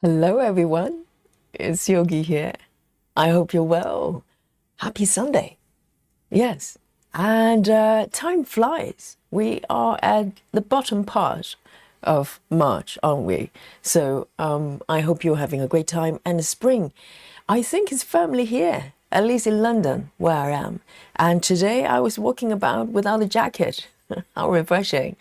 Hello, everyone. It's Yogi here. I hope you're well. Happy Sunday. Yes. And time flies. We are at the bottom part of March, aren't we? So I hope you're having a great time. And the spring, I think, is firmly here, at least in London, where I am. And today I was walking about without a jacket. How refreshing.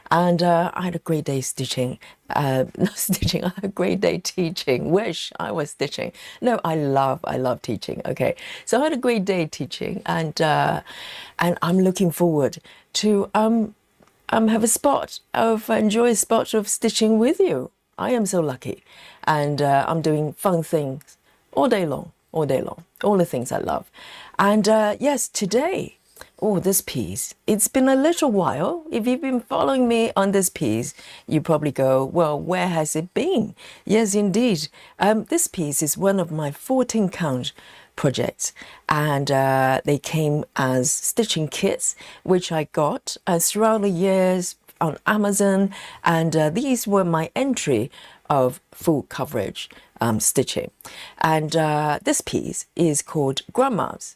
And I had a great day stitching. Not stitching, I had a great day teaching. Wish I was stitching. No, I love teaching. Okay. So I had a great day teaching and I'm looking forward to have a spot of enjoy a spot of stitching with you. I am so lucky. And I'm doing fun things all day long, all the things I love. And yes, today, oh, this piece. It's been a little while. If you've been following me on this piece, you probably go, well, where has it been? Yes, indeed. This piece is one of my 14 count projects, and they came as stitching kits, which I got throughout the years on Amazon, and these were my entry of full coverage stitching. And this piece is called Grandma's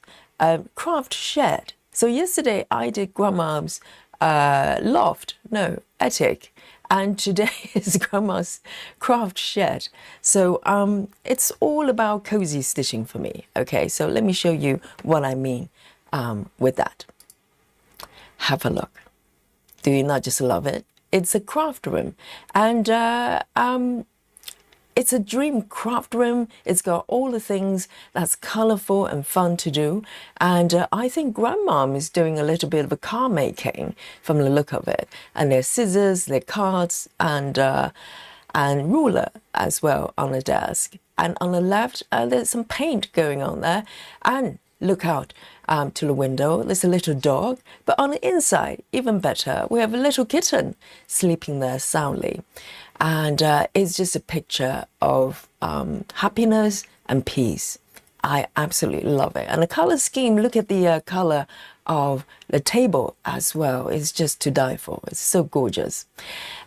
Craft Shed. So yesterday I did Grandma's attic, and today is Grandma's craft shed. So it's all about cozy stitching for me. Okay, so let me show you what I mean with that. Have a look. Do you not just love it? It's a craft room, and it's a dream craft room. It's got all the things that's colorful and fun to do. And I think Grandmom is doing a little bit of a car making from the look of it. And there's scissors, there's cards, and ruler as well on the desk. And on the left, there's some paint going on there. And look out to the window. There's a little dog. But on the inside, even better, we have a little kitten sleeping there soundly. And it's just a picture of happiness and peace. I absolutely love it. And the color scheme, look at the color of the table as well. It's just to die for. It's so gorgeous.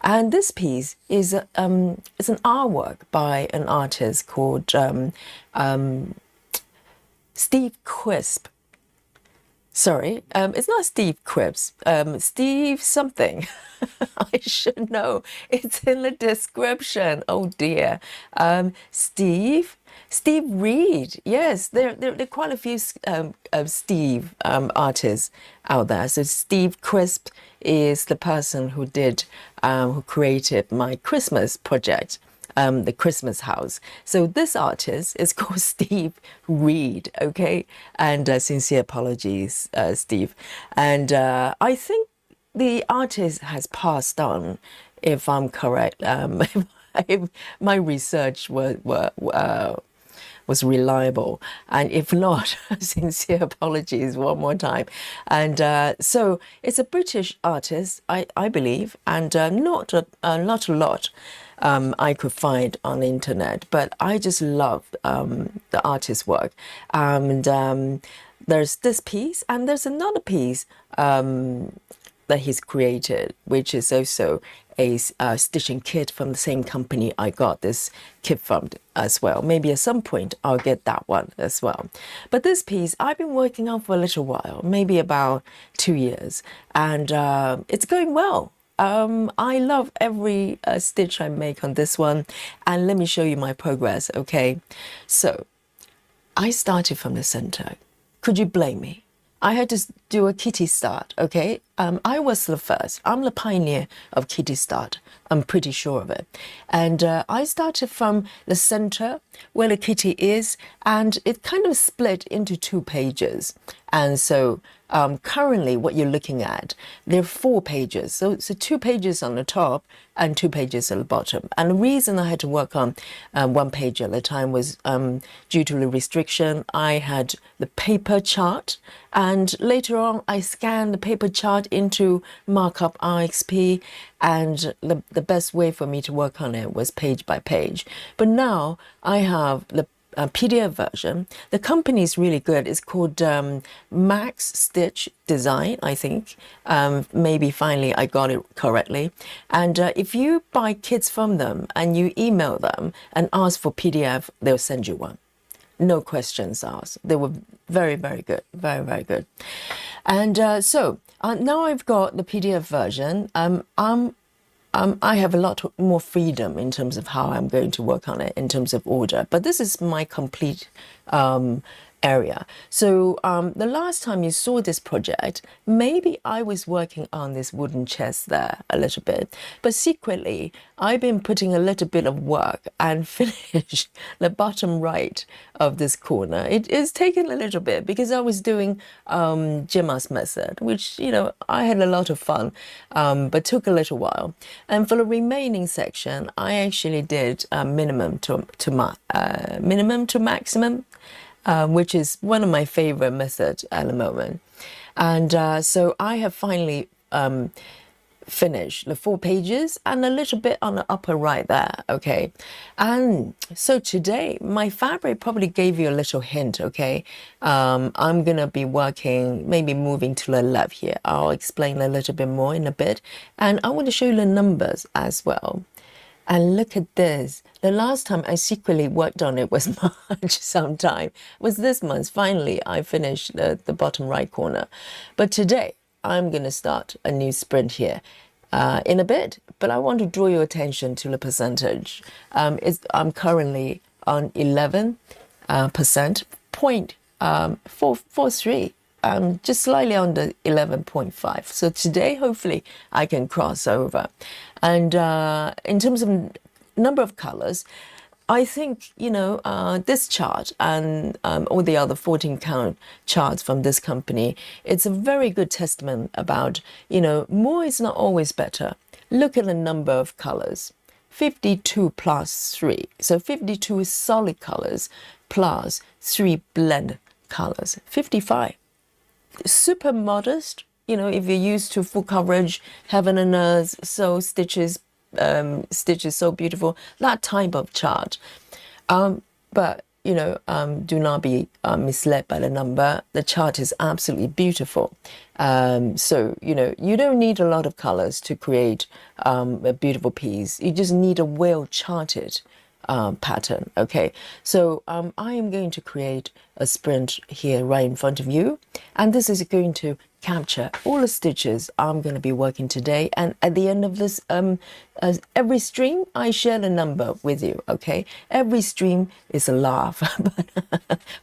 And this piece is it's an artwork by an artist called Steve Crisp. Sorry, it's not Steve Cribs, Steve something. I should know. It's in the description. Oh dear. Steve Reed. Yes, there are quite a few Steve artists out there. So Steve Crisp is the person who who created my Christmas project. The Christmas house. So this artist is called Steve Reed, okay? And sincere apologies, Steve. And I think the artist has passed on, if I'm correct. If my research was reliable, and if not, sincere apologies one more time. And so it's a British artist, I believe, and not a lot I could find on the internet, but I just love the artist's work. And there's this piece, and there's another piece that he's created, which is also a stitching kit from the same company I got this kit from as well. Maybe at some point I'll get that one as well. But this piece I've been working on for a little while, maybe about 2 years, and it's going well. I love every stitch I make on this one, and let me show you my progress, okay? So I started from the center. Could you blame me? I had to do a kitty start, okay? I was the first. I'm the pioneer of kitty start. I'm pretty sure of it. And I started from the center where the kitty is, and it kind of split into 2 pages. And so currently what you're looking at, there are 4 pages. So 2 pages on the top and 2 pages at the bottom. And the reason I had to work on 1 page at a time was due to the restriction. I had the paper chart, and later on I scanned the paper chart into markup RXP, and the best way for me to work on it was page by page. But now I have the PDF version. The company is really good. It's called Max Stitch Design, I think. Maybe finally I got it correctly. And if you buy kits from them and you email them and ask for PDF, they'll send you one. No questions asked. They were very, very good. Very, very good. And so now I've got the PDF version. I have a lot more freedom in terms of how I'm going to work on it in terms of order. But this is my complete area. So the last time you saw this project, maybe I was working on this wooden chest there a little bit, but secretly I've been putting a little bit of work and finished the bottom right of this corner. It is taken a little bit because I was doing Gemma's method, which, you know, I had a lot of fun, but took a little while. And for the remaining section, I actually did minimum to maximum. Which is one of my favorite methods at the moment. And so I have finally finished the 4 pages and a little bit on the upper right there, okay? And so today, my fabric probably gave you a little hint, okay? I'm gonna be working, maybe moving to the left here. I'll explain a little bit more in a bit. And I want to show you the numbers as well. And look at this. The last time I secretly worked on it was March sometime. It was this month. Finally, I finished the bottom right corner. But today, I'm going to start a new sprint here in a bit. But I want to draw your attention to the percentage. I'm currently on 11%, 0.443. Just slightly under 11.5. So today, hopefully, I can cross over. And in terms of number of colors, I think, you know, this chart and all the other 14 count charts from this company, it's a very good testament about, you know, more is not always better. Look at the number of colors. 52 plus 3. So 52 is solid colors plus 3 blend colors. 55. Super modest, you know, if you're used to full coverage, heaven and earth, so stitches so beautiful, that type of chart. But, you know, do not be misled by the number. The chart is absolutely beautiful. So, you know, you don't need a lot of colors to create a beautiful piece. You just need a well-charted pattern. Okay, so I am going to create a sprint here right in front of you, and this is going to capture all the stitches I'm going to be working today. And at the end of this, every stream I share the number with you. Okay, every stream is a laugh, but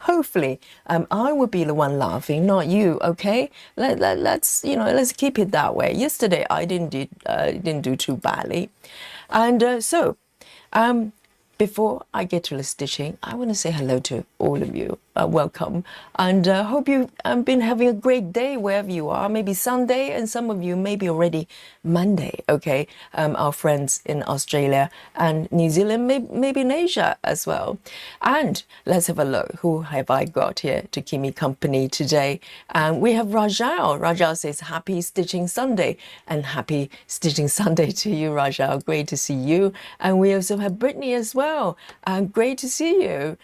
hopefully I will be the one laughing, not you. Okay, let's, you know, let's keep it that way. Yesterday I didn't do too badly, and so before I get to the stitching, I want to say hello to all of you. Welcome, and hope you've been having a great day wherever you are. Maybe Sunday, and some of you maybe already Monday. Okay, our friends in Australia and New Zealand, maybe in Asia as well. And let's have a look. Who have I got here to keep me company today? We have Rajal. Rajal says happy Stitching Sunday, and happy Stitching Sunday to you, Rajal. Great to see you. And we also have Brittany as well. Great to see you.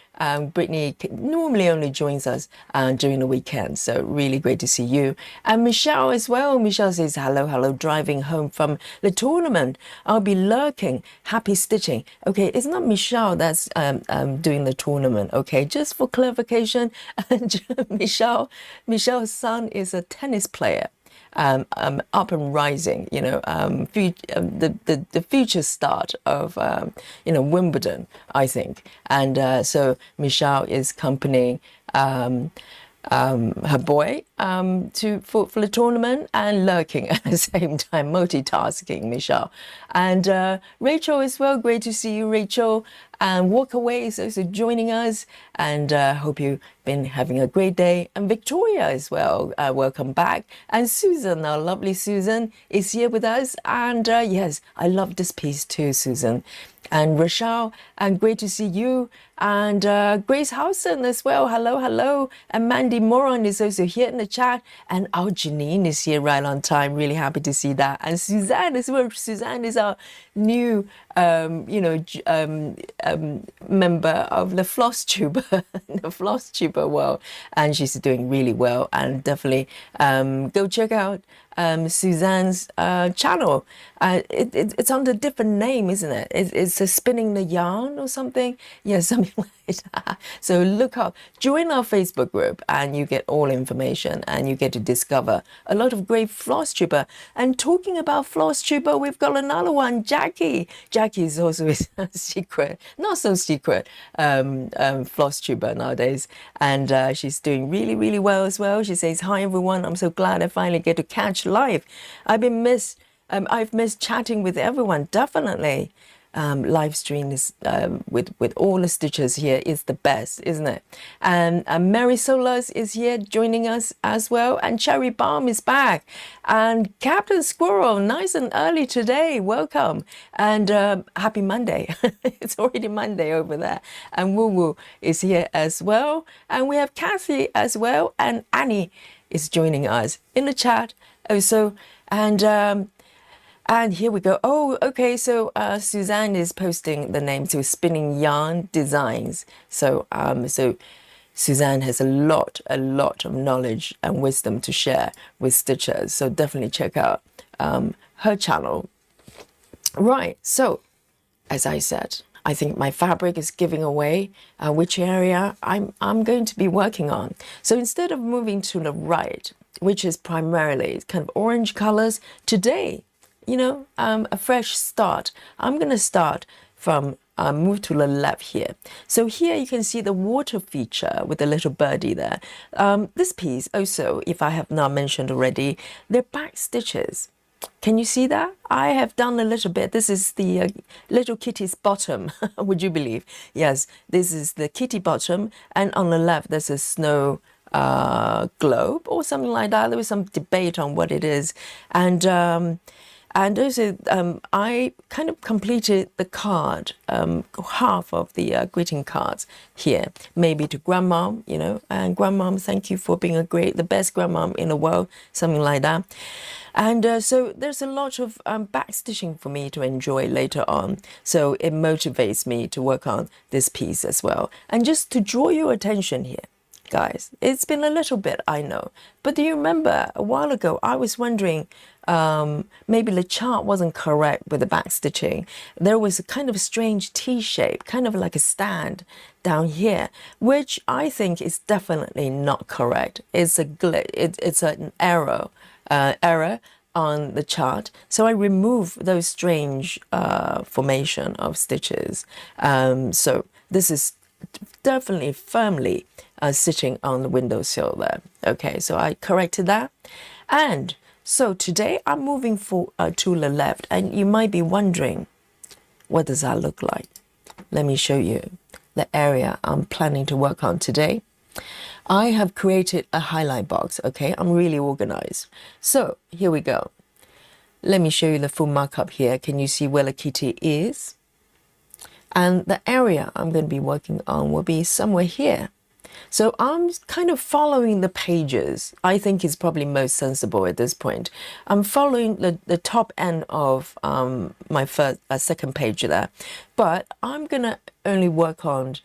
Brittany normally only joins us during the weekend, so really great to see you. And Michelle as well. Michelle says hello, driving home from the tournament. I'll be lurking. Happy stitching. Okay, it's not Michelle that's doing the tournament. Okay, just for clarification, Michelle's son is a tennis player. Up and rising, you know, the future start of, you know, Wimbledon, I think. And so Michelle is accompanying her boy for the tournament and lurking at the same time, multitasking, Michelle. And Rachel as well, great to see you, Rachel. And Walk Away is also joining us, and hope you've been having a great day. And Victoria as well, welcome back. And Susan, our lovely Susan, is here with us. And yes, I love this piece too, Susan. And Rochelle, and great to see you. And Grace Howson as well, hello. And Mandy Moron is also here in the chat. And our Janine is here right on time. Really happy to see that. And Suzanne as well. Suzanne is our new, member of the floss tuber, the floss tuber world. And she's doing really well. And definitely go check out Suzanne's channel. It's under a different name, isn't it? It's a Spinning the Yarn or something. Yeah, something like that. So look up, join our Facebook group, and you get all information, and you get to discover a lot of great floss tuber. And talking about floss tuber, we've got another one, Jackie. Jackie is also a secret, not so secret, floss tuber nowadays, and she's doing really, really well as well. She says, "Hi everyone, I'm so glad I finally get to catch live. I've missed chatting with everyone. Definitely, live stream is with all the stitches here is the best, isn't it?" And Mary Solas is here joining us as well, and Cherry Balm is back, and Captain Squirrel, nice and early today. Welcome, and happy Monday. It's already Monday over there, and Woo Woo is here as well, and we have Kathy as well, and Annie is joining us in the chat also, and here we go. Oh, okay. So Suzanne is posting the name to Spinning Yarn Designs. So Suzanne has a lot of knowledge and wisdom to share with stitchers. So definitely check out her channel. Right. So as I said, I think my fabric is giving away which area I'm going to be working on. So instead of moving to the right, which is primarily kind of orange colors, today, a fresh start. I'm going to start from move to the left here. So here you can see the water feature with the little birdie there. This piece also, if I have not mentioned already, they're back stitches. Can you see that? I have done a little bit. This is the little kitty's bottom, would you believe? Yes, this is the kitty bottom, and on the left there's a snow globe or something like that. There was some debate on what it is, and also, I kind of completed the card, half of the greeting cards here, maybe to grandma, and grandma, thank you for being the best grandma in the world, something like that. And so there's a lot of back stitching for me to enjoy later on. So it motivates me to work on this piece as well. And just to draw your attention here, guys, it's been a little bit, I know. But do you remember a while ago, I was wondering, maybe the chart wasn't correct with the back stitching. There was a kind of strange T shape, kind of like a stand down here, which I think is definitely not correct. It's a glitch. It's an error on the chart. So I remove those strange formation of stitches. So this is definitely firmly sitting on the windowsill there. Okay, so I corrected that. And so today I'm moving to the left, and you might be wondering, what does that look like? Let me show you the area I'm planning to work on today. I have created a highlight box, okay? I'm really organized. So here we go. Let me show you the full markup here. Can you see where the kitty is? And the area I'm going to be working on will be somewhere here. So I'm kind of following the pages. I think it's probably most sensible at this point. I'm following the top end of my second page there, but I'm gonna only work on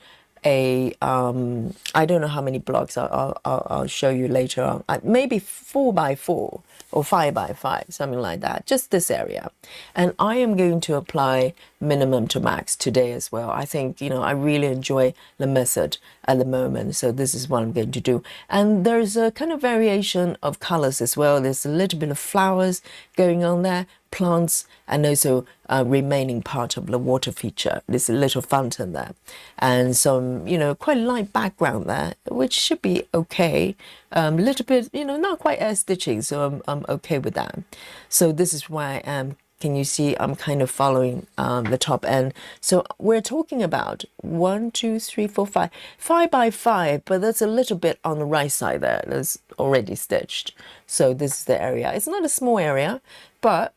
a I don't know how many blocks. I'll show you later on. Maybe 4x4 or 5x5, something like that. Just this area, and I am going to apply minimum to max today as well. I think I really enjoy the method at the moment, so this is what I'm going to do. And there's a kind of variation of colors as well. There's a little bit of flowers going on there, plants, and also remaining part of the water feature. There's a little fountain there, and some quite light background there, which should be okay. A little bit not quite air stitching, so I'm okay with that. So this is why I am. Can you see I'm kind of following the top end? So we're talking about 1, 2, 3, 4, 5, 5x5, but that's a little bit on the right side there. That's already stitched. So this is the area. It's not a small area, but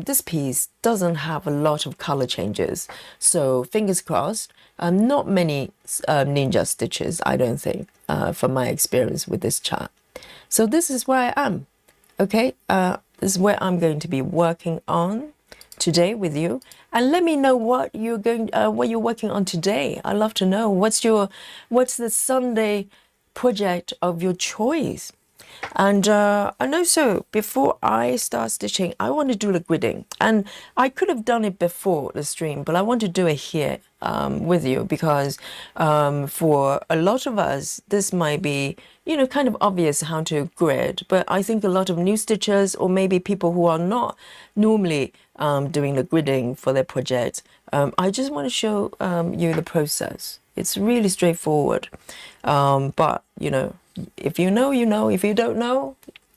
this piece doesn't have a lot of color changes. So fingers crossed, not many ninja stitches, I don't think, from my experience with this chart. So this is where I am. Okay, this is where I'm going to be working on today with you, and let me know what you're working on today. I'd love to know what's the Sunday project of your choice. And also, before I start stitching, I want to do the gridding. And I could have done it before the stream, but I want to do it here with you because for a lot of us, this might be, kind of obvious how to grid. But I think a lot of new stitchers, or maybe people who are not normally doing the gridding for their project, I just want to show you the process. It's really straightforward. But, if you know, you know. If you don't know,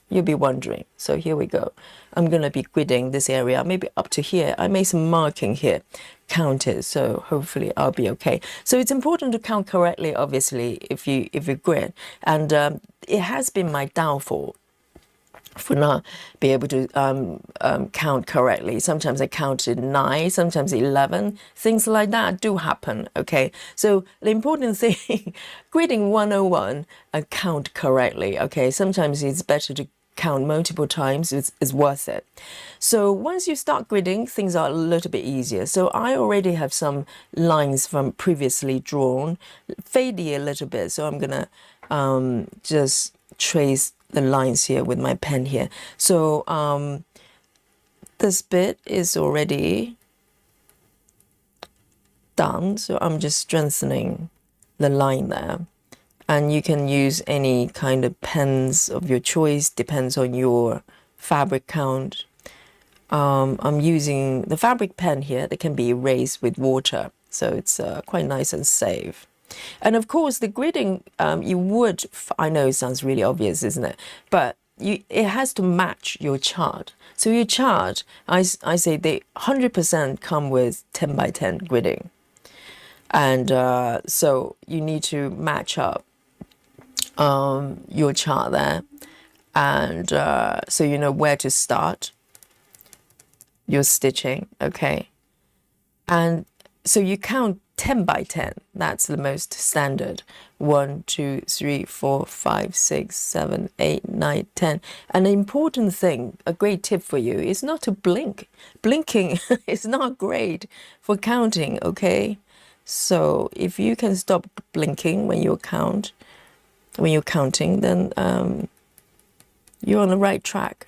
you'll be wondering. So here we go. I'm going to be gridding this area, maybe up to here. I made some marking here, counted, so hopefully I'll be okay. So it's important to count correctly, obviously, if you grid. And it has been my downfall for not be able to count correctly. Sometimes I counted 9, sometimes 11. Things like that do happen, okay? So the important thing, gridding 101, count correctly, okay? Sometimes it's better to count multiple times. It's worth it. So once you start gridding, things are a little bit easier. So I already have some lines from previously drawn, faded a little bit. So I'm gonna just trace the lines here with my pen here. So this bit is already done, so I'm just strengthening the line there. And you can use any kind of pens of your choice, depends on your fabric count. I'm using the fabric pen here that can be erased with water, so it's quite nice and safe. And of course, the gridding, I know it sounds really obvious, isn't it? But it has to match your chart. So your chart, I say they 100% come with 10 by 10 gridding. And so you need to match up your chart there. And so you know where to start your stitching, okay? And so you count 10 by 10. That's the most standard. 1, 2, 3, 4, 5, 6, 7, 8, 9, 10. And the important thing, a great tip for you, is not to blink. Blinking is not great for counting, okay? So if you can stop blinking when you're counting, then you're on the right track.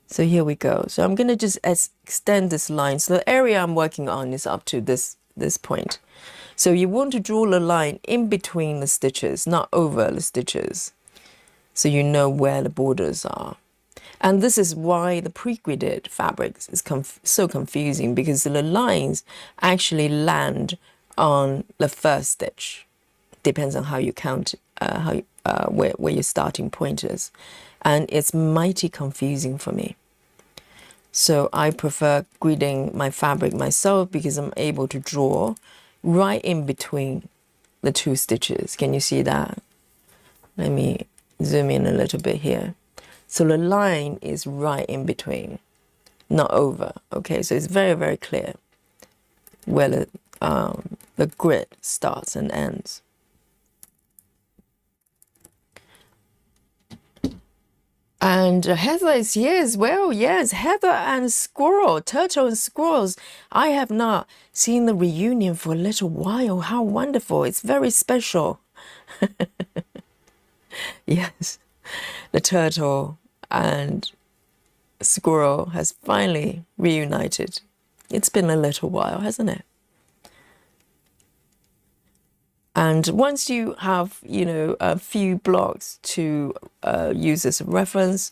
So here we go. So I'm going to just extend this line. So the area I'm working on is up to this point. So you want to draw a line in between the stitches, not over the stitches, so you know where the borders are. And this is why the pre-gridded fabrics is so confusing, because the lines actually land on the first stitch. Depends on how you count, where your starting point is. And it's mighty confusing for me. So I prefer gridding my fabric myself because I'm able to draw right in between the two stitches. Can you see that? Let me zoom in a little bit here. So the line is right in between, not over. Okay, so it's very, very clear where the grid starts and ends. And Heather is here as well. Yes, Heather and Squirrel, Turtle and Squirrels. I have not seen the reunion for a little while. How wonderful. It's very special. Yes, the turtle and Squirrel has finally reunited. It's been a little while, hasn't it? And once you have, a few blocks to use as a reference,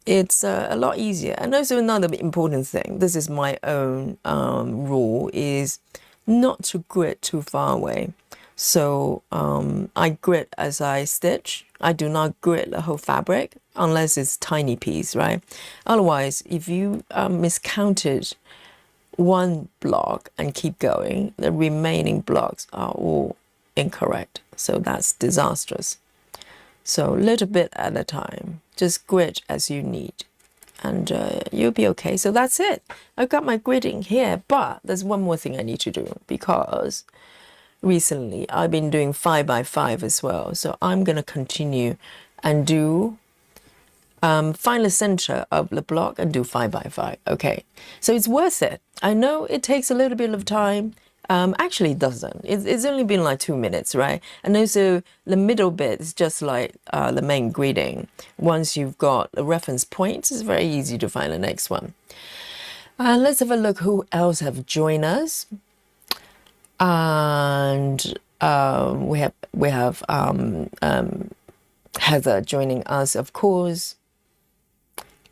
it's a lot easier. And also another important thing, this is my own rule, is not to grit too far away. So I grit as I stitch. I do not grit the whole fabric unless it's tiny piece, right? Otherwise, if you miscounted one block and keep going, the remaining blocks are all incorrect. So that's disastrous. So a little bit at a time, just grit as you need, and you'll be okay. So that's it. I've got my gridding here, but there's one more thing I need to do, because recently I've been doing 5 by 5 as well. So I'm going to continue and do find the center of the block and do 5 by 5. Okay, so it's worth it. I know it takes a little bit of time. Actually, it doesn't. It's only been like 2 minutes, right? And also the middle bit is just like the main greeting. Once you've got a reference point, it's very easy to find the next one. Let's have a look who else have joined us. And we have Heather joining us, of course.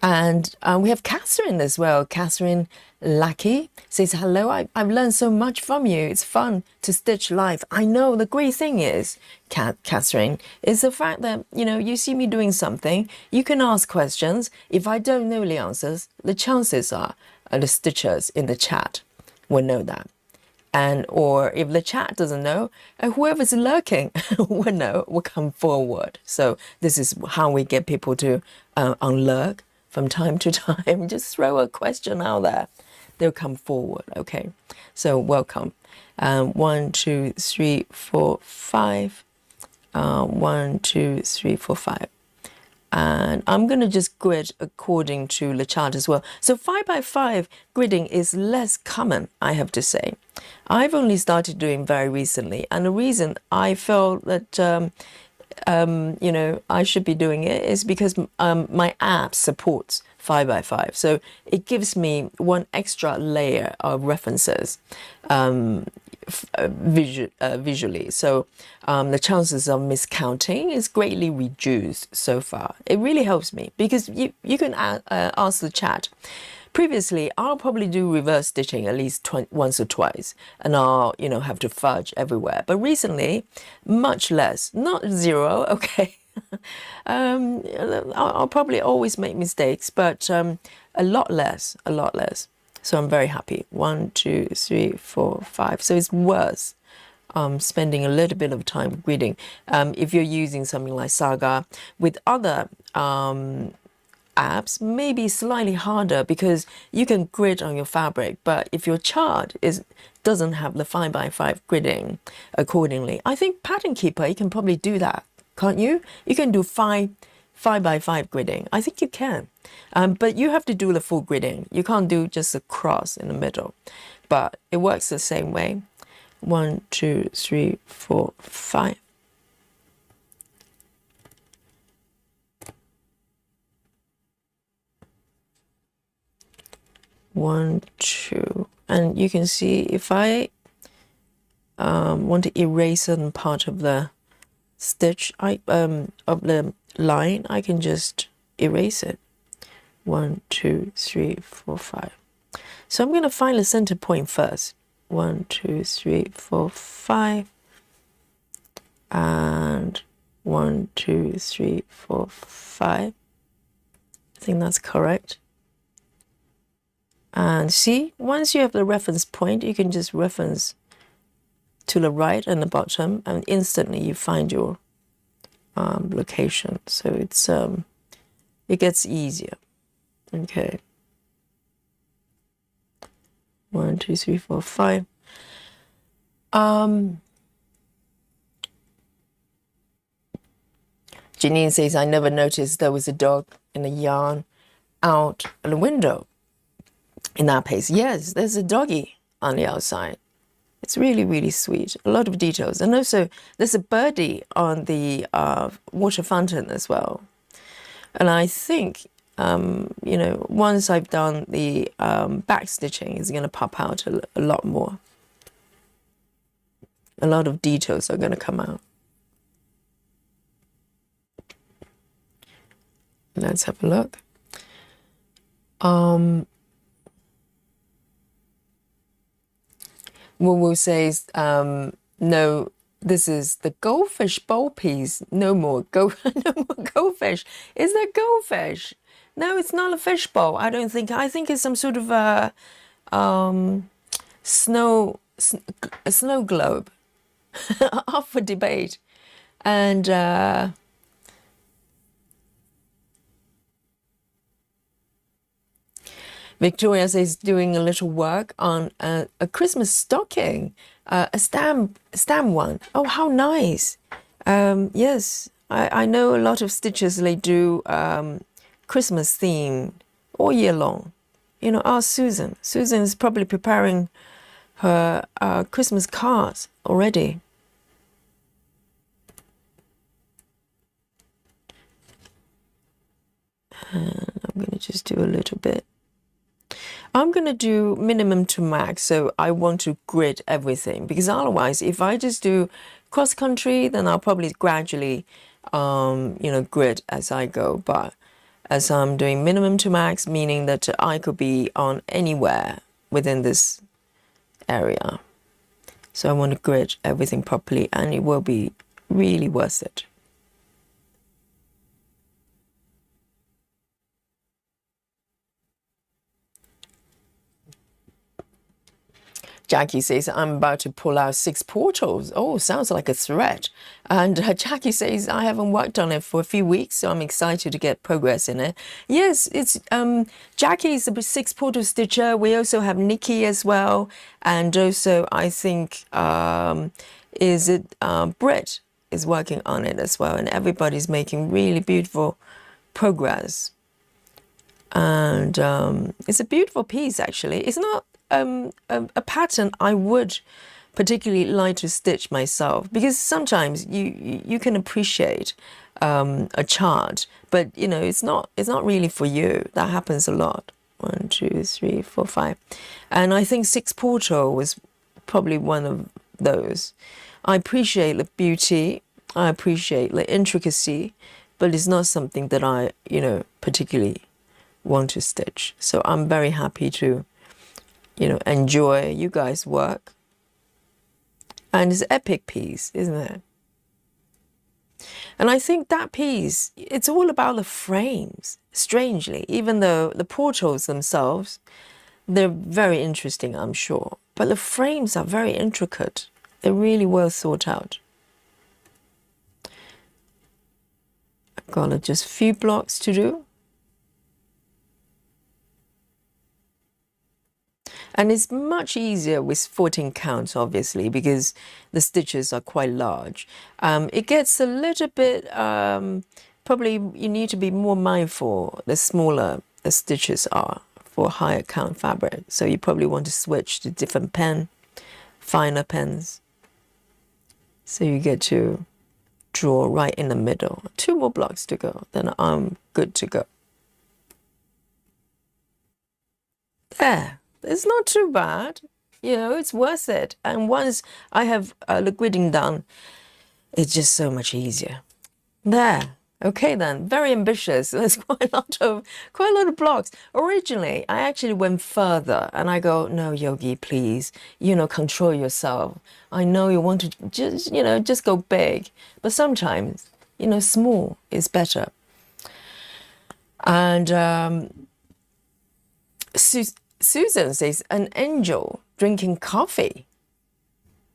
And we have Catherine as well. Catherine Lackey says, hello, I've learned so much from you. It's fun to stitch live. I know the great thing is, Catherine, is the fact that, you know, you see me doing something, you can ask questions. If I don't know the answers, the chances are the stitchers in the chat will know that. And or if the chat doesn't know, whoever's lurking will know, will come forward. So this is how we get people to unlurk from time to time. Just throw a question out there, they'll come forward. Okay, so welcome. 1, 2, 3, 4, 5. 1, 2, 3, 4, 5. And I'm going to just grid according to the chart as well. So 5 by 5 gridding is less common, I have to say. I've only started doing very recently, and the reason I felt that you know, I should be doing it is because my app supports 5 by 5, so it gives me one extra layer of references visually. So the chances of miscounting is greatly reduced so far. It really helps me because you can ask the chat. Previously, I'll probably do reverse stitching at least once or twice, and I'll, you know, have to fudge everywhere. But recently, much less, not zero, okay. I'll probably always make mistakes, but a lot less, a lot less. So I'm very happy. 1, 2, 3, 4, 5. So it's worth spending a little bit of time gridding. If you're using something like Saga, with other apps, maybe slightly harder because you can grid on your fabric. But if your chart doesn't have the 5 by 5 gridding accordingly, I think Pattern Keeper, you can probably do that, can't you? You can do 5 by 5 gridding. I think you can. But you have to do the full gridding. You can't do just a cross in the middle. But it works the same way. 1, 2, 3, 4, 5. One, two, and you can see if I want to erase certain part of the stitch, of the line, I can just erase it. 1, 2, 3, 4, 5. So I'm going to find the center point first. 1, 2, 3, 4, 5, and 1, 2, 3, 4, 5. I think that's correct. And see, once you have the reference point, you can just reference to the right and the bottom, and instantly you find your location. So it's it gets easier. Okay. 1, 2, 3, 4, 5. Janine says, I never noticed there was a dog in the yarn out the window. In that case, yes, there's a doggy on the outside. It's really, really sweet. A lot of details. And also, there's a birdie on the water fountain as well. And I think, you know, once I've done the back stitching, it's going to pop out a lot more. A lot of details are going to come out. Let's have a look. Woo says, no, this is the goldfish bowl piece. No more goldfish. Is there goldfish? No, it's not a fish bowl. I don't think. I think it's some sort of a snow globe. Up for debate. And Victoria says doing a little work on a Christmas stocking, a stamp one. Oh, how nice! Yes, I know a lot of stitchers, they do Christmas theme all year long. You know, ask Susan. Susan's probably preparing her Christmas cards already. And I'm going to just do a little bit. I'm going to do minimum to max, so I want to grid everything, because otherwise, if I just do cross country, then I'll probably gradually, grid as I go. But as I'm doing minimum to max, meaning that I could be on anywhere within this area. So I want to grid everything properly, and it will be really worth it. Jackie says, I'm about to pull out 6 portals. Oh, sounds like a threat. And Jackie says, I haven't worked on it for a few weeks, so I'm excited to get progress in it. Yes, it's Jackie is a 6 portal stitcher. We also have Nikki as well. And also, I think, Britt is working on it as well. And everybody's making really beautiful progress. And it's a beautiful piece, actually. It's not a pattern I would particularly like to stitch myself, because sometimes you can appreciate a chart, but it's not really for you. That happens a lot. 1, 2, 3, 4, 5, and I think 6 portal was probably one of those. I appreciate the beauty, I appreciate the intricacy, but it's not something that I particularly want to stitch. So I'm very happy to enjoy you guys' work. And it's an epic piece, isn't it? And I think that piece, it's all about the frames, strangely, even though the portals themselves, they're very interesting, I'm sure. But the frames are very intricate. They're really well thought out. I've got just a few blocks to do. And it's much easier with 14 counts, obviously, because the stitches are quite large. It gets a little bit, probably you need to be more mindful the smaller the stitches are for higher count fabric. So you probably want to switch to different pen, finer pens. So you get to draw right in the middle. 2 more blocks to go, then I'm good to go. There. It's not too bad, it's worth it. And once I have the gridding done, it's just so much easier. There. Okay then, very ambitious. There's quite a lot of blocks. Originally, I actually went further, and I go, no, Yogi, please, control yourself. I know you want to just go big, but sometimes, small is better. And Susan says, an angel drinking coffee.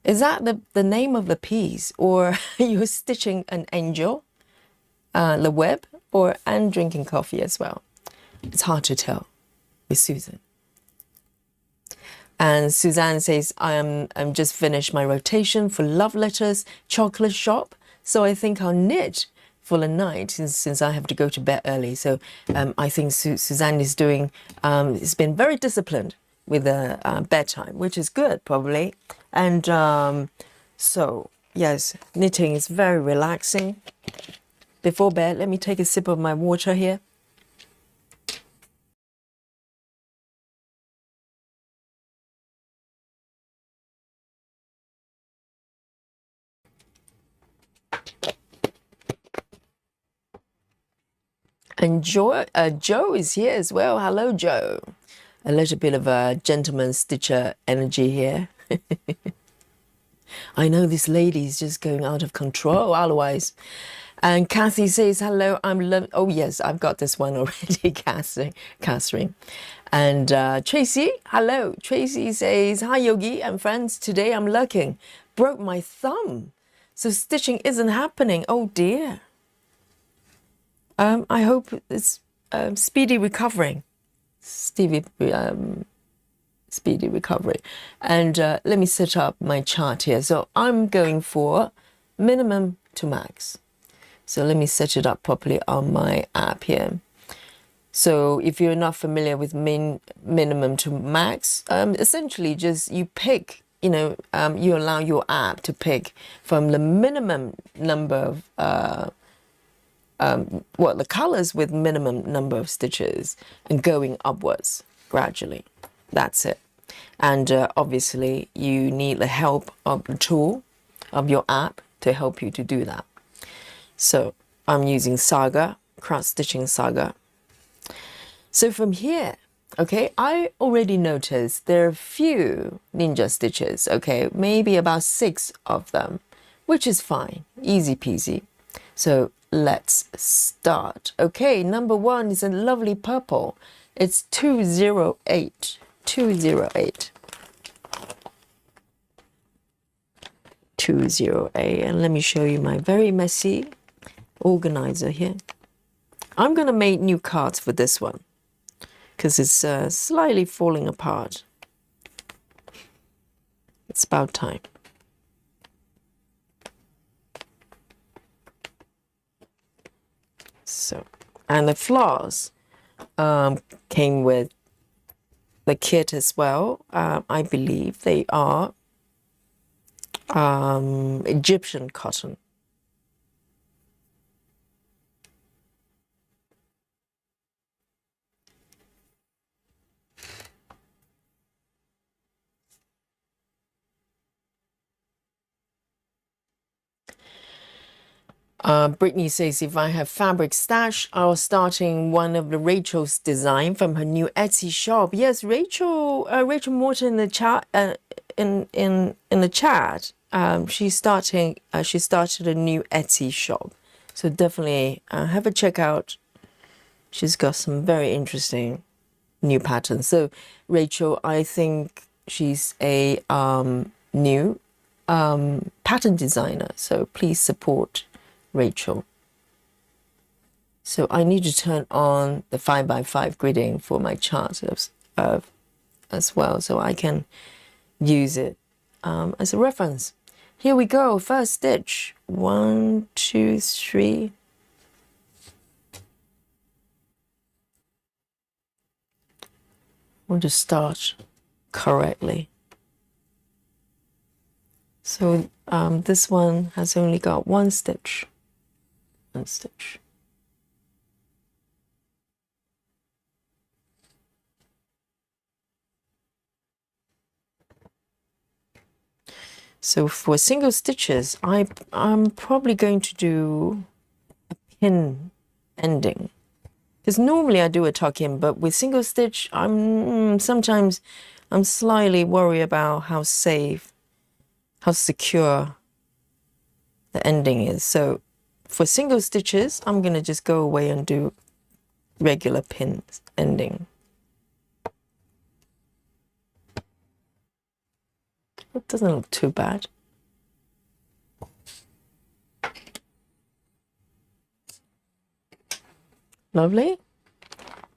Is that the name of the piece? Or you're stitching an angel, the web, and drinking coffee as well? It's hard to tell with Susan. And Suzanne says, I'm just finished my rotation for Love Letters Chocolate Shop, so I think I'll knit for the night since I have to go to bed early. So I think Suzanne is doing, it's been very disciplined with the bedtime, which is good probably. And so yes, knitting is very relaxing. Before bed, let me take a sip of my water here. And Joe is here as well. Hello, Joe. A little bit of a gentleman stitcher energy here. I know this lady is just going out of control otherwise. And Kathy says, hello, oh yes, I've got this one already, Catherine. And Tracy, hello. Tracy says, hi, Yogi and friends. Today I'm lurking. Broke my thumb. So stitching isn't happening. Oh dear. I hope it's speedy recovery. Speedy recovery. And let me set up my chart here. So I'm going for minimum to max. So let me set it up properly on my app here. So if you're not familiar with minimum to max, essentially just you pick, you allow your app to pick from the minimum number of, the colors with minimum number of stitches and going upwards gradually. That's it. And obviously you need the help of the tool of your app to help you to do that. So I'm using Saga, cross stitching Saga. So from here, okay, I already noticed there are a few ninja stitches, okay, maybe about 6 of them, which is fine, easy peasy. So let's start. Okay, number 1 is a lovely purple. It's 208, 208. 208, and let me show you my very messy organizer here. I'm going to make new cards for this one because it's slightly falling apart. It's about time. So, and the flowers came with the kit as well. I believe they are Egyptian cotton. Brittany says, if I have fabric stash, I'll starting one of the Rachel's design from her new Etsy shop. Yes, Rachel Morton in the chat, in the chat, she started a new Etsy shop. So definitely have a check out. She's got some very interesting new patterns. So Rachel, I think she's a new pattern designer. So please support Rachel. So I need to turn on the 5x5 gridding for my chart as well, so I can use it as a reference. Here we go, first stitch. 1, 2, 3. I want to start correctly. So this one has only got 1 stitch. 1 stitch. So for single stitches, I'm probably going to do a pin ending, because normally I do a tuck in, but with single stitch, sometimes I'm slightly worried about how safe, how secure the ending is. So for single stitches, I'm going to just go away and do regular pin ending. It doesn't look too bad. Lovely.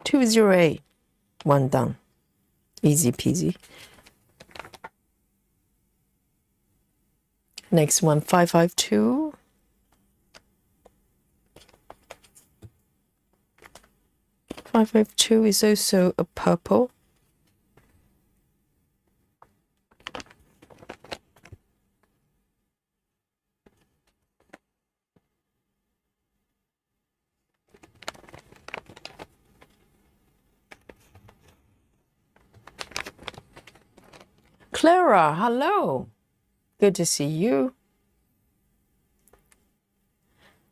208. 1 done. Easy peasy. Next one, 552. Is also a purple. Clara, hello. Good to see you.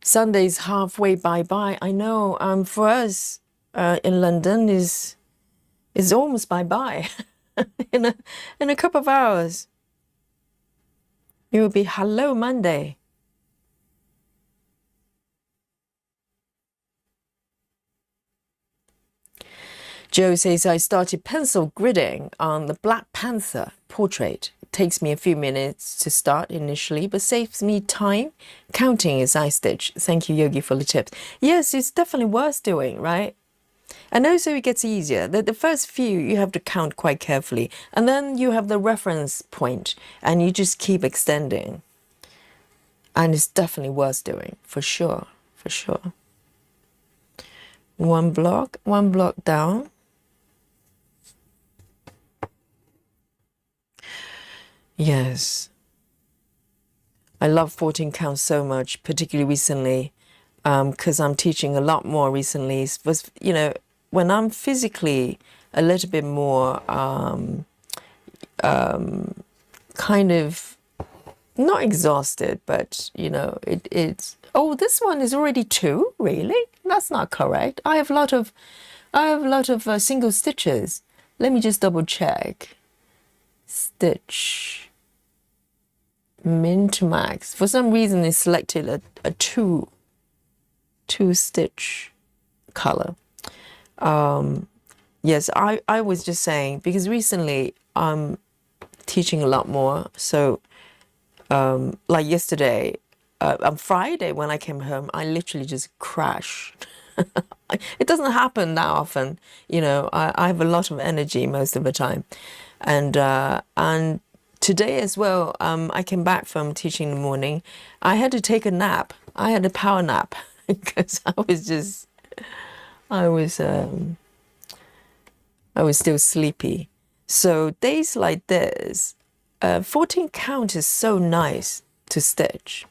Sunday's halfway bye-bye. I know, for us in London is almost bye-bye. in a couple of hours. It will be hello Monday. Joe says, I started pencil gridding on the Black Panther portrait. It takes me a few minutes to start initially, but saves me time counting as I stitch. Thank you, Yogi, for the tips. Yes, it's definitely worth doing, right? And also it gets easier. The first few you have to count quite carefully, and then you have the reference point and you just keep extending. And it's definitely worth doing, for sure, for sure. One block down. Yes. I love 14 counts so much, particularly recently, because I'm teaching a lot more recently. Was, you know, when I'm physically a little bit more kind of not exhausted, but you know, it's oh, this one is already 2, really? That's not correct. I have a lot of single stitches. Let me just double check. Stitch min to max. For some reason, it selected a two stitch color. Yes, I was just saying, because recently I'm teaching a lot more. So like yesterday, on Friday when I came home, I literally just crashed. It doesn't happen that often, you know. I have a lot of energy most of the time, and today as well, I came back from teaching in the morning. I had to take a nap. I had a power nap because I was still sleepy. So days like this, 14 count is so nice to stitch.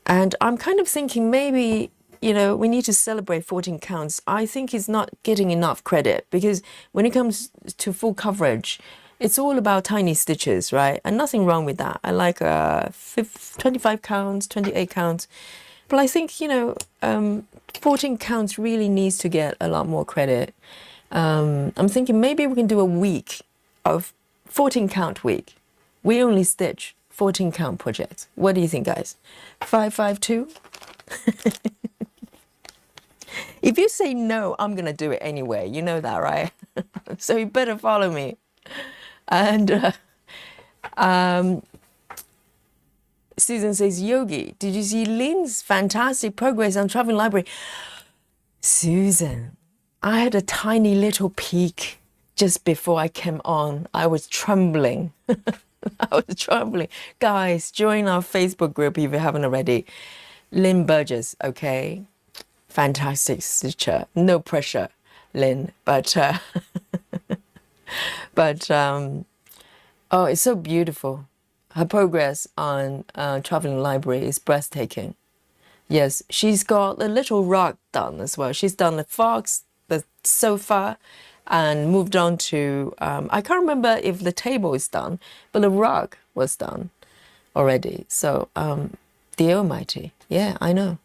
And I'm kind of thinking maybe, you know, we need to celebrate 14 counts. I think it's not getting enough credit, because when it comes to full coverage, it's all about tiny stitches, right? And nothing wrong with that. I like 25 counts, 28 counts. But I think, you know, 14 counts really needs to get a lot more credit. I'm thinking maybe we can do a week of 14 count week. We only stitch 14 count projects. What do you think, guys? 552? If you say no, I'm going to do it anyway. You know that, right? So you better follow me. And Susan says, Yogi, did you see Lynn's fantastic progress on Traveling Library? Susan, I had a tiny little peek just before I came on. I was trembling. I was trembling. Guys, join our Facebook group if you haven't already. Lynn Burgess, okay? Fantastic stitcher. No pressure, Lynn. But, oh, it's so beautiful. Her progress on Traveling Library is breathtaking. Yes, she's got a little rug done as well. She's done the fox, the sofa, and moved on to, I can't remember if the table is done, but the rug was done already. So, the Almighty. Yeah, I know.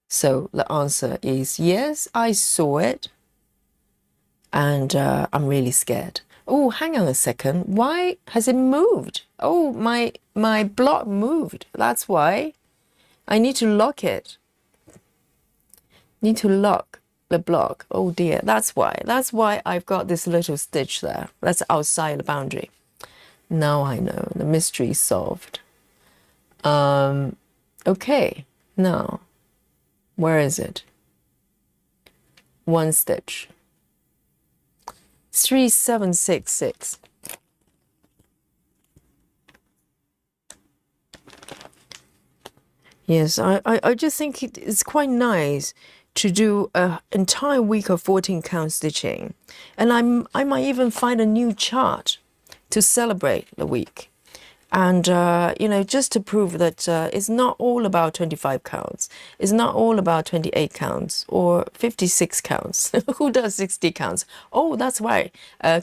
So the answer is yes, I saw it. And I'm really scared. Oh, hang on a second. Why has it moved? Oh, my block moved. That's why. I need to lock it. Need to lock the block. Oh dear, that's why. That's why I've got this little stitch there. That's outside the boundary. Now I know. The mystery is solved. Okay, now, where is it? One stitch. 3766. Yes, I just think it's quite nice to do an entire week of 14 count stitching. And I might even find a new chart to celebrate the week. And, you know, just to prove that it's not all about 25 counts. It's not all about 28 counts or 56 counts. Who does 60 counts? Oh, that's right.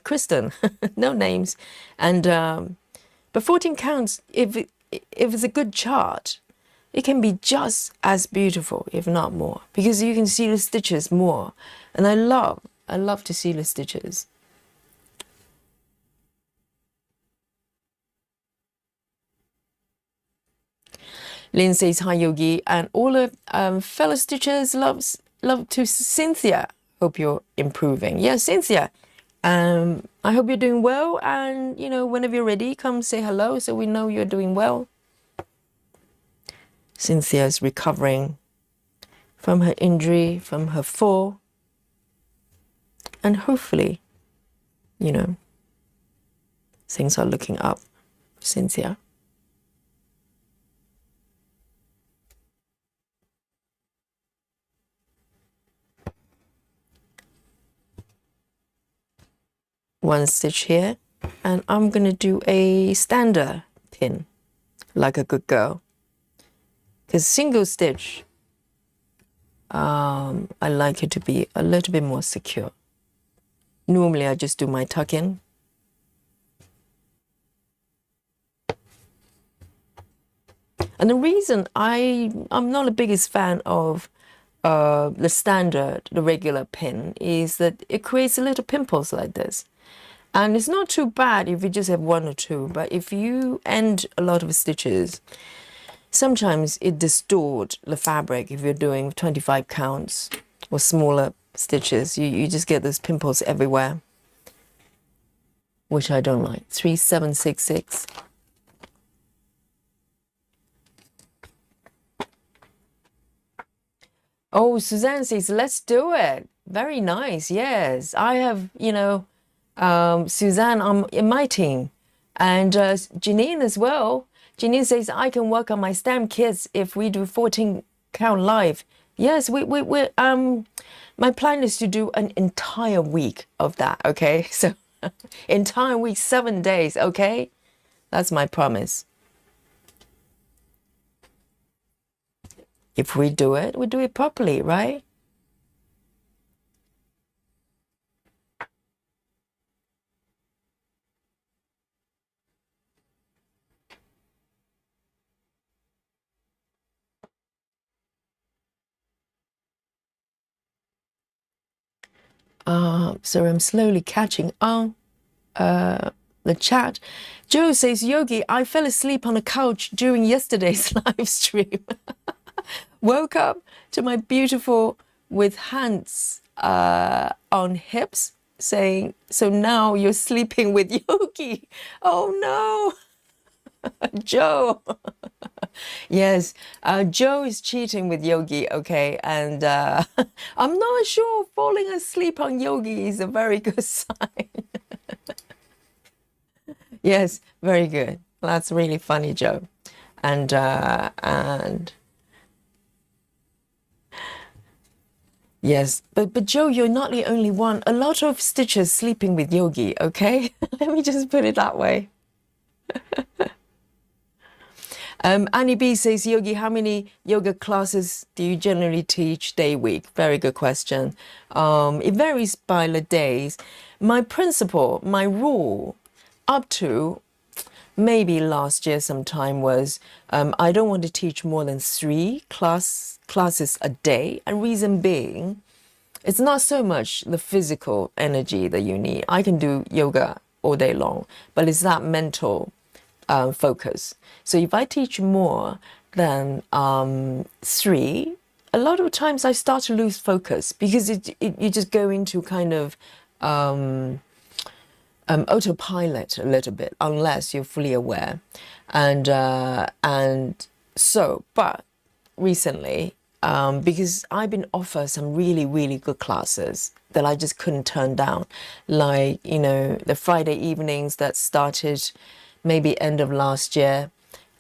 Kristen, no names. And, but 14 counts, if it's a good chart, it can be just as beautiful, if not more, because you can see the stitches more. And I love to see the stitches. Lynn says, hi, Yogi, and all the fellow stitchers love to Cynthia. Hope you're improving. Yeah, Cynthia, I hope you're doing well. And, you know, whenever you're ready, come say hello so we know you're doing well. Cynthia is recovering from her injury, from her fall. And hopefully, you know, things are looking up for Cynthia. 1 stitch here, and I'm going to do a standard pin like a good girl, because single stitch I like it to be a little bit more secure. Normally I just do my tuck in. And the reason I'm not the biggest fan of the regular pin, is that it creates a little pimples like this. And it's not too bad if you just have 1 or 2, but if you end a lot of stitches, sometimes it distorts the fabric. If you're doing 25 counts or smaller stitches, you just get those pimples everywhere, which I don't like. 3766. Oh, Suzanne says, let's do it. Very nice. Yes, I have, Suzanne in my team, and Janine as well. Janine says, I can work on my stamp kits if we do 14 count live. Yes, my plan is to do an entire week of that, okay? So, entire week, 7 days, okay? That's my promise. If we do it properly, right? So I'm slowly catching on the chat. Joe says, Yogi, I fell asleep on a couch during yesterday's live stream. Woke up to my beautiful with hands on hips saying, so now you're sleeping with Yogi. Oh no. Joe. Yes, Joe is cheating with Yogi, okay, and I'm not sure falling asleep on Yogi is a very good sign. Yes, very good. That's really funny, Joe. And yes, but Joe, you're not the only one. A lot of stitchers sleeping with Yogi, okay? Let me just put it that way. Annie B says, Yogi, how many yoga classes do you generally teach day, week? Very good question. It varies by the days. My principle, my rule, up to maybe last year sometime was I don't want to teach more than 3 classes a day. And reason being, it's not so much the physical energy that you need. I can do yoga all day long, but it's that mental focus. So if I teach more than 3, a lot of times I start to lose focus, because you just go into kind of autopilot a little bit, unless you're fully aware. And so, but recently, because I've been offered some really, really good classes that I just couldn't turn down, like, the Friday evenings that started maybe end of last year,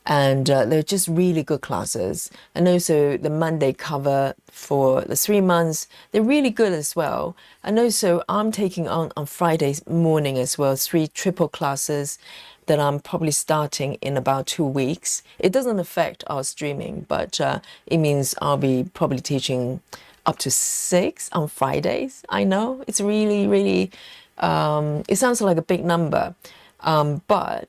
and they're just really good classes. And also the Monday cover for the 3 months, they're really good as well. And also I'm taking on Fridays morning as well, 3 triple classes that I'm probably starting in about 2 weeks. It doesn't affect our streaming, but it means I'll be probably teaching up to 6 on Fridays. I know it's really, really, it sounds like a big number, but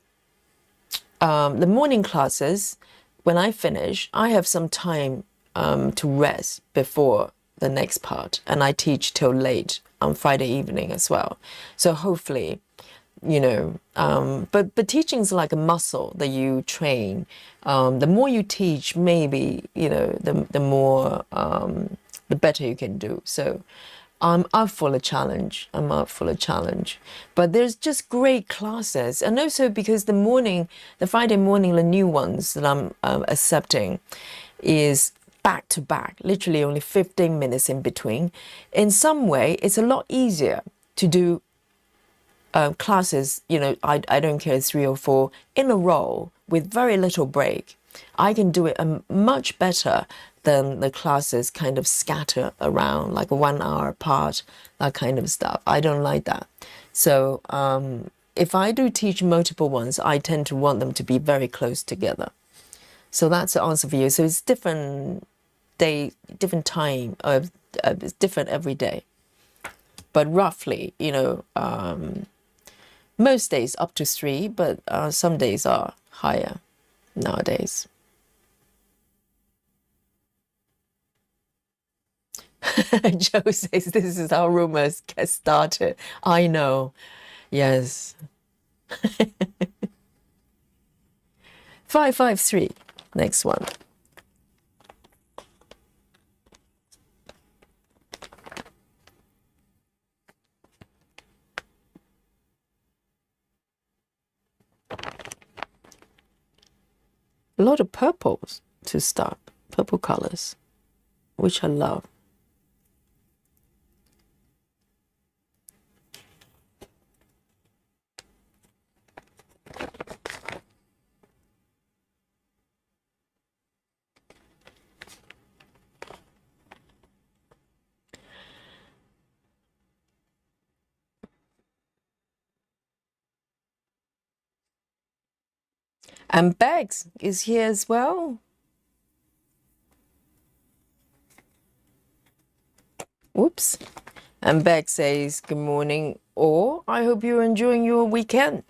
the morning classes, when I finish, I have some time to rest before the next part, and I teach till late on Friday evening as well. So hopefully, but teaching is like a muscle that you train. The more you teach, maybe, the more, the better you can do. So I'm up for a challenge. But there's just great classes. And also because the Friday morning, the new ones that I'm accepting is back to back, literally only 15 minutes in between. In some way, it's a lot easier to do classes, I don't care, 3 or 4 in a row with very little break. I can do it much better then the classes kind of scatter around like 1 hour apart, that kind of stuff. I don't like that. So if I do teach multiple ones, I tend to want them to be very close together. So that's the answer for you. So it's different day, different time, it's different every day. But roughly, most days up to 3, but some days are higher nowadays. Joe says this is how rumors get started. I know. Yes. 553. Next one. A lot of purples to start. Purple colors, which I love. And Bex is here as well. Whoops. And Bex says, good morning, or I hope you're enjoying your weekend.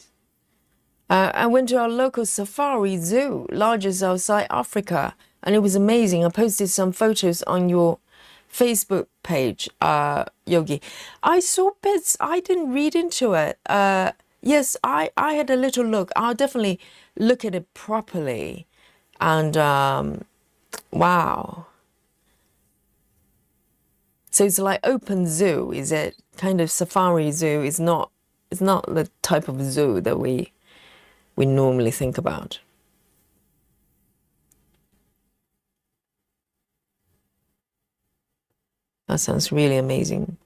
I went to our local safari zoo, largest outside Africa, and it was amazing. I posted some photos on your Facebook page, Yogi. I saw bits. I didn't read into it. Yes, I had a little look. I'll definitely look at it properly. And wow. So it's like open zoo, is it? Kind of safari zoo. It's not the type of zoo that we normally think about. That sounds really amazing.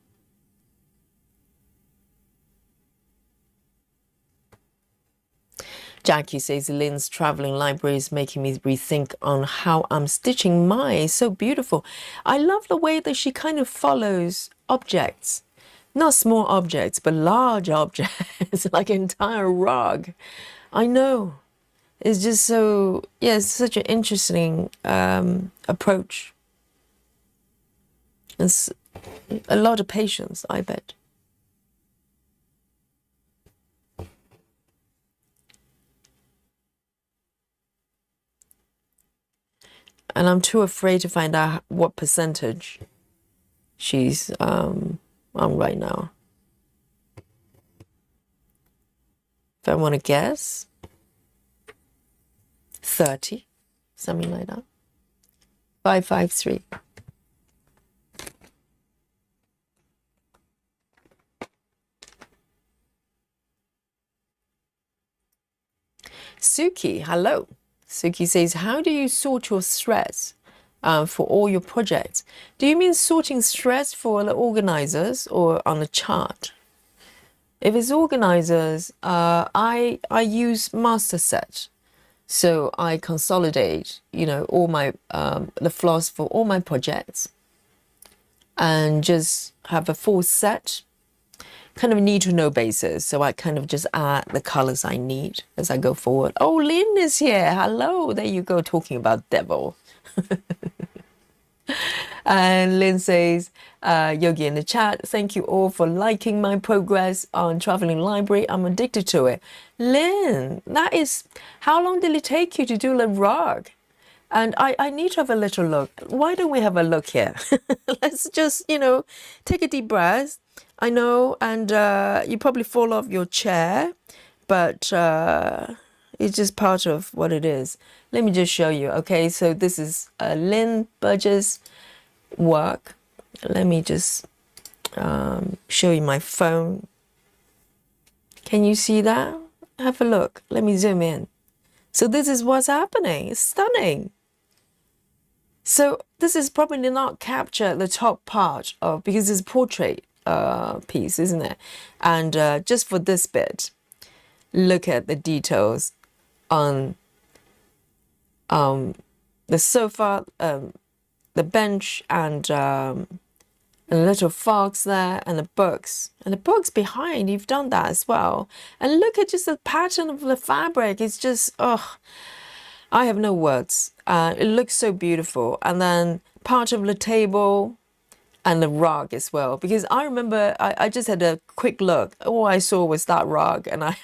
Jackie says, Lynn's traveling library is making me rethink on how I'm stitching mine. It's so beautiful. I love the way that she kind of follows objects. Not small objects, but large objects, like an entire rug. I know. It's just so, yeah, it's such an interesting approach. It's a lot of patience, I bet. And I'm too afraid to find out what percentage she's on right now. If I want to guess, 30, something like that. 553. Suki, hello. Suki says, how do you sort your threads for all your projects? Do you mean sorting threads for the organizers or on a chart? If it's organizers, I use master set. So I consolidate, all my the floss for all my projects and just have a full set, kind of need to know basis. So I kind of just add the colors I need as I go forward. Oh, Lynn is here. Hello. There you go, talking about devil. And Lynn says, Yogi in the chat, thank you all for liking my progress on Traveling Library. I'm addicted to it. Lynn, how long did it take you to do the rug? And I need to have a little look. Why don't we have a look here? Let's just, take a deep breath. I know, and you probably fall off your chair, but it's just part of what it is. Let me just show you. Okay, so this is Lynn Burgess' work. Let me just show you my phone. Can you see that? Have a look. Let me zoom in. So this is what's happening. It's stunning. So this is probably not capture the top part of, because it's a portrait piece, isn't it? And just for this bit, look at the details on the sofa, the bench and a little fox there and the books. And the books behind, you've done that as well. And look at just the pattern of the fabric. It's just, oh, I have no words. It looks so beautiful. And then part of the table and the rug as well. Because I remember I just had a quick look. All I saw was that rug and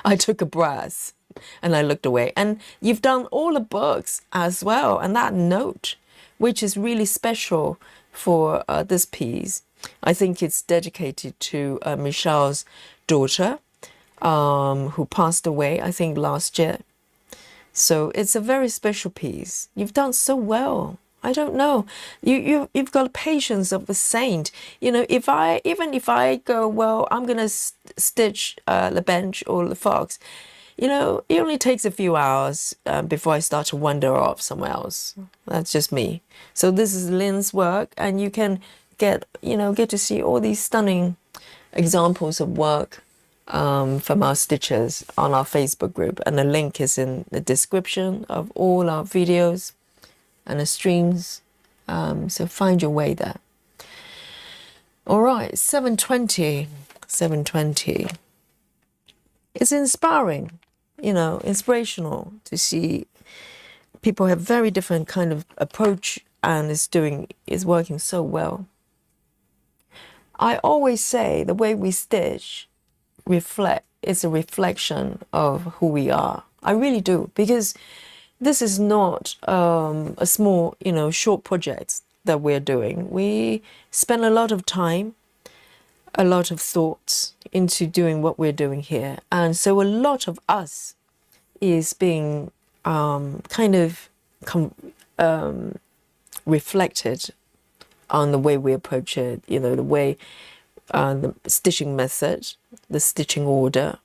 I took a breath and I looked away. And you've done all the books as well. And that note, which is really special for this piece. I think it's dedicated to Michelle's daughter, who passed away, I think, last year. So it's a very special piece. You've done so well. I don't know. You've got patience of a saint. You know, even if I go, well, I'm gonna stitch the bench or the fox. You know, it only takes a few hours before I start to wander off somewhere else. That's just me. So this is Lynn's work, and you can get to see all these stunning examples of work from our stitchers on our Facebook group, and the link is in the description of all our videos and the streams. So find your way there. All right, 720. It's inspiring, inspirational to see people have very different kind of approach, and is working so well. I always say the way we stitch is a reflection of who we are. I really do, because this is not a small, short project that we're doing. We spend a lot of time, a lot of thoughts into doing what we're doing here. And so a lot of us is being reflected on the way we approach it, the way, the stitching method, the stitching order,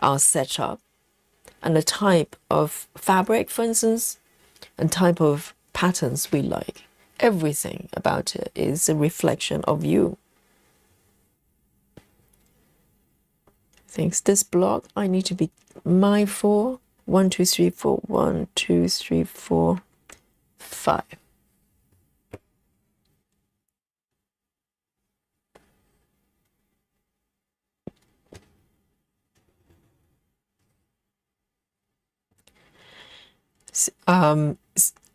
our setup, and the type of fabric, for instance, and type of patterns we like. Everything about it is a reflection of you. I think this block I need to be mindful. 1, 2, 3, 4. 1, 2, 3, 4, 5.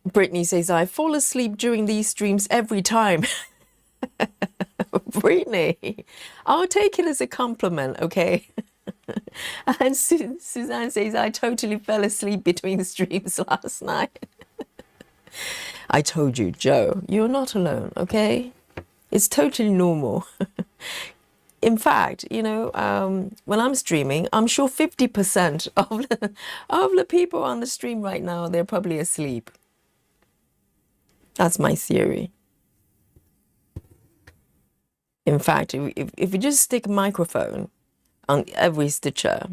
Brittany says, I fall asleep during these streams every time. Brittany, I'll take it as a compliment, okay? And Suzanne says, I totally fell asleep between streams last night. I told you, Joe, you're not alone, okay? It's totally normal. In fact, when I'm streaming, I'm sure 50% of the people on the stream right now, they're probably asleep. That's my theory. In fact, if you just stick a microphone on every stitcher,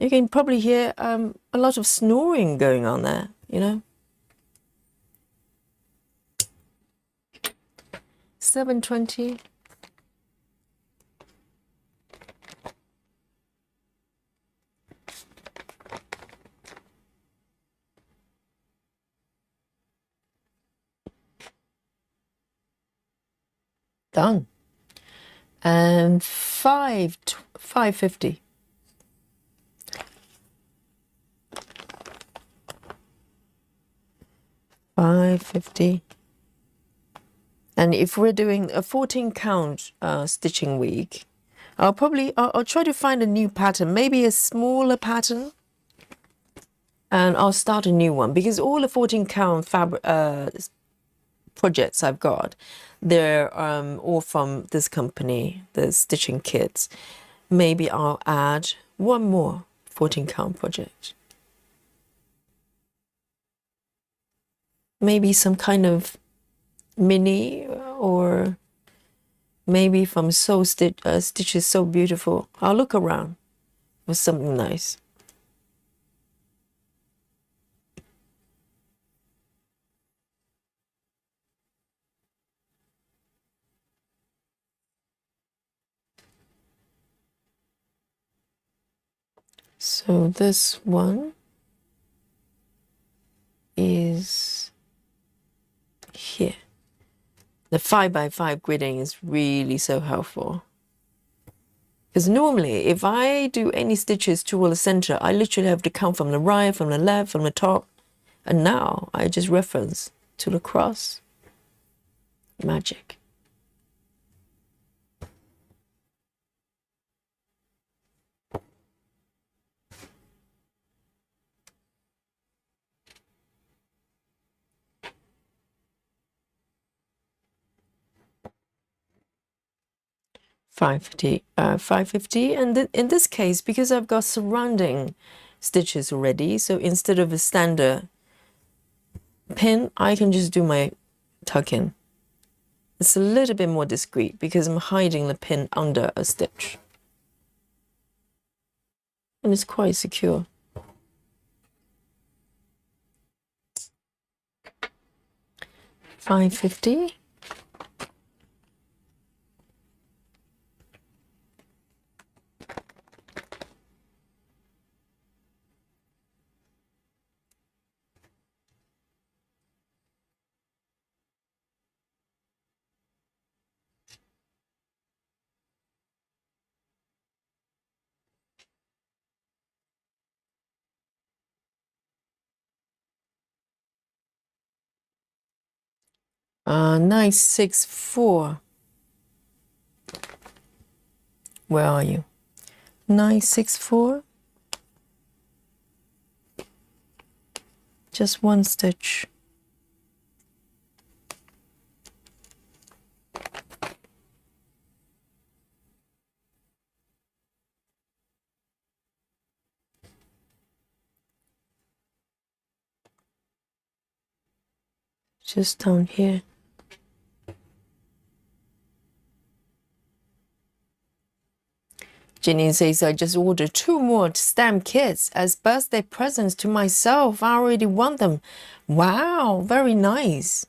you can probably hear a lot of snoring going on there, 720. Done. And 550. And if we're doing a 14 count stitching week, I'll try to find a new pattern, maybe a smaller pattern, and I'll start a new one, because all the 14 count projects I've got, they're all from this company, the Stitching Kits. Maybe I'll add one more 14 count project. Maybe some kind of mini, or maybe from Stitches So Beautiful. I'll look around for something nice. So this one is here. The 5x5 gridding is really so helpful. Because normally, if I do any stitches toward the center, I literally have to count from the right, from the left, from the top. And now I just reference to the cross. Magic. $5.50, $5.50, and in this case, because I've got surrounding stitches already, so instead of a standard pin, I can just do my tuck in. It's a little bit more discreet because I'm hiding the pin under a stitch, and it's quite secure. $5.50. $964. Where are you? $964. Just one stitch. Just down here. Janine says, I just ordered 2 more stamp kits as birthday presents to myself. I already want them. Wow, very nice.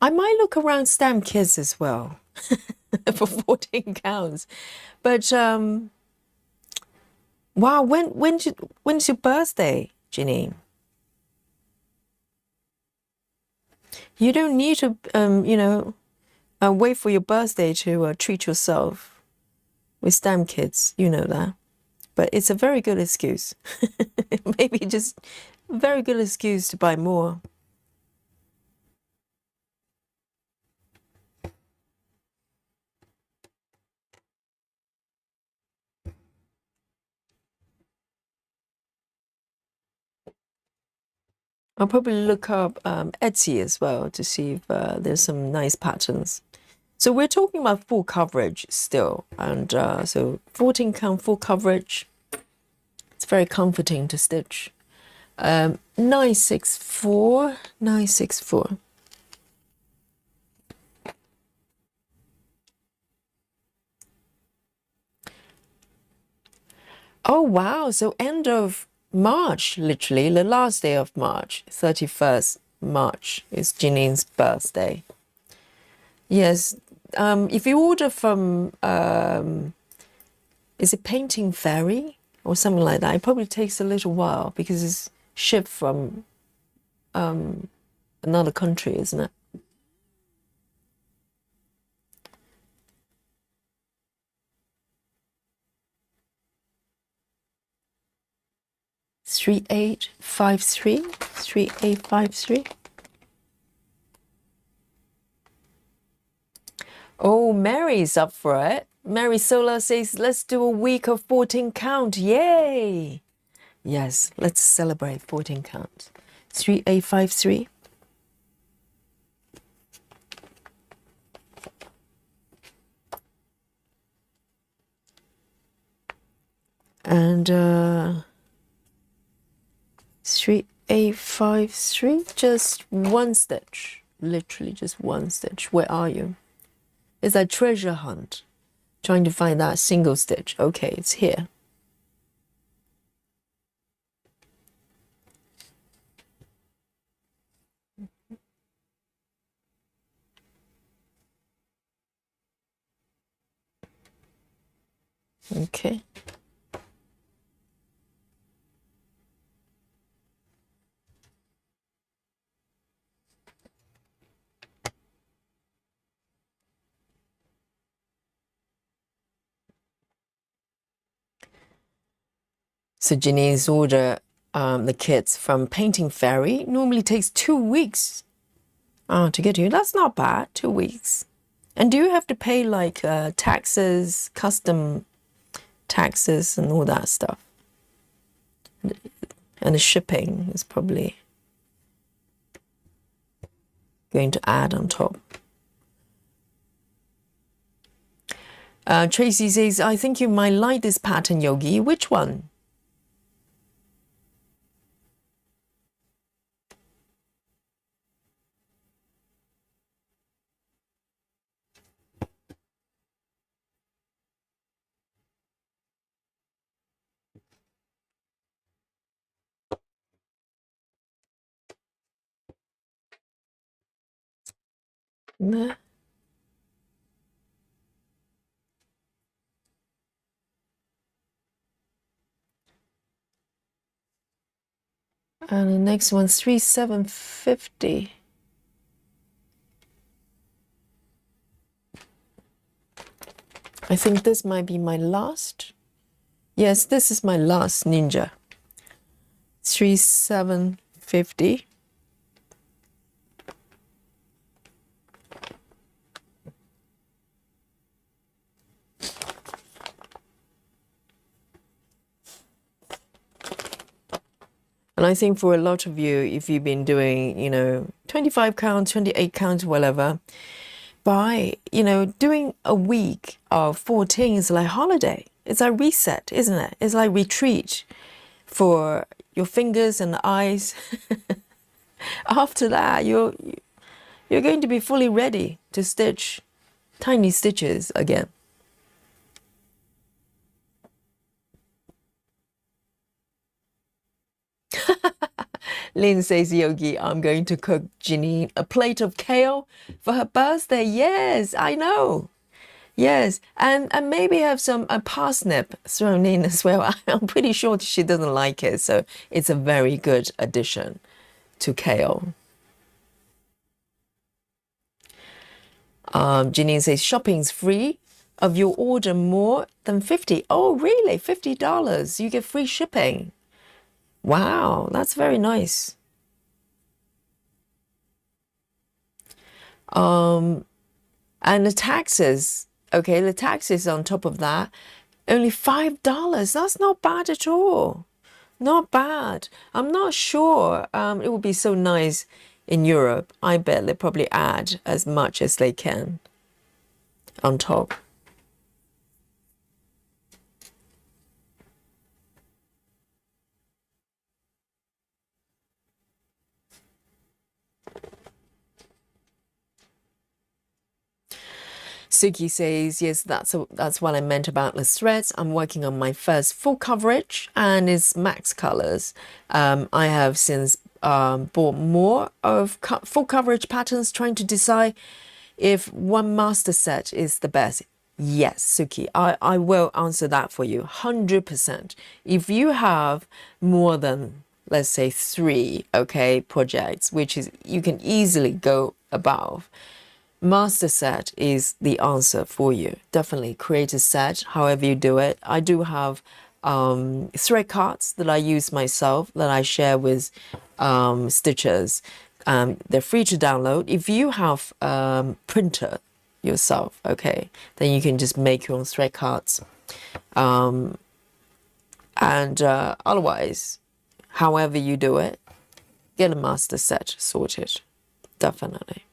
I might look around stamp kits as well for 14 counts. But, wow, when's your birthday, Janine? You don't need to, wait for your birthday to treat yourself with stamp kits, you know that. But it's a very good excuse. Maybe just a very good excuse to buy more. I'll probably look up Etsy as well to see if there's some nice patterns. So we're talking about full coverage still. And so 14 count full coverage. It's very comforting to stitch. 964, 964. Oh, wow. So end of March, literally, the last day of March, 31st March is Janine's birthday. Yes. If you order from, is it Painting Fairy or something like that? It probably takes a little while because it's shipped from another country, isn't it? $3853. Oh, Mary's up for it. Mary Sola says, let's do a week of 14 count. Yay! Yes, let's celebrate 14 count. 3853. And 3853, just one stitch. Literally just one stitch. Where are you? It's a treasure hunt. Trying to find that single stitch. Okay, it's here. Okay. So Janine's order the kits from Painting Fairy normally takes 2 weeks to get here. That's not bad, 2 weeks. And do you have to pay like taxes, custom taxes and all that stuff? And the shipping is probably going to add on top. Tracy says, I think you might like this pattern, Yogi. Which one? Nah. And the next one's 3,750. I think this might be my last. Yes, this is my last ninja. 3,750. And I think for a lot of you, if you've been doing, 25 counts, 28 counts, whatever, by, doing a week of 14 is like holiday. It's like reset, isn't it? It's like retreat for your fingers and eyes. After that, you're going to be fully ready to stitch tiny stitches again. Lynn says, Yogi, I'm going to cook Janine a plate of kale for her birthday. Yes, I know. Yes, and maybe have some parsnip thrown in as well. I'm pretty sure she doesn't like it, so it's a very good addition to kale. Janine says, shopping's free of your order more than 50. Oh, really? $50. You get free shipping. Wow, that's very nice. And the taxes, okay, the taxes on top of that, only $5. That's not bad at all. Not bad. I'm not sure it would be so nice in Europe. I bet they probably add as much as they can on top. Suki says, yes, that's what I meant about the threads. I'm working on my first full coverage and it's max colors. I have since bought more of full coverage patterns, trying to decide if one master set is the best. Yes, Suki, I will answer that for you 100%. If you have more than, let's say, 3, okay, projects, which is you can easily go above, master set is the answer for you. Definitely create a set, however you do it. I do have thread cards that I use myself that I share with stitchers. They're free to download. If you have printer yourself, okay, then you can just make your own thread cards. Otherwise, however you do it, get a master set sorted. Definitely.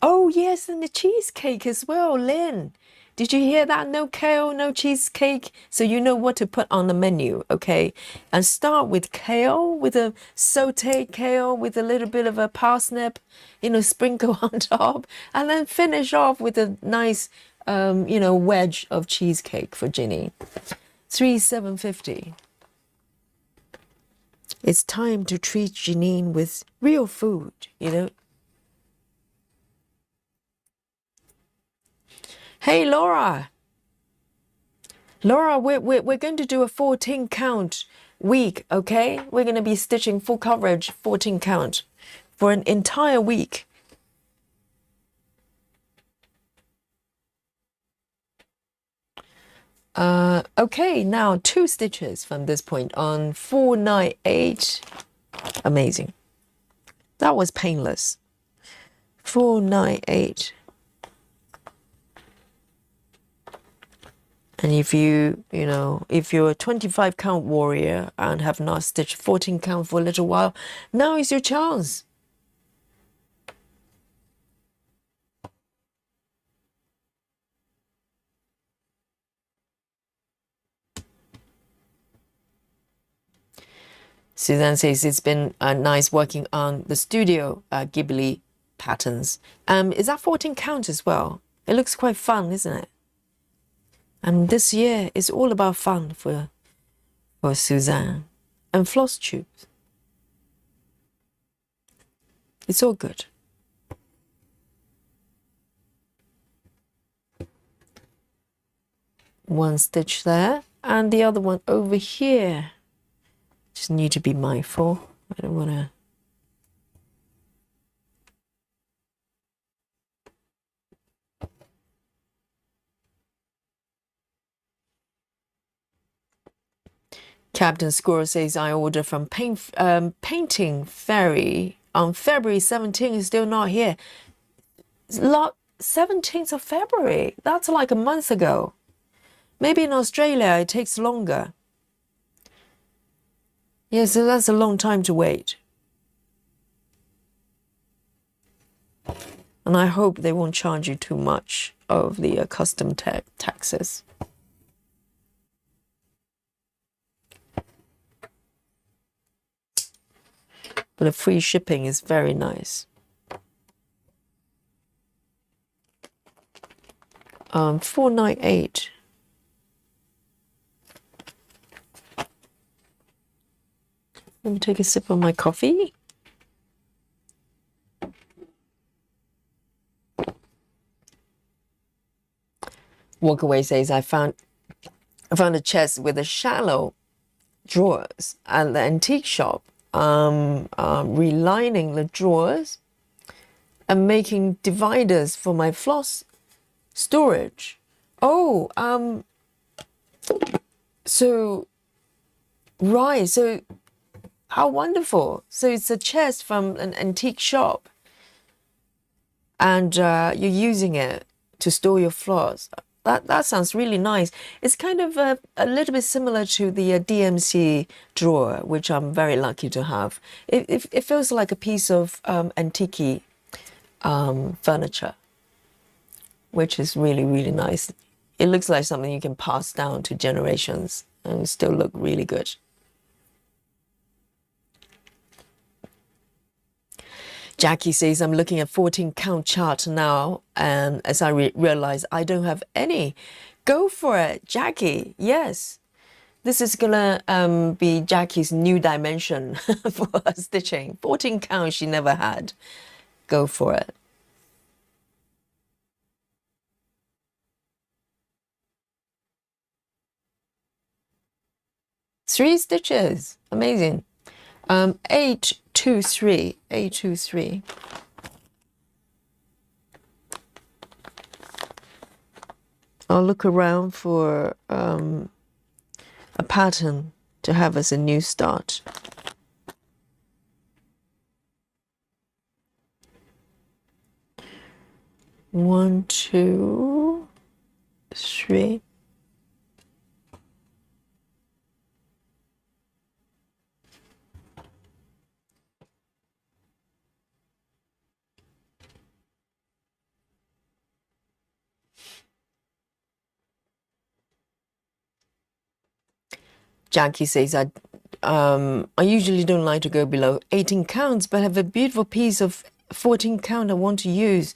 Oh, yes, and the cheesecake as well, Lynn. Did you hear that? No kale, no cheesecake. So you know what to put on the menu, okay? And start with kale, with a sauteed kale, with a little bit of a parsnip, sprinkle on top. And then finish off with a nice, wedge of cheesecake for Ginny. 3,750. It's time to treat Janine with real food, Hey, Laura. Laura, we're going to do a 14 count week, okay? We're going to be stitching full coverage 14 count for an entire week. Okay, now 2 stitches from this point on 498. Amazing. That was painless. 498. And if if you're a 25 count warrior and have not stitched 14 count for a little while, now is your chance. Suzanne says it's been nice working on the studio Ghibli patterns. Is that 14 count as well? It looks quite fun, isn't it? And this year is all about fun for Suzanne. And floss tubes. It's all good. One stitch there, and the other one over here. Just need to be mindful. I don't want to. Captain Squirrel says I ordered from Painting Fairy on February 17th. Is still not here. 17th of February. That's like a month ago. Maybe in Australia it takes longer. Yeah, so that's a long time to wait. And I hope they won't charge you too much of the custom taxes. But the free shipping is very nice. 498. Let me take a sip of my coffee. Walkaway says I found a chest with a shallow drawers at the antique shop. Relining the drawers and making dividers for my floss storage. Oh, so how wonderful. So it's a chest from an antique shop and you're using it to store your floss. That sounds really nice. It's kind of a little bit similar to the DMC drawer, which I'm very lucky to have. It feels like a piece of antique furniture, which is really, really nice. It looks like something you can pass down to generations and still look really good. Jackie says, I'm looking at 14 count chart now, and as I realize I don't have any. Go for it, Jackie. Yes. This is gonna be Jackie's new dimension for her stitching. 14 count she never had. Go for it. Three stitches. Amazing. 823. 823. I'll look around for a pattern to have as a new start. One, two, three. Jackie says, I usually don't like to go below 18 counts, but have a beautiful piece of 14 count I want to use.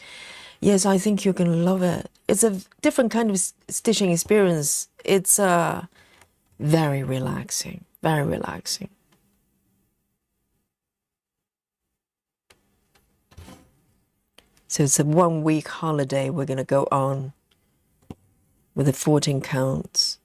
Yes, I think you're going to love it. It's a different kind of stitching experience. It's very relaxing, very relaxing. So it's a 1 week holiday we're going to go on with the 14 counts.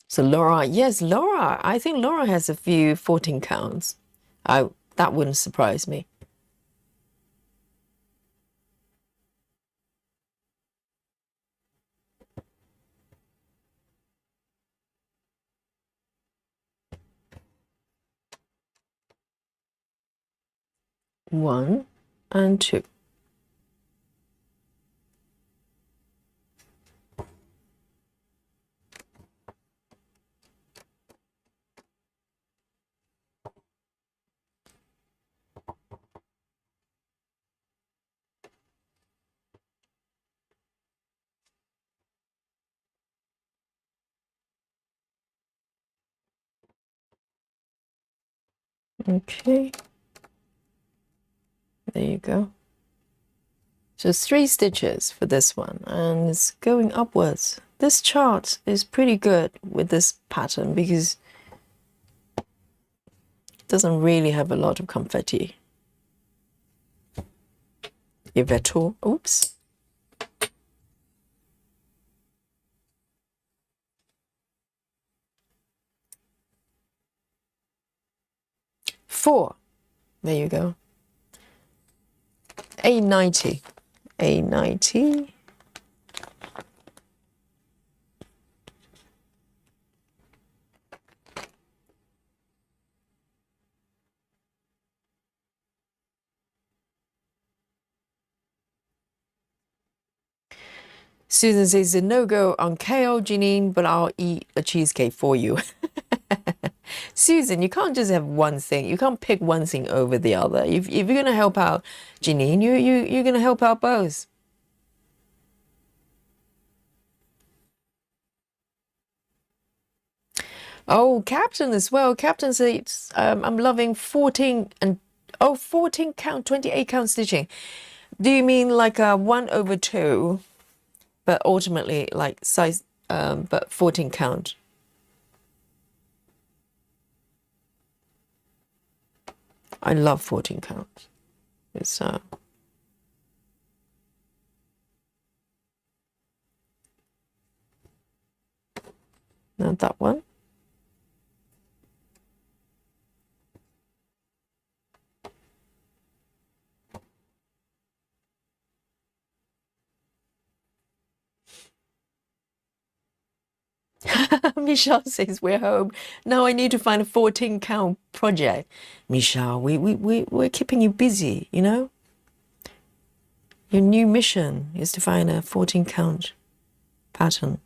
So Laura, yes, Laura. I think Laura has a few 14 counts. That wouldn't surprise me. One and two. Okay, there you go. So 3 stitches for this one, and it's going upwards. This chart is pretty good with this pattern because it doesn't really have a lot of confetti. If at all. Oops. Four. There you go. A90. A90. Susan says a no-go on kale, Janine, but I'll eat a cheesecake for you. Susan, you can't just have one thing. You can't pick one thing over the other. If you're going to help out Janine, you're going to help out both. Oh, Captain as well. Captain says, I'm loving 14 and, 14 count, 28 count stitching. Do you mean like a 1/2, but ultimately like size, but 14 count? I love 14 count. It's, not that one. Michelle says we're home. Now I need to find a 14 count project. Michelle, we're keeping you busy, you know? Your new mission is to find a 14 count pattern.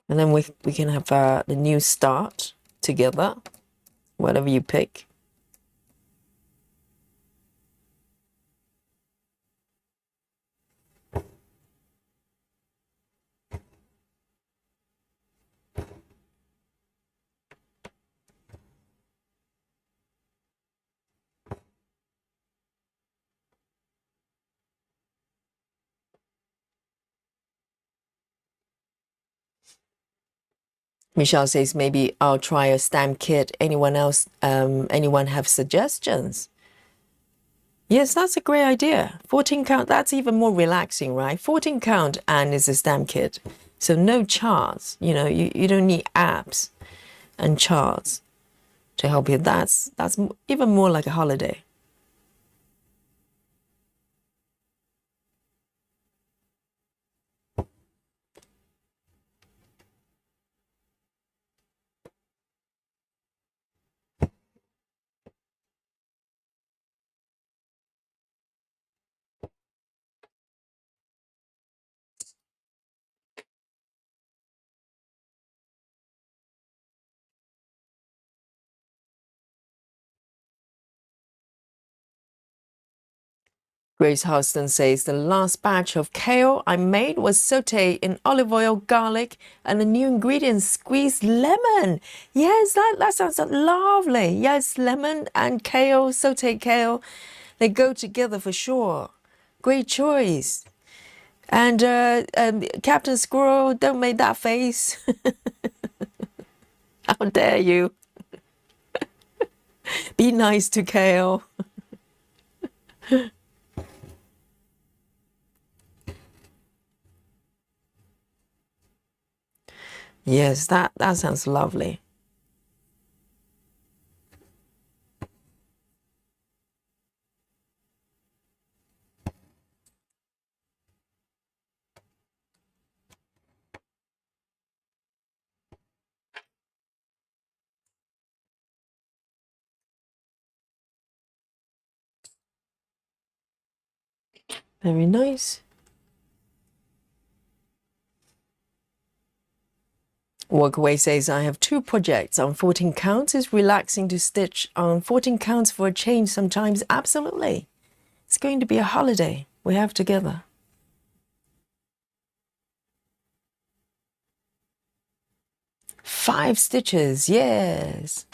And then we can have the new start together, whatever you pick. Michelle says maybe I'll try a stamp kit. Anyone else, anyone have suggestions? Yes, that's a great idea. 14 count, that's even more relaxing, right? 14 count and it's a stamp kit. So no charts, you know, you don't need apps and charts to help you. That's even more like a holiday. Grace Houston says the last batch of kale I made was sauteed in olive oil, garlic, and the new ingredient squeezed lemon. Yes, that sounds lovely. Yes, lemon and kale, sauteed kale, they go together for sure. Great choice. And Captain Squirrel, don't make that face. How dare you? Be nice to Kale. Yes, that sounds lovely. Very nice. Walkaway says, I have two projects on 14 counts. Is relaxing to stitch on 14 counts for a change sometimes? Absolutely. It's going to be a holiday we have together. 5 stitches, yes.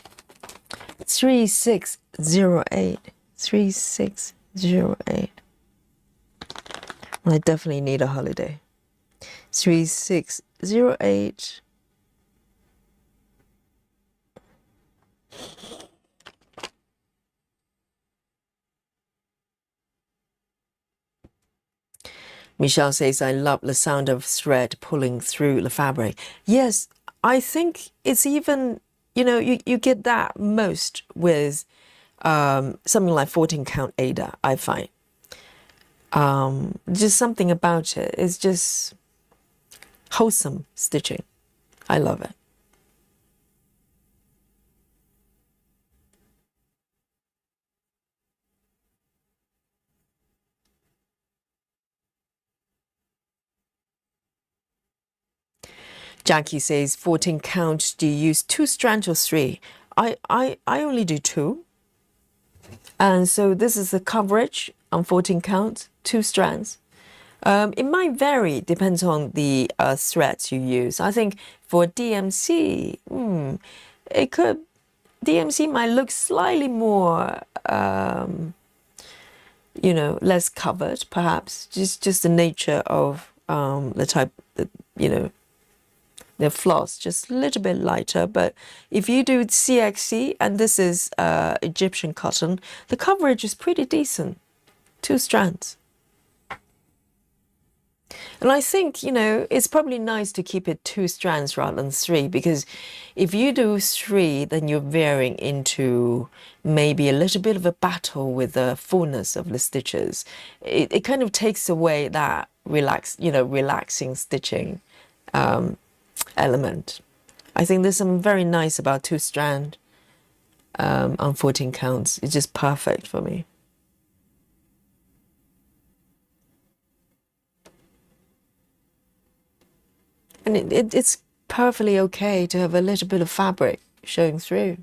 3608. 3608. I definitely need a holiday. 3608. Michelle says, I love the sound of thread pulling through the fabric. Yes, I think it's even, you get that most with something like 14 count Ada, I find. Just something about it. It's just wholesome stitching. I love it. Jackie says, 14 count, do you use 2 strands or 3? I only do 2. And so this is the coverage on 14 count, 2 strands. It might vary, depends on the threads you use. I think for DMC, DMC might look slightly more, less covered, perhaps. Just the nature of the type, the floss, just a little bit lighter. But if you do CXC, and this is Egyptian cotton, the coverage is pretty decent. 2 strands. And I think, it's probably nice to keep it 2 strands rather than 3, because if you do 3, then you're veering into maybe a little bit of a battle with the fullness of the stitches. It kind of takes away that relaxing stitching element. I think there's something very nice about 2 strand on 14 counts. It's just perfect for me. And it's perfectly okay to have a little bit of fabric showing through.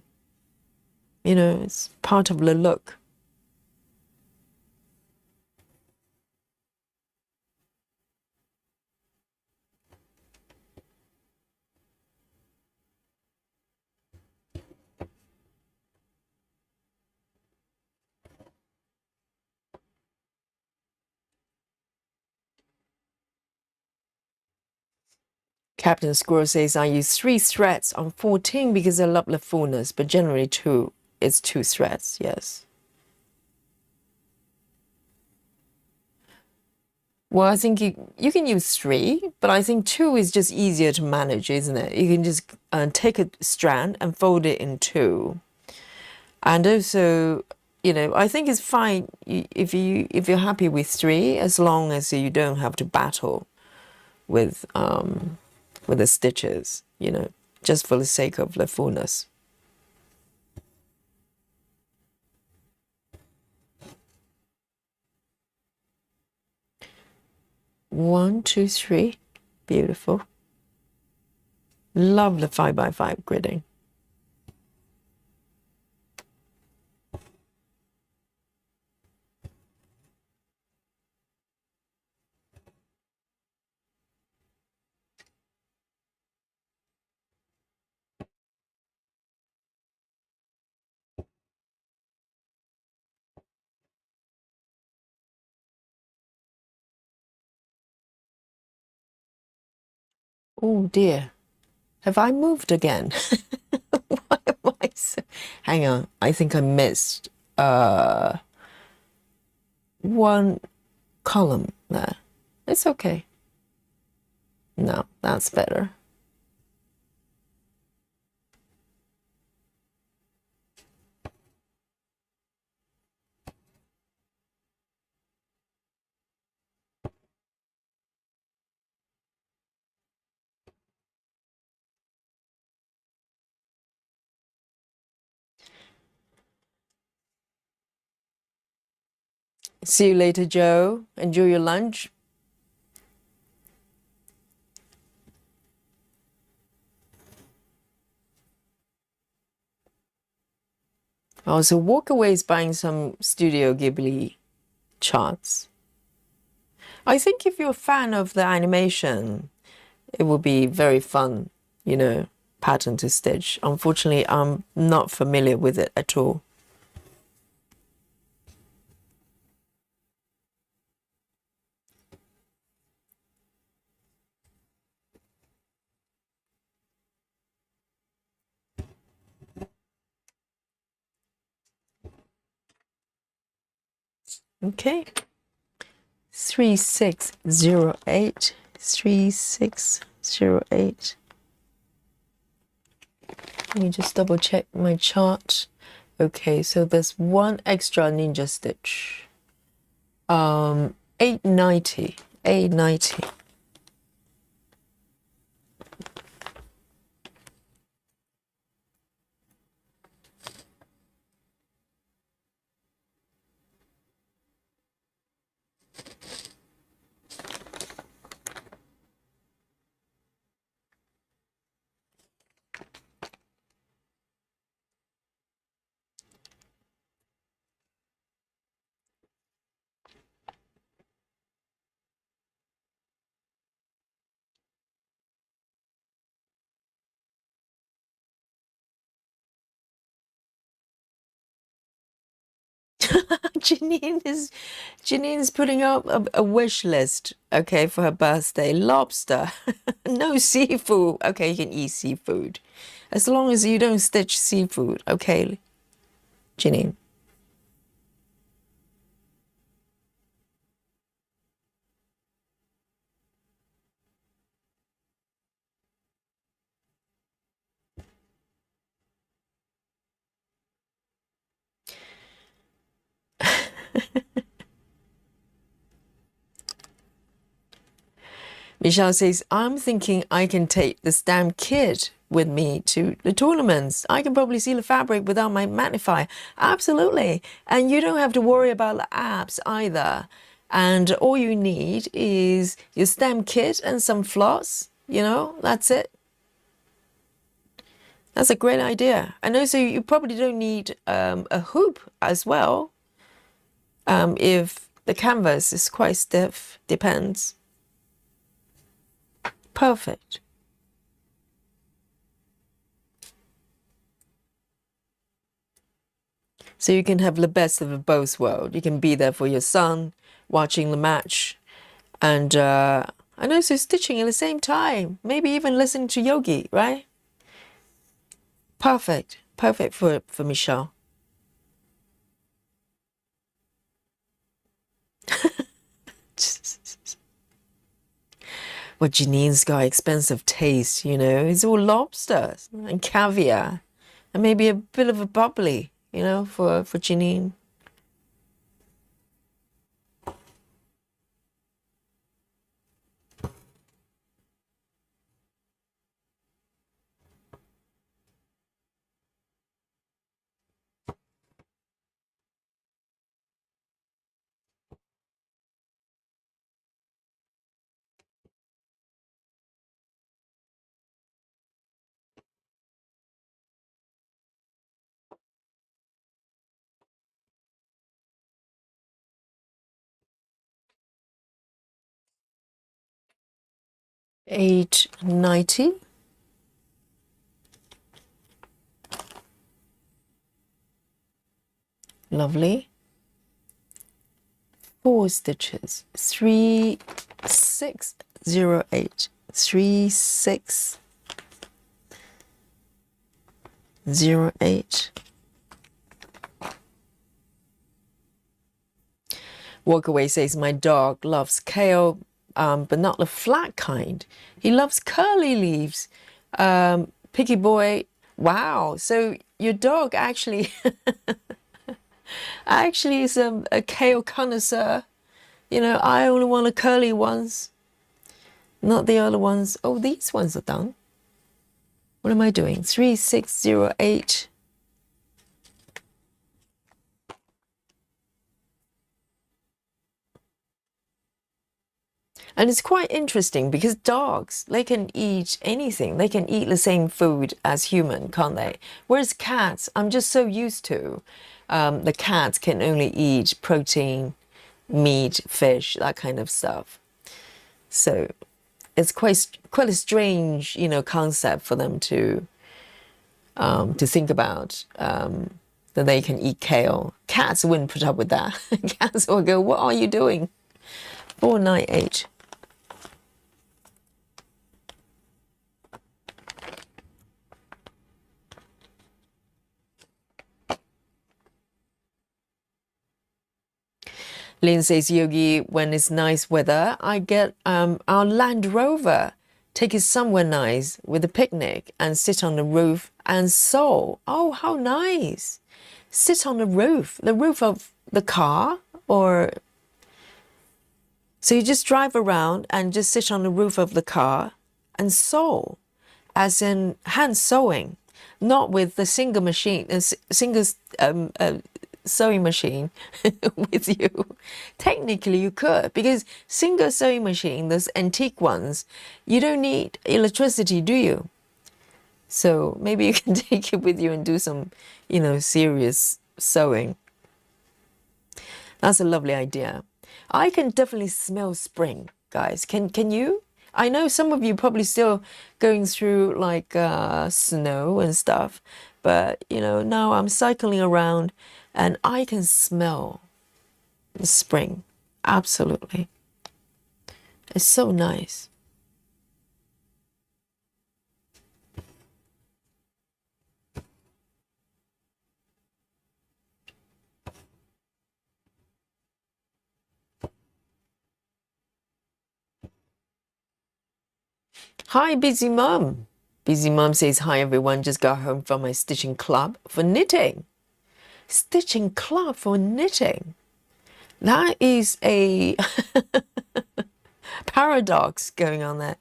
It's part of the look. Captain Squirrel says, I use 3 threads on 14 because I love the fullness, but generally 2. It's 2 threads, yes. Well, I think you can use 3, but I think 2 is just easier to manage, isn't it? You can just take a strand and fold it in 2. And also, I think it's fine if you're happy with 3, as long as you don't have to battle with the stitches, just for the sake of the fullness. One, two, three. Beautiful. Love the 5x5 gridding. Oh dear. Have I moved again? Why am I So, hang on, I think I missed one column there. It's okay. No, that's better. See you later, Joe. Enjoy your lunch. Oh, so Walkaway is buying some Studio Ghibli charts. I think if you're a fan of the animation, it will be very fun, you know, pattern to stitch. Unfortunately, I'm not familiar with it at all. Okay. 3608, 3608. Let me just double check my chart. Okay, so there's one extra ninja stitch. 890, 890. Janine's putting up a wish list, okay, for her birthday. Lobster, no seafood. Okay, you can eat seafood, as long as you don't stitch seafood, okay, Janine. Michelle says, I'm thinking I can take this damn kit with me to the tournaments. I can probably seal the fabric without my magnifier. Absolutely. And you don't have to worry about the apps either. And all you need is your stem kit and some floss. You know, that's it. That's a great idea. And also, you probably don't need a hoop as well. If the canvas is quite stiff, depends. Perfect. So you can have the best of both worlds. You can be there for your son, watching the match, and also stitching at the same time. Maybe even listening to Yogi, right? Perfect. Perfect for Michelle. Well, Janine's got expensive taste, you know. It's all lobsters and caviar, and maybe a bit of a bubbly, you know, for Janine. $8.90. Lovely. 4 stitches. 3608. 3608. 08. Walkaway says, my dog loves kale, but not the flat kind. He loves curly leaves. Picky boy, wow. So your dog actually actually is a kale connoisseur. You know, I only want the curly ones, not the other ones. Oh, these ones are done. What am I doing? 3608. And it's quite interesting because dogs, they can eat anything. They can eat the same food as human, can't they? Whereas cats, I'm just so used to, the cats can only eat protein, meat, fish, that kind of stuff. So it's quite a strange, you know, concept for them to think about, that they can eat kale. Cats wouldn't put up with that. Cats will go, what are you doing? 498. Lynn says, Yogi, when it's nice weather, I get our Land Rover, take it somewhere nice with a picnic and sit on the roof and sew. Oh, how nice. Sit on the roof of the car, or so you just drive around and just sit on the roof of the car and sew, as in hand sewing, not with the single machine, single sewing machine with you. Technically you could, because single sewing machine, those antique ones, you don't need electricity, do you? So maybe you can take it with you and do some, you know, serious sewing. That's a lovely idea. I can definitely smell spring, guys. Can you? I know some of you probably still going through like snow and stuff, but you know, now I'm cycling around and I can smell the spring. Absolutely. It's so nice. Hi, Busy Mum. Busy Mum says, hi everyone, just got home from my stitching club for knitting. Stitching club for knitting. That is a paradox going on there.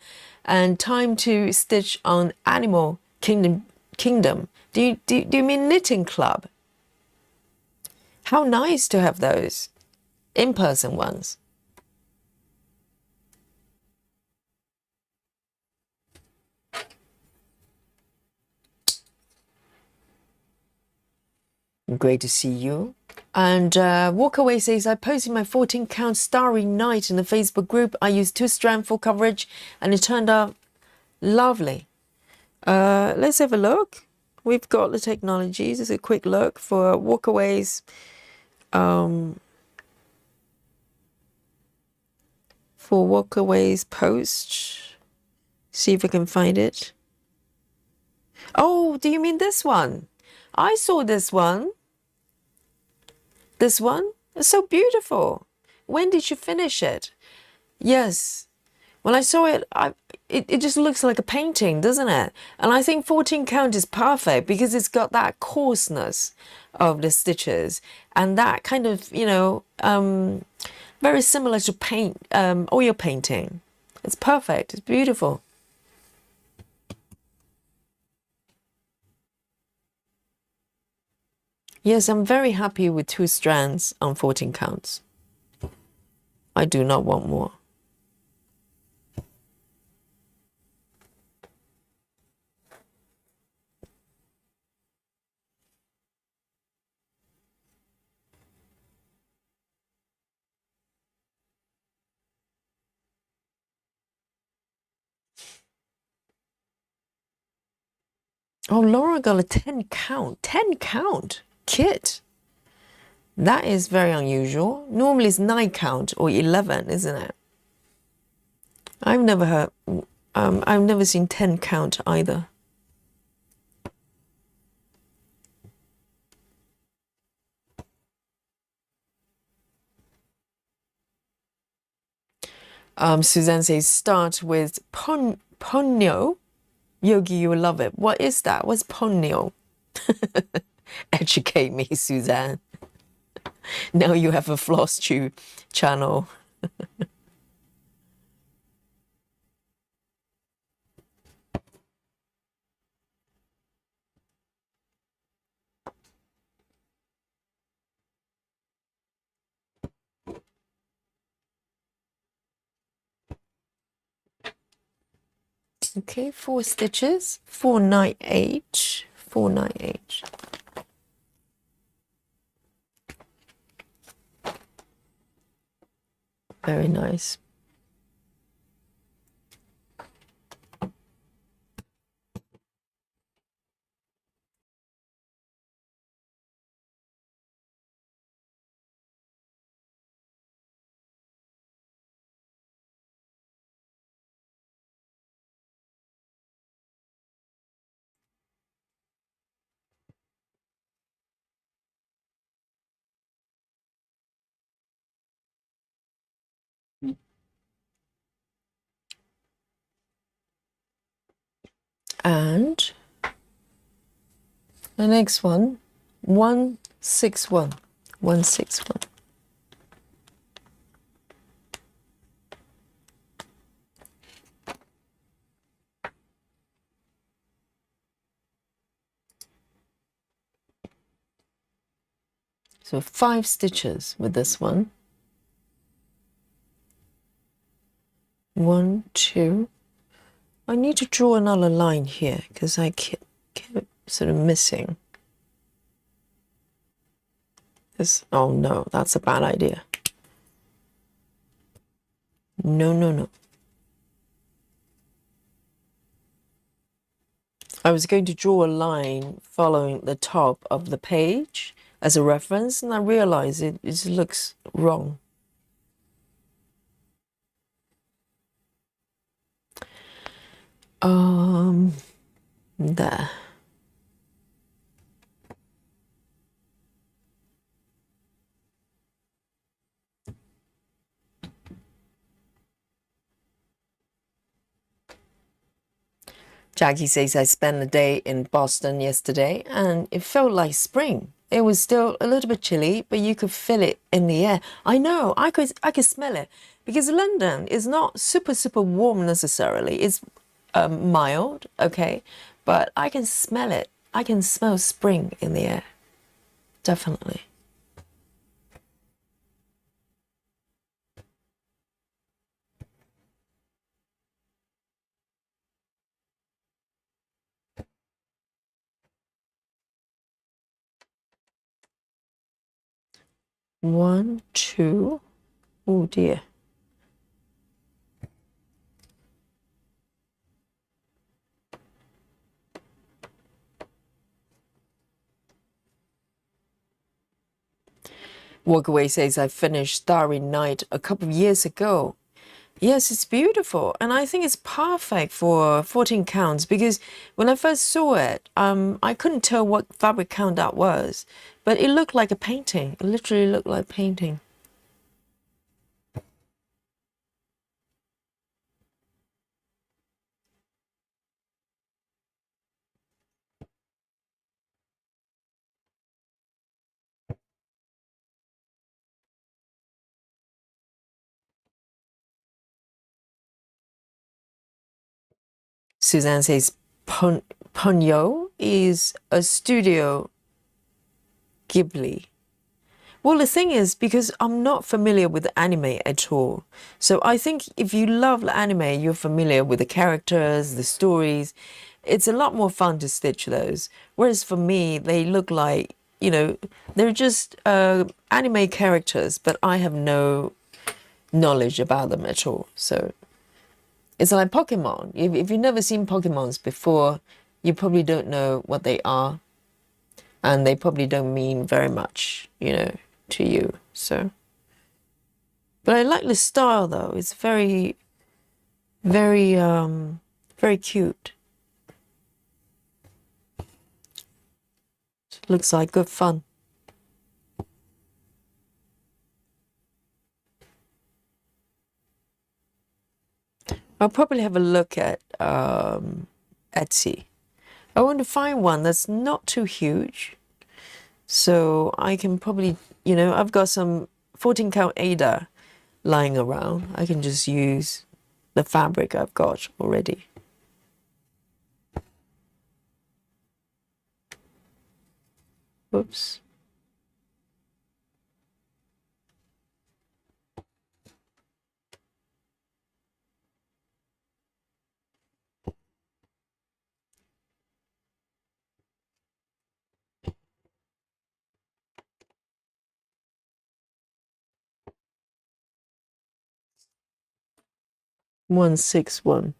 And time to stitch on Animal Kingdom. Do you mean knitting club? How nice to have those in-person ones. Great to see you. And Walkaway says, I posted my 14-count Starry Night in the Facebook group. I used 2-strand full coverage and it turned out lovely. Let's have a look. We've got the technologies. Just a quick look for Walkaway's post. See if I can find it. Oh, do you mean this one? I saw this one. This one? It's so beautiful. When did you finish it? Yes. When I saw it, it just looks like a painting, doesn't it? And I think 14 count is perfect because it's got that coarseness of the stitches and that kind of, you know, very similar to paint, oil painting. It's perfect. It's beautiful. Yes, I'm very happy with 2 strands on 14 counts. I do not want more. Oh, Laura got a 10 count kit. That is very unusual. Normally it's 9 count or 11, isn't it? I've never seen 10 count either. Suzanne says, start with ponyo. Yogi, you will love it. What is that? What's ponyo? Educate me, Suzanne. Now you have a floss tube channel. Okay, 4 stitches, 498, 498. Very nice. And the next one, 161, 161. So 5 stitches with this one. 1, 2. I need to draw another line here because I keep sort of missing. This, oh no, that's a bad idea. No, no, no. I was going to draw a line following the top of the page as a reference, and I realized it looks wrong. There. Jackie says, I spent a day in Boston yesterday and it felt like spring. It was still a little bit chilly, but you could feel it in the air. I know, I could smell it because London is not super warm necessarily. It's mild, okay, but I can smell it. I can smell spring in the air, definitely. One, two, oh dear. Walkaway says, I finished Starry Night a couple of years ago. Yes, it's beautiful. And I think it's perfect for 14 counts because when I first saw it, I couldn't tell what fabric count that was, but it looked like a painting. It literally looked like painting. Suzanne says, Ponyo is a Studio Ghibli. Well, the thing is, because I'm not familiar with anime at all. So I think if you love anime, you're familiar with the characters, the stories. It's a lot more fun to stitch those. Whereas for me, they look like, you know, they're just anime characters, but I have no knowledge about them at all. So it's like Pokemon. If you've never seen Pokemons before, you probably don't know what they are. And they probably don't mean very much, you know, to you. So, but I like the style though. It's very, very, very cute. Looks like good fun. I'll probably have a look at Etsy. I want to find one that's not too huge. So I can probably, I've got some 14 count Ada lying around. I can just use the fabric I've got already. Whoops. One six one.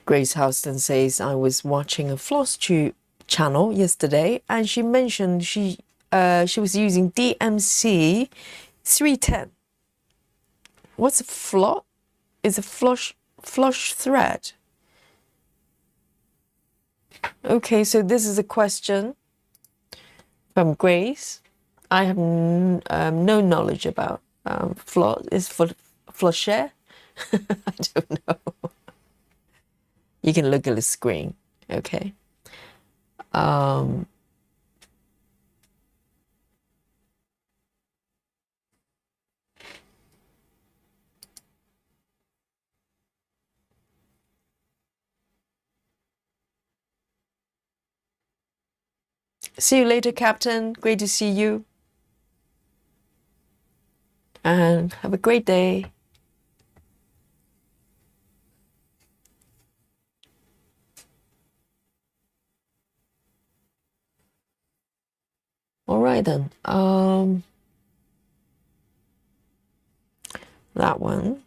Grace Houston says I was watching a floss tube channel yesterday, and she mentioned she was using DMC 310. What's a flot? Is a flush thread? Okay, so this is a question from Grace. I have no knowledge about flot. Is flochet? I don't know. You can look at the screen. Okay. See you later, Captain. Great to see you. And have a great day. All right then. That one.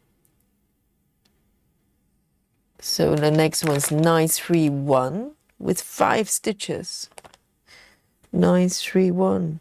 So the next one's 931 with 5 stitches. 931.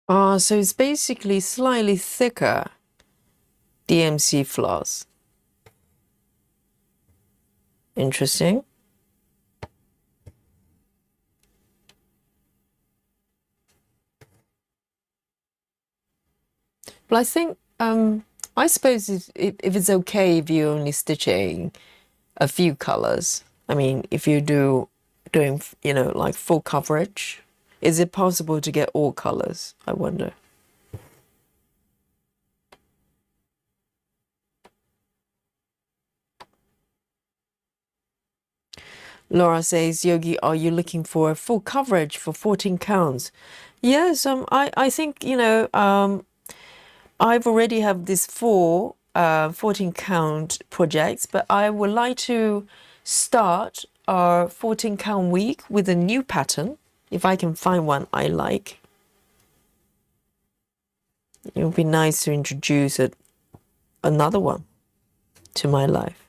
So it's basically slightly thicker DMC floss. Interesting. But I think, I suppose if it's okay if you're only stitching a few colors. I mean, if you doing, like full coverage, is it possible to get all colors? I wonder. Laura says, Yogi, are you looking for full coverage for 14 counts? Yes, I think, I've already have these 4 14 count projects, but I would like to start our 14 count week with a new pattern, if I can find one I like. It would be nice to introduce another one to my life.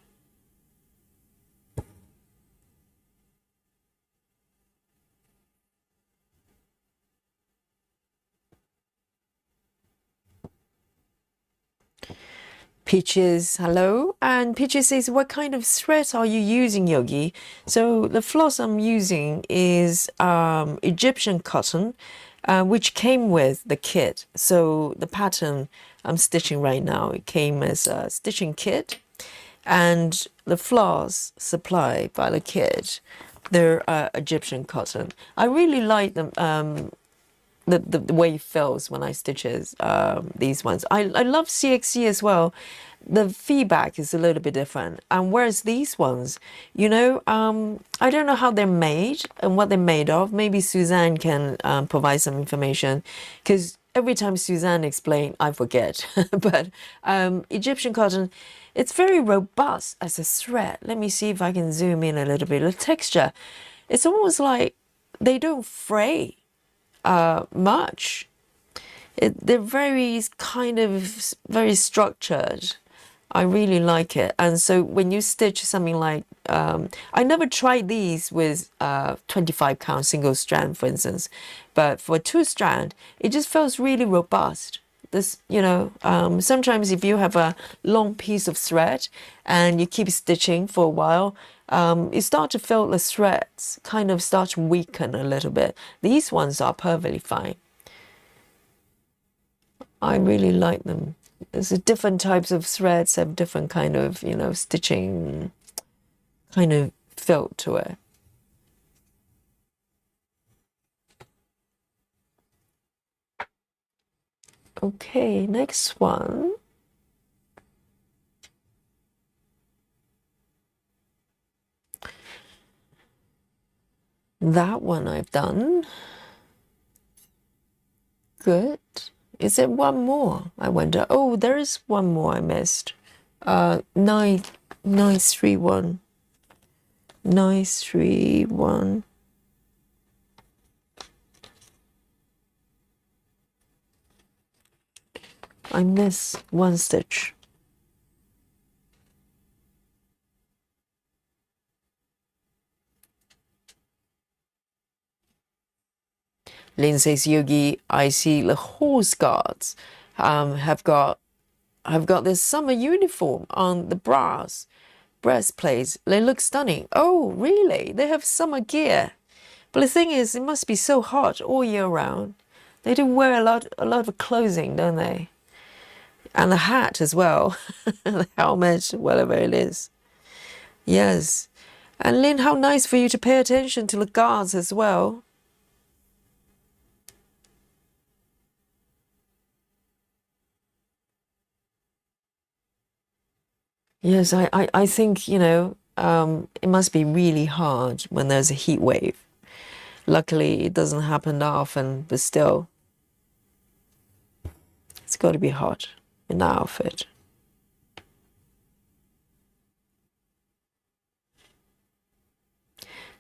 Peaches, hello. And Peaches says, what kind of thread are you using, Yogi? So the floss I'm using is Egyptian cotton, which came with the kit. So the pattern I'm stitching right now. It came as a stitching kit, and the floss supplied by the kit, they're Egyptian cotton. I really like them. The way it feels when I stitches these ones. I love CXC as well. The feedback is a little bit different. And whereas these ones, you know, I don't know how they're made and what they're made of. Maybe Suzanne can provide some information, because every time Suzanne explains, I forget. But Egyptian cotton, it's very robust as a thread. Let me see if I can zoom in a little bit. The texture, it's almost like they don't fray much. They're very kind of very structured. I really like it. And so when you stitch something like, I never tried these with 25 count single strand, for instance, but for 2 strand, it just feels really robust. This, you know, sometimes if you have a long piece of thread and you keep stitching for a while, you start to feel the threads kind of start to weaken a little bit. These ones are perfectly fine. I really like them. There's different types of threads have different kind of, you know, stitching kind of feel to it. Okay, next one. That one I've done. Good. Is there one more? I wonder. Oh, there is one more I missed. 931. 931. I miss one stitch. Lynn says, Yogi, I see the horse guards have got this summer uniform on the breastplates. They look stunning. Oh, really? They have summer gear. But the thing is, it must be so hot all year round. They do wear a lot of clothing, don't they? And the hat as well, the helmet, whatever it is. Yes. And Lynn, how nice for you to pay attention to the guards as well. Yes, I think, you know, it must be really hard when there's a heat wave. Luckily, it doesn't happen that often, but still, it's got to be hot in that outfit.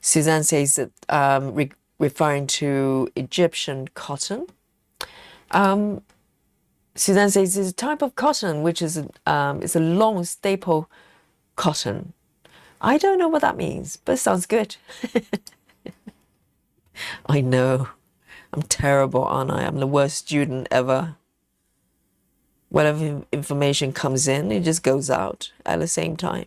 Suzanne says that referring to Egyptian cotton. Suzanne says it's a type of cotton which is it's a long staple cotton. I don't know what that means, but it sounds good. I know. I'm terrible, aren't I? I'm the worst student ever. Whatever information comes in, it just goes out at the same time.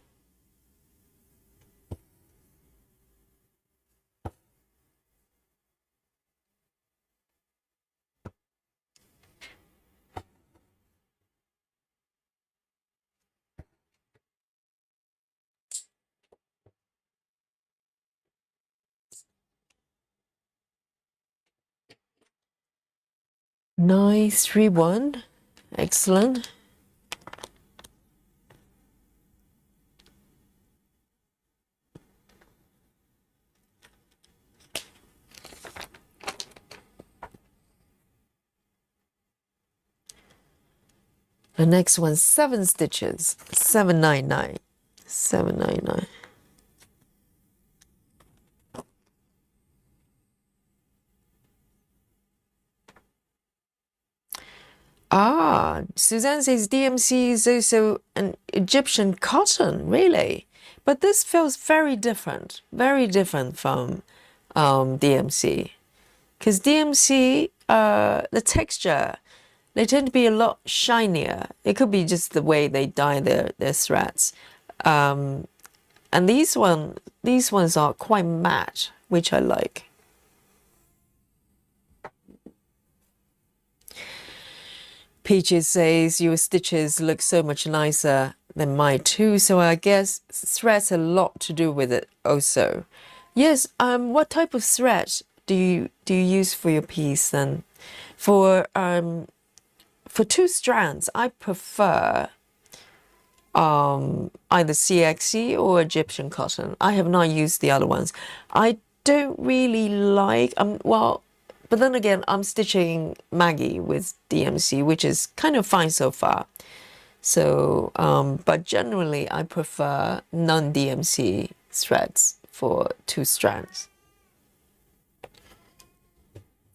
Nice, 3-1. Excellent. The next one, 7 stitches, 799. 799. Ah, Suzanne says DMC is also an Egyptian cotton, really? But this feels very different from DMC. Because DMC, the texture, they tend to be a lot shinier. It could be just the way they dye their threads. And these ones are quite matte, which I like. Peaches says your stitches look so much nicer than mine too, so I guess thread's a lot to do with it also. Yes, what type of thread do you use for your piece then? For two strands, I prefer either CXC or Egyptian cotton. I have not used the other ones. I don't really like well, but then again, I'm stitching Maggie with DMC, which is kind of fine so far. So, but generally, I prefer non-DMC threads for two strands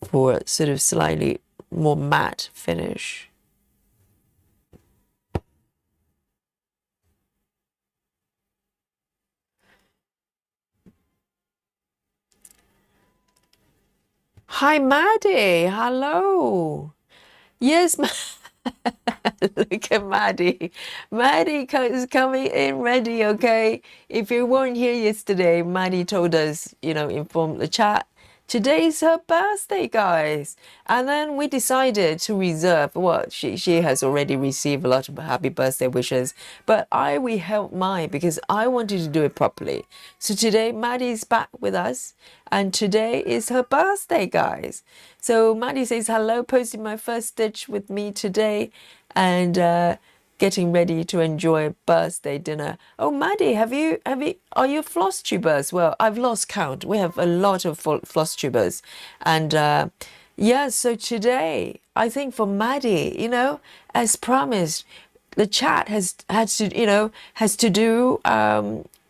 for sort of slightly more matte finish. Hi, Maddie. Hello. Yes, look at Maddie. Maddie is coming in ready, okay? If you weren't here yesterday, Maddie told us, informed the chat. Today's her birthday, guys. And then we decided to reserve, well, she has already received a lot of happy birthday wishes, but I withheld mine because I wanted to do it properly. So today, Maddie's back with us, and today is her birthday, guys. So Maddie says, hello, posting my first stitch with me today, and getting ready to enjoy birthday dinner. Oh, Maddie, are you floss tubers? Well, I've lost count. We have a lot of floss tubers. And yeah, so today, I think for Maddie, as promised, the chat has to do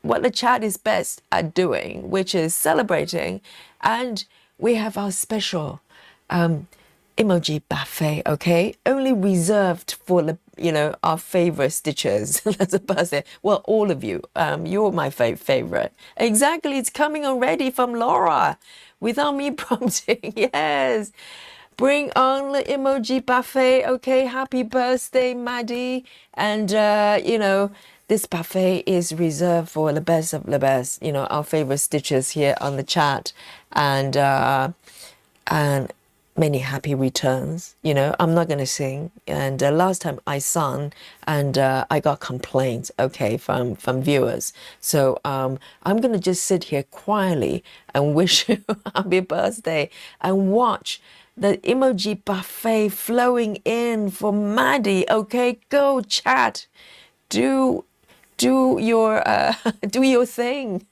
what the chat is best at doing, which is celebrating. And we have our special emoji buffet, okay? Only reserved for the our favorite stitchers. That's a birthday. Well, all of you. You're my favorite. Exactly. It's coming already from Laura, without me prompting. Yes. Bring on the emoji buffet, okay? Happy birthday, Maddie. And this buffet is reserved for the best of the best. Our favorite stitchers here on the chat, and many happy returns. I'm not going to sing. And last time I sung, and I got complaints, okay, from viewers. So I'm going to just sit here quietly and wish you happy birthday and watch the emoji buffet flowing in for Maddie. Okay, go chat. Do your do your thing.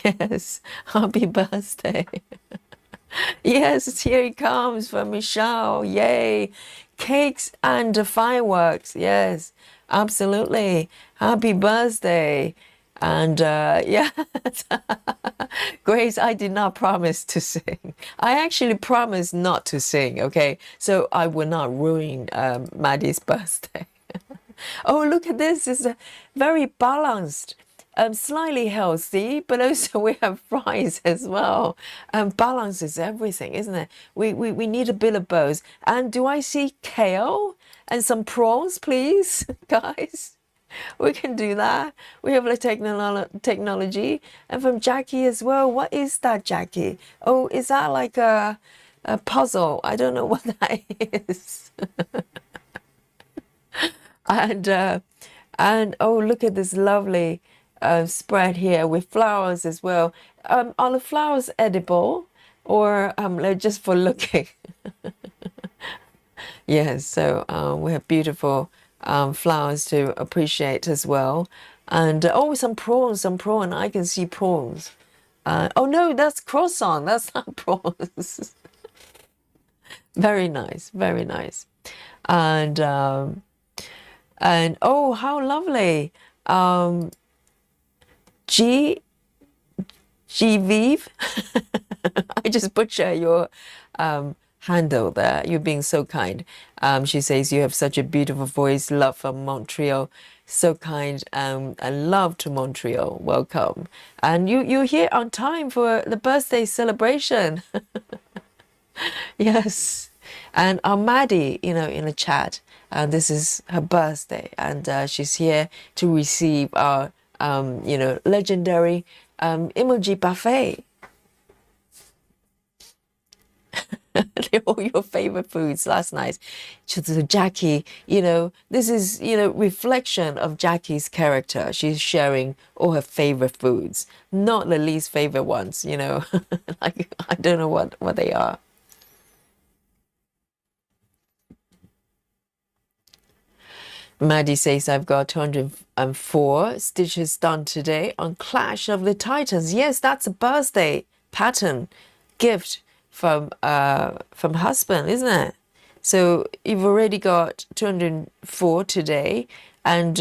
Yes, happy birthday. Yes, here it comes from Michelle. Yay. Cakes and fireworks. Yes, absolutely. Happy birthday. And yes, Grace, I did not promise to sing. I actually promised not to sing, okay? So I will not ruin Maddie's birthday. Oh, look at this. It's very balanced. Slightly healthy, but also we have fries as well. Balance is everything, isn't it? We need a bit of both. And do I see kale and some prawns, please, guys? We can do that. We have the technology. And from Jackie as well. What is that, Jackie? Oh, is that like a puzzle? I don't know what that is. And oh, look at this lovely spread here with flowers as well. Are the flowers edible, or they're just for looking? Yes, so we have beautiful flowers to appreciate as well. And oh, some prawns. I can see prawns. Oh no, that's croissant. That's not prawns. Very nice, very nice. And oh, how lovely. G Vive. I just butcher your handle there. You're being so kind. She says you have such a beautiful voice. Love from Montreal. So kind. And love to Montreal. Welcome. And you're here on time for the birthday celebration. Yes. And our Maddie, in the chat. This is her birthday, and she's here to receive our, legendary emoji buffet. They're all your favorite foods. That's nice. So Jackie, this is, reflection of Jackie's character. She's sharing all her favorite foods, not the least favorite ones. Like, I don't know what they are. Maddie says, I've got 204 stitches done today on Clash of the Titans. Yes, that's a birthday pattern gift from husband, isn't it? So you've already got 204 today, and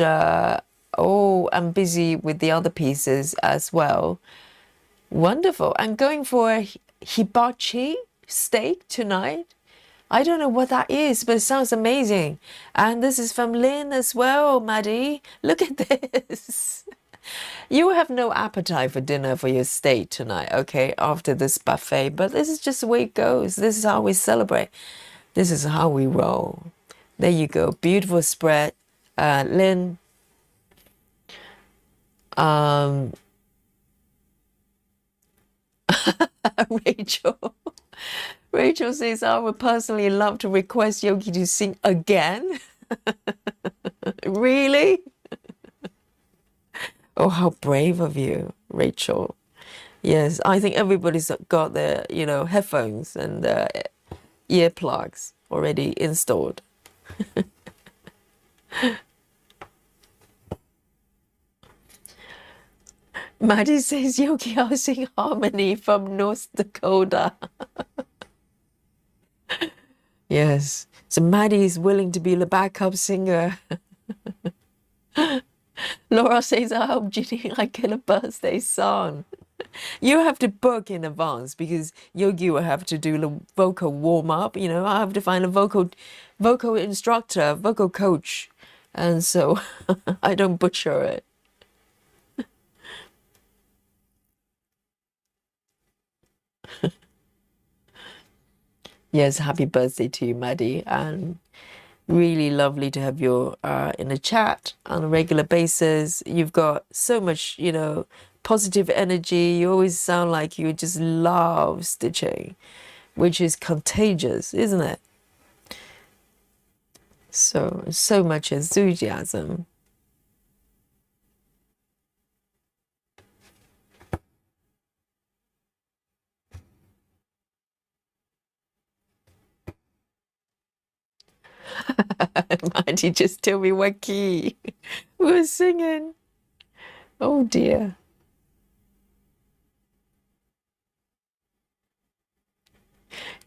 oh, I'm busy with the other pieces as well. Wonderful. And going for a hibachi steak tonight. I don't know what that is, but it sounds amazing. And this is from Lynn as well, Maddie. Look at this. You have no appetite for dinner for your steak tonight, okay, after this buffet. But this is just the way it goes. This is how we celebrate. This is how we roll. There you go. Beautiful spread. Lynn, Rachel. Rachel says, I would personally love to request Yogi to sing again. Really? Oh, how brave of you, Rachel. Yes, I think everybody's got their, headphones and earplugs already installed. Maddie says, Yogi, I'll sing Harmony from North Dakota. Yes, so Maddie is willing to be the backup singer. Laura says, I hope Ginny I get a birthday song. You have to book in advance because Yogi will have to do the vocal warm up. I have to find a vocal instructor, vocal coach, and so I don't butcher it. Yes, happy birthday to you, Maddie, and really lovely to have you in the chat on a regular basis. You've got so much, positive energy. You always sound like you just love stitching, which is contagious, isn't it? So much enthusiasm. Marty just tell me what key we were singing. Oh dear.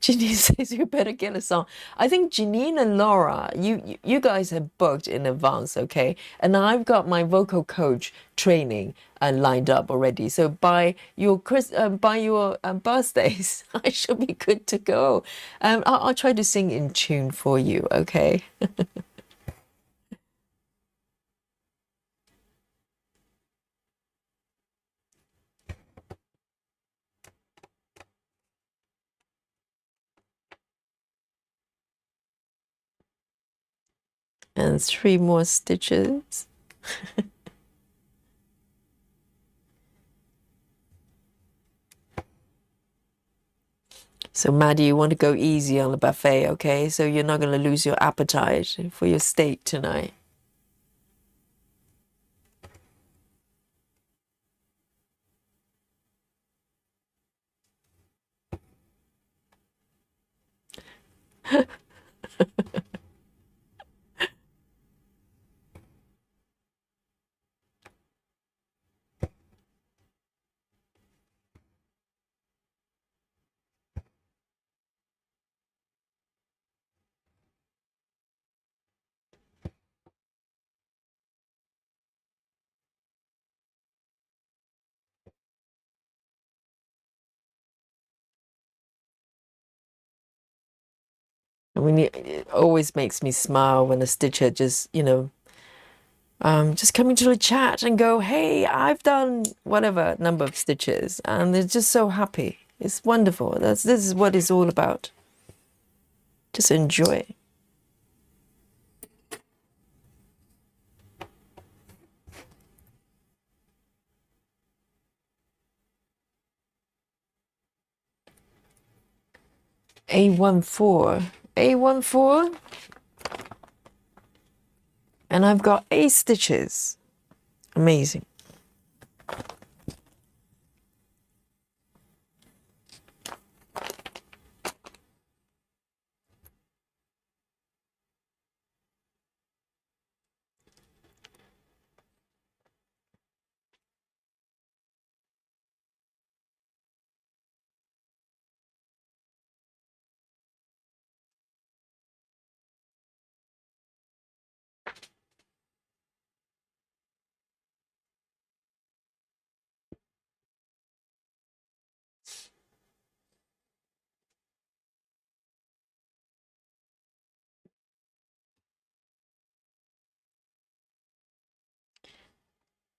Janine says you better get a song. I think Janine and Laura, you guys have booked in advance, okay? And I've got my vocal coach training lined up already. So by your birthdays, I should be good to go. I'll try to sing in tune for you, okay? And 3 more stitches. So Maddie, you want to go easy on the buffet, okay? So you're not going to lose your appetite for your steak tonight. I mean, it always makes me smile when a stitcher just, just coming to the chat and go, hey, I've done whatever number of stitches, and they're just so happy. It's wonderful. This is what it's all about. Just enjoy. A14. A14. And I've got 8 stitches. Amazing.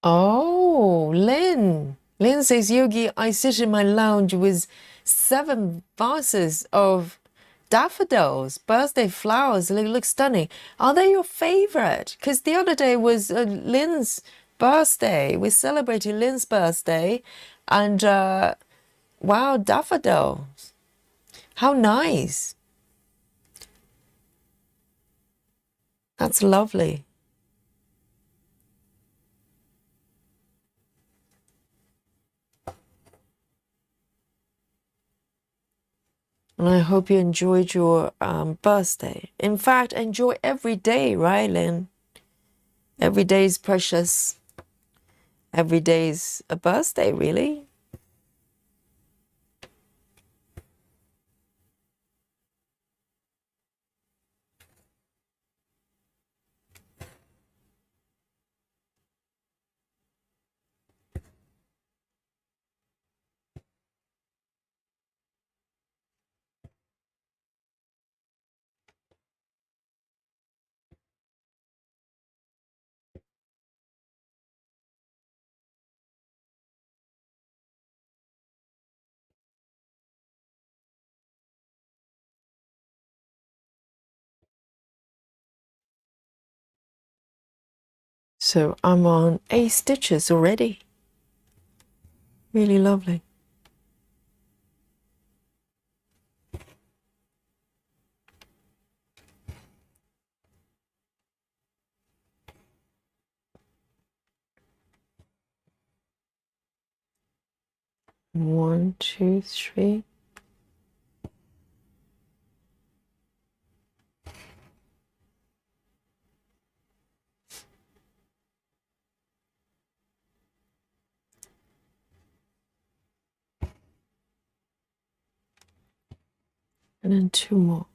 Oh, Lynn. Lynn says, Yogi, I sit in my lounge with 7 vases of daffodils, birthday flowers. They look stunning. Are they your favorite? Because the other day was Lynn's birthday. We celebrated Lynn's birthday. And wow, daffodils. How nice. That's lovely. And I hope you enjoyed your birthday. In fact, enjoy every day, right, Lynn? Every day is precious. Every day is a birthday, really. So I'm on 8 stitches already. Really lovely. One, two, three. And then 2 more.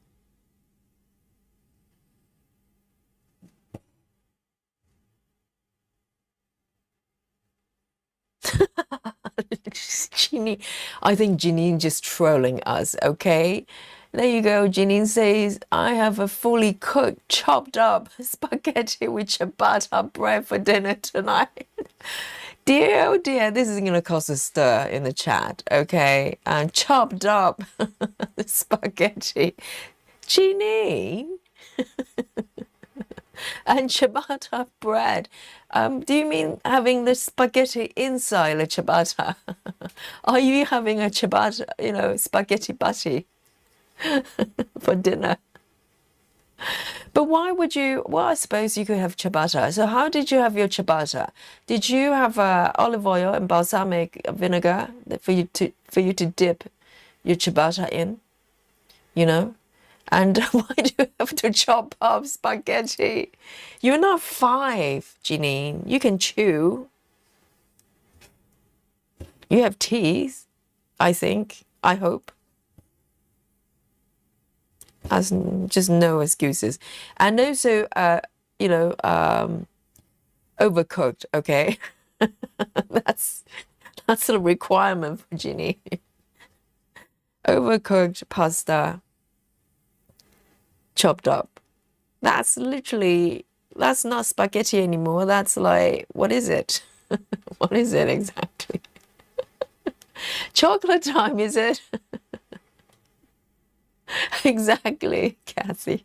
Jeannie, I think Janine just trolling us, okay? There you go. Janine says, I have a fully cooked, chopped up spaghetti with ciabatta bread for dinner tonight. Dear, oh dear, this is going to cause a stir in the chat, okay? And chopped up spaghetti. Janine? And ciabatta bread. Do you mean having the spaghetti inside the ciabatta? Are you having a ciabatta, spaghetti butty for dinner? But why would you? Well, I suppose you could have ciabatta. So how did you have your ciabatta? Did you have olive oil and balsamic vinegar for you to dip your ciabatta in? You know? And why do you have to chop up spaghetti? You're not 5, Janine. You can chew. You have teeth, I think. I hope. As just no excuses. And also, overcooked, okay? That's a requirement for Ginny. Overcooked pasta, chopped up. That's not spaghetti anymore. That's like, what is it? What is it exactly? Chocolate time, is it? Exactly, Kathy.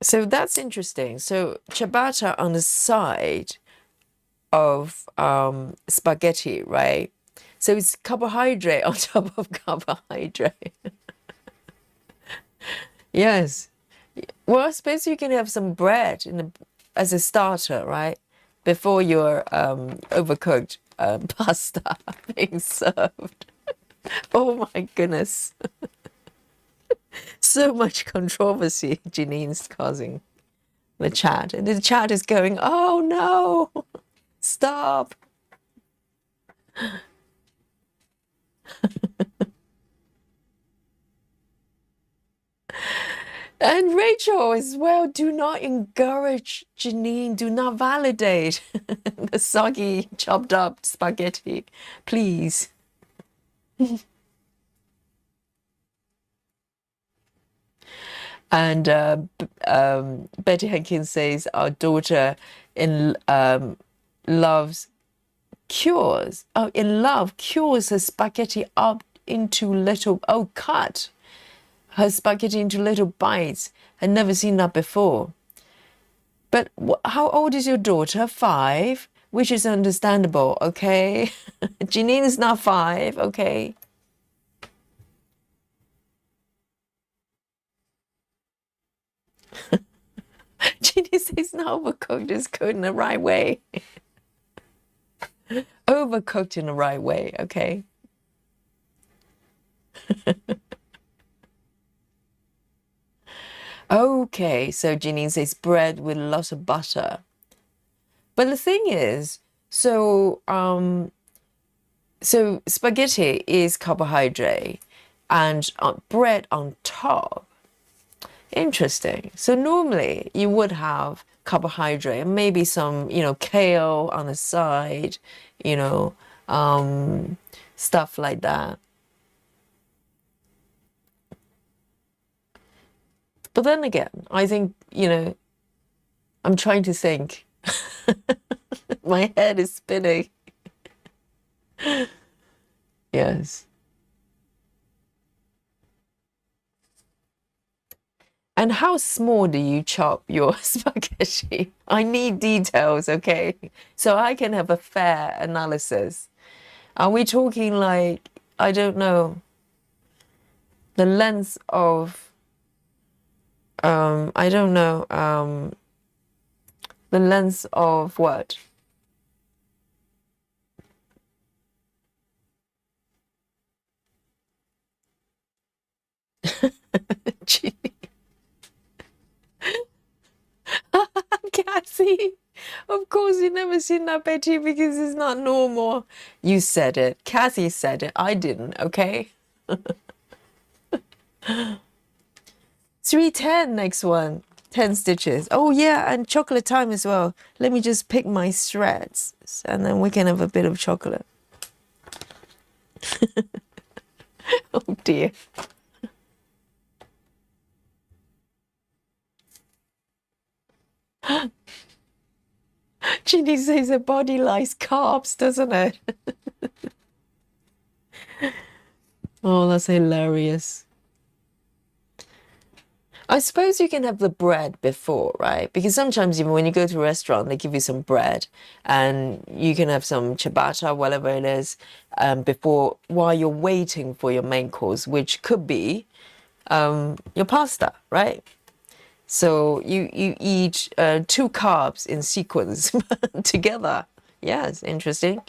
So that's interesting. So ciabatta on the side, of spaghetti, right? So it's carbohydrate on top of carbohydrate. Yes. Well, I suppose you can have some bread as a starter, right? Before your overcooked pasta being served. Oh my goodness. So much controversy Janine's causing the chat. And the chat is going, oh no, stop. And Rachel as well, do not encourage Janine, do not validate the soggy, chopped up spaghetti, please. And Betty Hankins says our daughter in loves cures. Oh, in love cures her spaghetti up into little cut her spaghetti into little bites. I'd never seen that before. But how old is your daughter? 5, which is understandable. Okay, Janine is not 5. Okay. Ginny says not overcooked, it's cooked in the right way. Overcooked in the right way, okay? Okay, so Janine says bread with lots of butter. But the thing is, so spaghetti is carbohydrate and bread on top. Interesting. So normally you would have carbohydrate and maybe some, kale on the side, stuff like that. But then again, I think, I'm trying to think. My head is spinning. Yes. And how small do you chop your spaghetti? I need details, okay? So I can have a fair analysis. Are we talking like, I don't know, the length of, I don't know, the length of what? Cassie, of course you never seen that, Betty, because it's not normal. You said it. Cassie said it. I didn't, okay? 310 next one. 10 stitches. Oh yeah, and chocolate time as well. Let me just pick my shreds and then we can have a bit of chocolate. Oh dear. Ginny says the body likes carbs, doesn't it? Oh, that's hilarious. I suppose you can have the bread before, right? Because sometimes even when you go to a restaurant, they give you some bread and you can have some ciabatta, whatever it is, before while you're waiting for your main course, which could be your pasta, right? So you eat 2 carbs in sequence together. Yeah, it's interesting.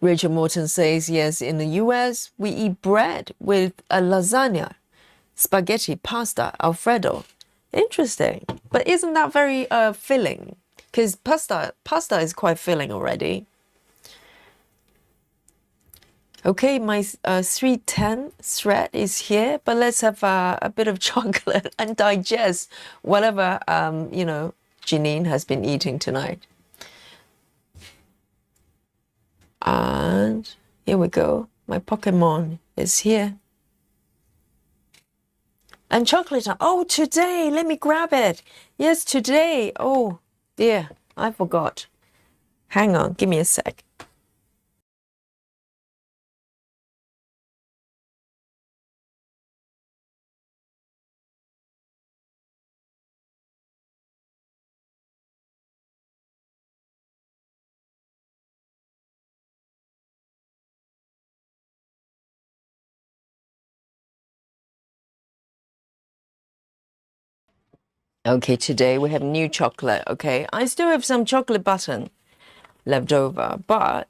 Rachel Morton says, yes, in the US, we eat bread with a lasagna, spaghetti, pasta, Alfredo. Interesting. But isn't that very filling? Because pasta is quite filling already. Okay, my 310 thread is here, but let's have a bit of chocolate and digest whatever, Janine has been eating tonight. And here we go. My Pokemon is here. And chocolate. Oh, today. Let me grab it. Yes, today. Oh, dear. I forgot. Hang on. Give me a sec. Okay, today we have new chocolate. Okay, I still have some chocolate button left over, but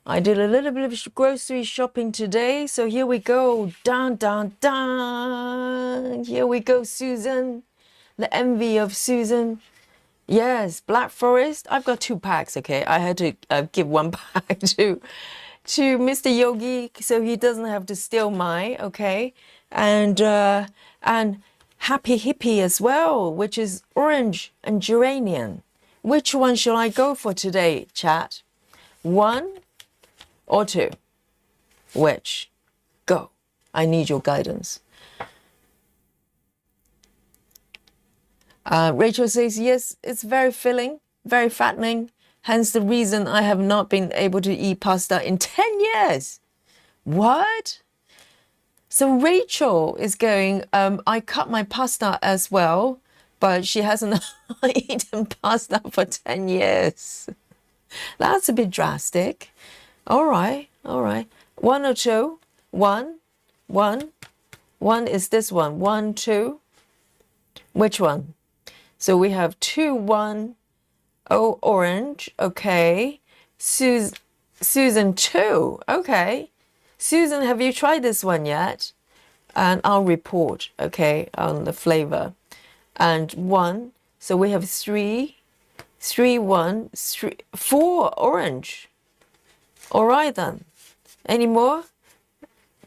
I did a little bit of grocery shopping today. So here we go. Dun, dun, dun. Here we go, Susan. The envy of Susan. Yes, Black Forest. I've got 2 packs. Okay, I had to give 1 pack to Mr. Yogi so he doesn't have to steal mine. Okay, and Happy Hippie as well, which is orange and geranium. Which one shall I go for today, chat? 1 or 2? Which? Go. I need your guidance. Rachel says, yes, it's very filling, very fattening. Hence the reason I have not been able to eat pasta in 10 years. What? So Rachel is going, I cut my pasta as well, but she hasn't eaten pasta for 10 years. That's a bit drastic. All right, all right. 1 or 2? 1, 1. 1 is this one. 1, 2. Which one? So we have 2, 1. Oh, orange. Okay. Susan 2. Okay. Susan, have you tried this one yet? And I'll report, okay, on the flavor. And 1. So we have 3, 3, 1, 3, 4 orange. All right then. Any more?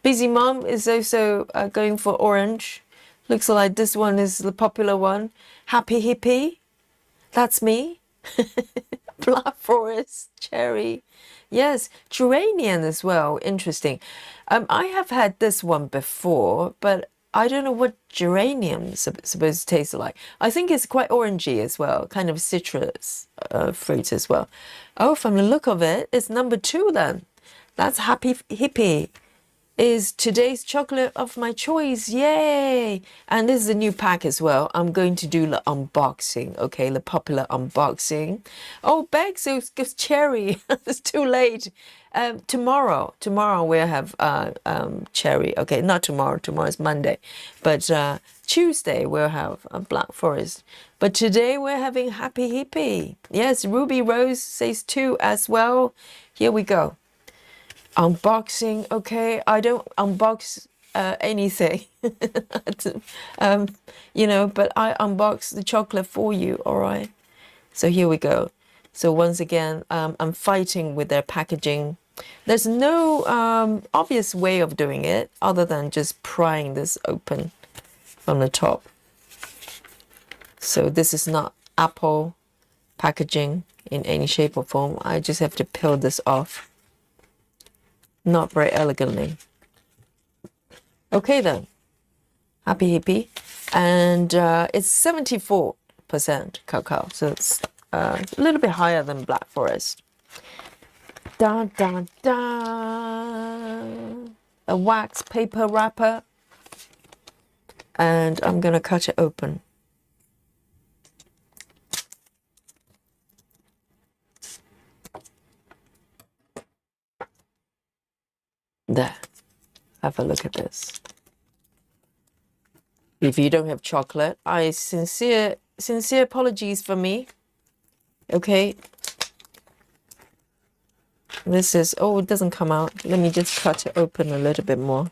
Busy Mom is also going for orange. Looks like this one is the popular one. Happy Hippie. That's me. Black Forest, cherry. Yes, geranium as well. Interesting. I have had this one before, but I don't know what geranium is supposed to taste like. I think it's quite orangey as well, kind of citrus fruit as well. Oh, from the look of it, it's number 2 then. That's Happy Hippie. Is today's chocolate of my choice. Yay! And this is a new pack as well. I'm going to do the unboxing, okay? The popular unboxing. Oh, bags of cherry. It's too late. Tomorrow we'll have cherry. Okay, not tomorrow. Tomorrow's Monday. But Tuesday we'll have a Black Forest. But today we're having Happy Hippie. Yes, Ruby Rose says 2 as well. Here we go. Unboxing, okay. I don't unbox anything, you know, but I unbox the chocolate for you, all right? So here we go. So once again, I'm fighting with their packaging. There's no obvious way of doing it other than just prying this open from the top. So this is not Apple packaging in any shape or form. I just have to peel this off. Not very elegantly. Okay then. Happy Hippie. And it's 74% cacao. So it's a little bit higher than Black Forest. Dun, dun, dun. A wax paper wrapper. And I'm going to cut it open. There, have a look at this. If you don't have chocolate, I sincere apologies for me. Okay. This is, oh, it doesn't come out. Let me just cut it open a little bit more.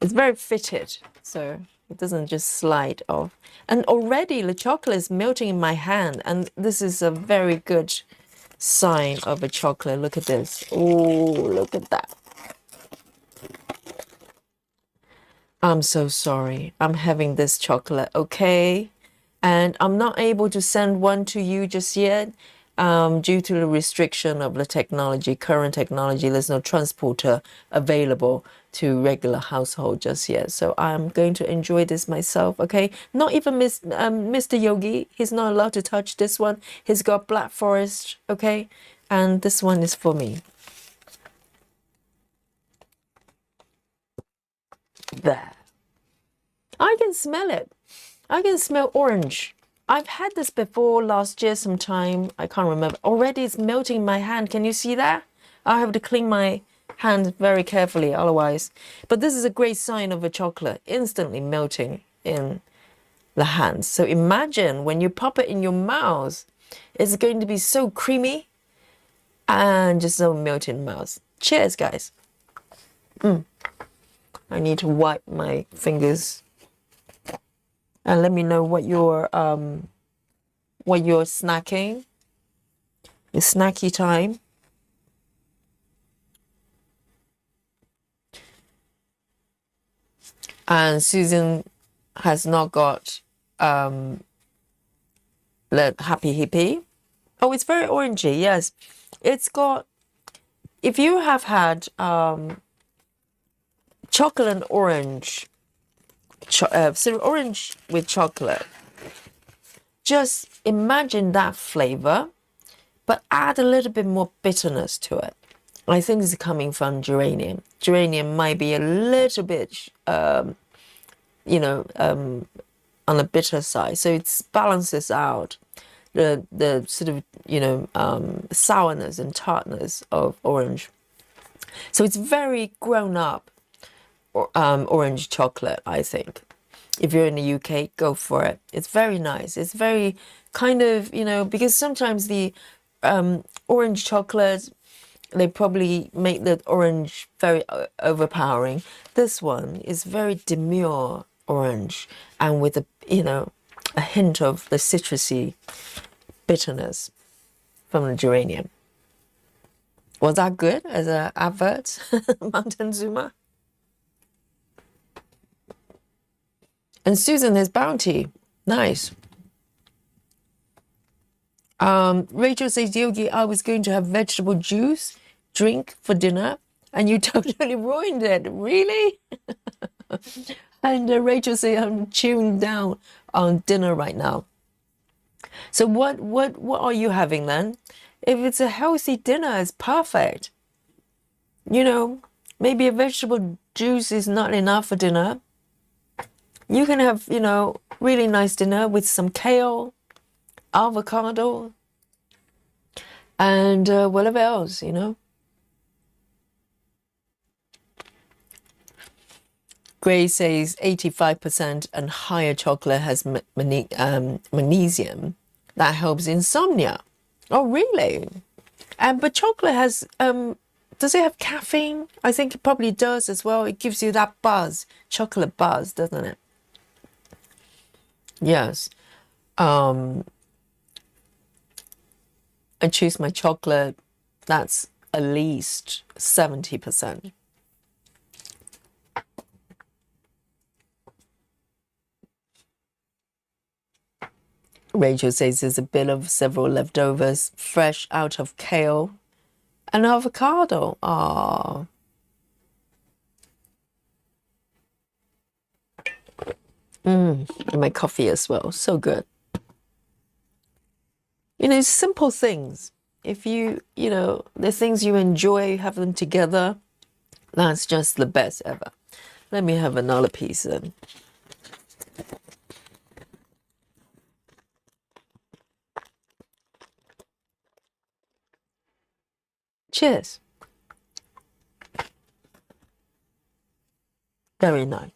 It's very fitted, so it doesn't just slide off. And already the chocolate is melting in my hand, and this is a very good sign of a chocolate. Look at this. Oh, look at that. I'm so sorry. I'm having this chocolate, okay? And I'm not able to send one to you just yet due to the restriction of the technology, current technology. There's no transporter available to regular household just yet. So I'm going to enjoy this myself, okay? Not even Mr. Yogi. He's not allowed to touch this one. He's got Black Forest, okay? And this one is for me. There. I can smell it. I can smell orange. I've had this before last year sometime. I can't remember. Already it's melting in my hand. Can you see that? I have to clean my hand very carefully otherwise. But this is a great sign of a chocolate instantly melting in the hands. So imagine when you pop it in your mouth, it's going to be so creamy and just so melt in the mouth. Cheers, guys. I need to wipe my fingers. And let me know what you're snacking. It's snacky time. And Susan has not got the Happy Hippie. Oh, it's very orangey. Yes, it's got. If you have had chocolate and orange, so orange with chocolate, just imagine that flavor, but add a little bit more bitterness to it. I think it's coming from geranium. Geranium might be a little bit, on the bitter side, so it balances out the sort of sourness and tartness of orange. So it's very grown up orange chocolate, I think. If you're in the UK, go for it. It's very nice. It's very kind of, because sometimes the orange chocolate, they probably make the orange very overpowering. This one is very demure orange and with a hint of the citrusy bitterness from the geranium. Was that good as an advert, Mountain Zuma? And Susan has Bounty. Nice. Rachel says, Yogi, I was going to have vegetable juice drink for dinner and you totally ruined it. Really? And Rachel says, I'm chewing down on dinner right now. So what are you having then? If it's a healthy dinner, it's perfect. Maybe a vegetable juice is not enough for dinner. You can have, really nice dinner with some kale, avocado, and whatever else, Gray says 85% and higher chocolate has magnesium. That helps insomnia. Oh, really? But chocolate has, does it have caffeine? I think it probably does as well. It gives you that buzz, chocolate buzz, doesn't it? Yes. I choose my chocolate. That's at least 70%. Rachel says there's a bit of several leftovers, fresh out of kale and avocado. Ah. And my coffee as well. So good. Simple things. If the things you enjoy, have them together, that's just the best ever. Let me have another piece then. Cheers. Very nice.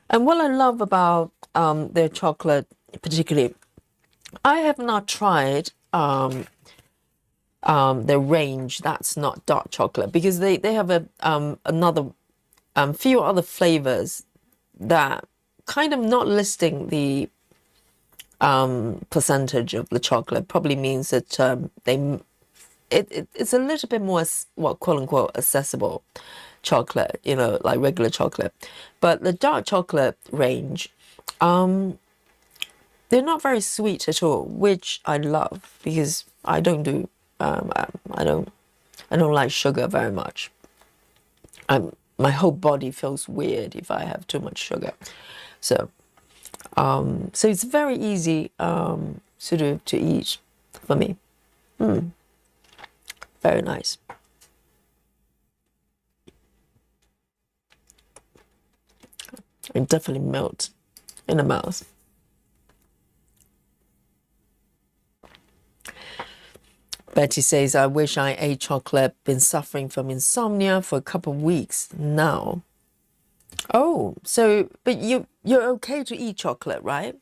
And what I love about their chocolate, particularly, I have not tried their range that's not dark chocolate because they have another few other flavors that kind of not listing the percentage of the chocolate probably means that it's a little bit more quote unquote accessible chocolate, like regular chocolate. But the dark chocolate range, they're not very sweet at all, which I love because I don't do I don't like sugar very much. My whole body feels weird if I have too much sugar. So it's very easy sort of to eat for me. Very nice. It definitely melt in the mouth. Betty says, I wish I ate chocolate. Been suffering from insomnia for a couple of weeks now. Oh, so but you're okay to eat chocolate, right?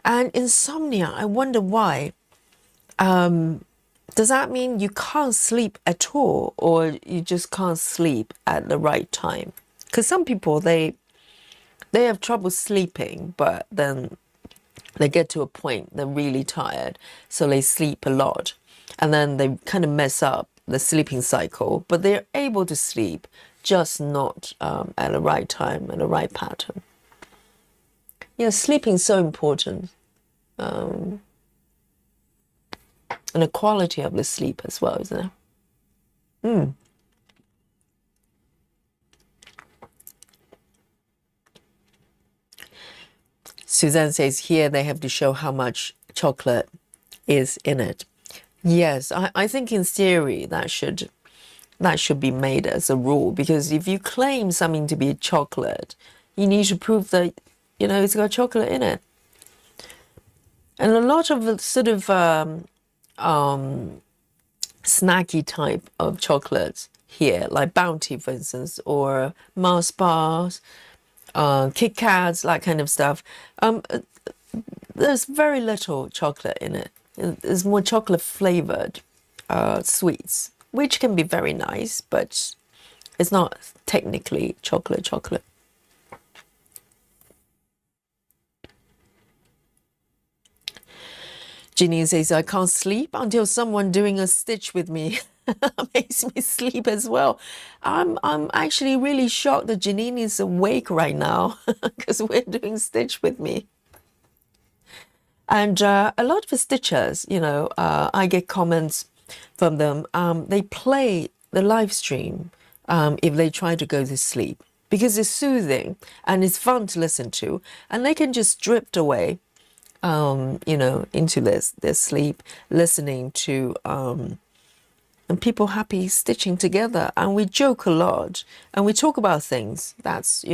And insomnia, I wonder why. Does that mean you can't sleep at all, or you just can't sleep at the right time? Because some people they have trouble sleeping, but then they get to a point they're really tired, so they sleep a lot, and then they kind of mess up the sleeping cycle. But they're able to sleep, just not at the right time and the right pattern. Yeah, sleeping is so important, and the quality of the sleep as well, isn't it? Suzanne says here they have to show how much chocolate is in it. Yes, I think in theory that should be made as a rule, because if you claim something to be chocolate, you need to prove that it's got chocolate in it. And a lot of the sort of snacky type of chocolates here, like Bounty, for instance, or Mars bars, Kit Kats, that kind of stuff. There's very little chocolate in it. There's more chocolate flavored sweets, which can be very nice, but it's not technically chocolate. Janine says, I can't sleep until someone doing a stitch with me makes me sleep as well. I'm actually really shocked that Janine is awake right now because we're doing stitch with me. And a lot of the stitchers, I get comments from them. They play the live stream if they try to go to sleep, because it's soothing and it's fun to listen to, and they can just drift away into their sleep, listening to and people happy stitching together. And we joke a lot and we talk about things that's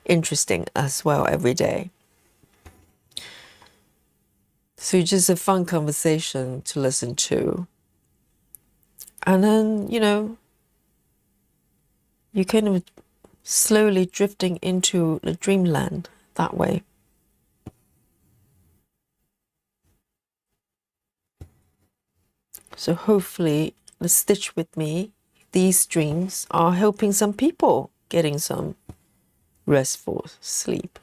interesting as well every day. So just a fun conversation to listen to. And then you kind of slowly drifting into the dreamland that way. So hopefully the stitch with me, these dreams are helping some people getting some restful sleep.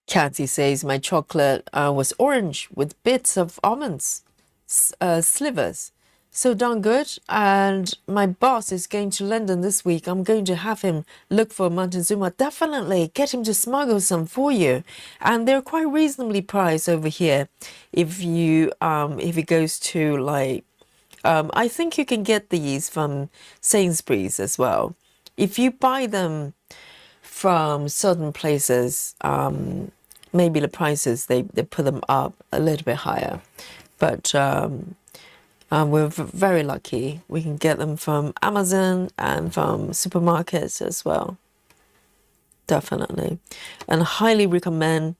Kathy says my chocolate was orange with bits of almonds, slivers. So darn good. And my boss is going to London this week. I'm going to have him look for Montezuma. Definitely get him to smuggle some for you. And they're quite reasonably priced over here. If it goes to like, I think you can get these from Sainsbury's as well. If you buy them from certain places, maybe the prices they put them up a little bit higher, but we're very lucky. We can get them from Amazon and from supermarkets as well. Definitely, and highly recommend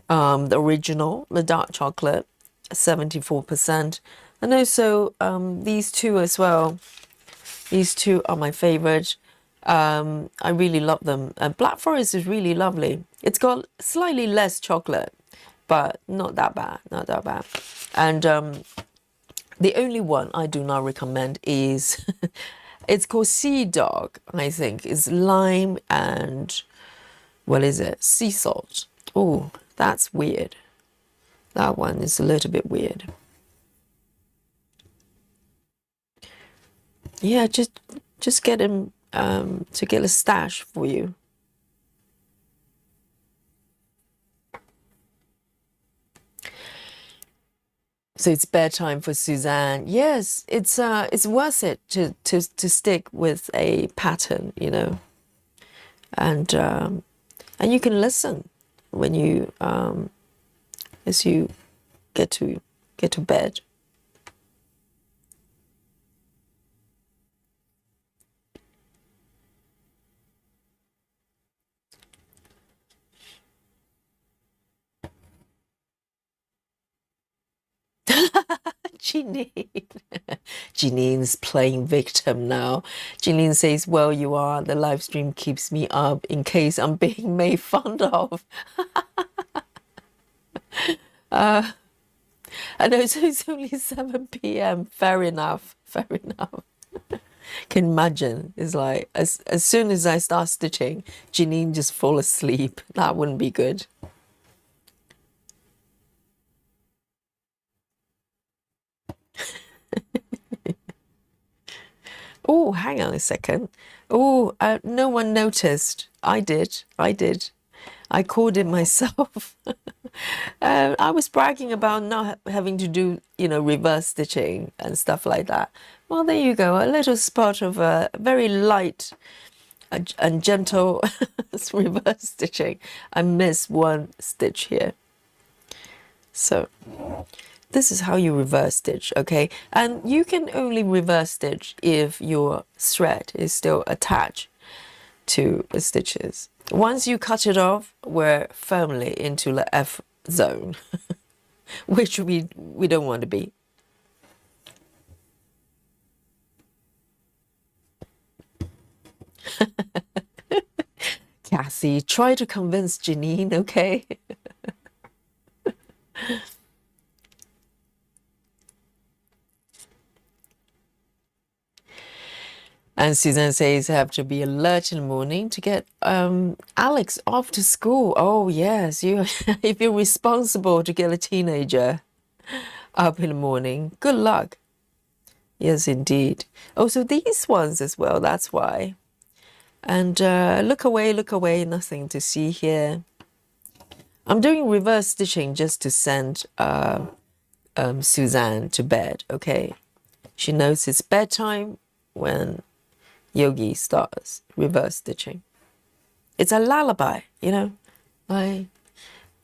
the original, the dark chocolate, 74%, and also these two as well. These two are my favorite. I really love them. Black Forest is really lovely. It's got slightly less chocolate, but not that bad, And the only one I do not recommend is, it's called Sea Dog, I think. It's lime and, what is it? Sea salt. Oh, that's weird. That one is a little bit weird. Yeah, just get him to get a stash for you. So it's bedtime for Suzanne. Yes, it's worth it to stick with a pattern, and you can listen when you as you get to bed. Janine. Janine's playing victim now. Janine says, well, you are. The live stream keeps me up in case I'm being made fun of. I know, so it's only 7 p.m. Fair enough. Fair enough. Can imagine. It's like, as soon as I start stitching, Janine just fall asleep. That wouldn't be good. Oh, hang on a second. Oh, no one noticed. I did. I caught it myself. I was bragging about not having to do, reverse stitching and stuff like that. Well, there you go. A little spot of a very light and gentle reverse stitching. I missed one stitch here. So this is how you reverse stitch, okay? And you can only reverse stitch if your thread is still attached to the stitches. Once you cut it off, we're firmly into the F zone, which we don't want to be. Cassie, try to convince Janine, okay? And Suzanne says, have to be alert in the morning to get Alex off to school. Oh, yes. If you're responsible to get a teenager up in the morning, good luck. Yes, indeed. Oh, so these ones as well, that's why. And look away, nothing to see here. I'm doing reverse stitching just to send Suzanne to bed, okay? She knows it's bedtime when Yogi starts reverse stitching. It's a lullaby, like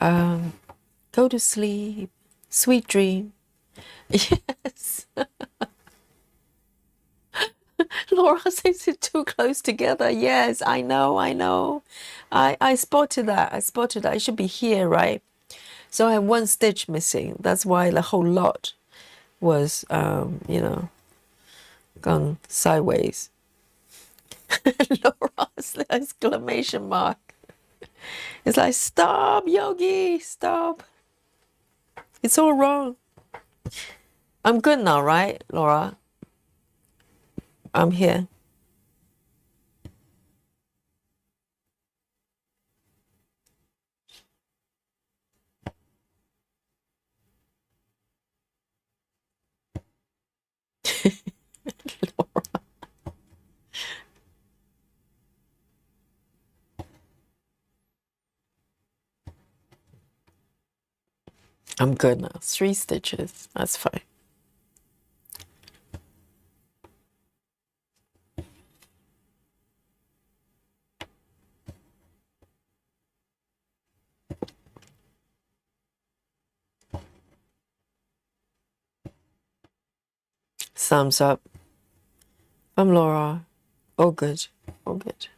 go to sleep, sweet dream. Yes. Laura says it's too close together. Yes, I know. I spotted that. I should be here, right? So I have one stitch missing. That's why the whole lot was, gone sideways. Laura's exclamation mark. It's like, stop, Yogi, stop. It's all wrong. I'm good now, right, Laura? I'm here. Laura. I'm good now. 3 stitches. That's fine. Thumbs up. I'm Laura. All good. All good.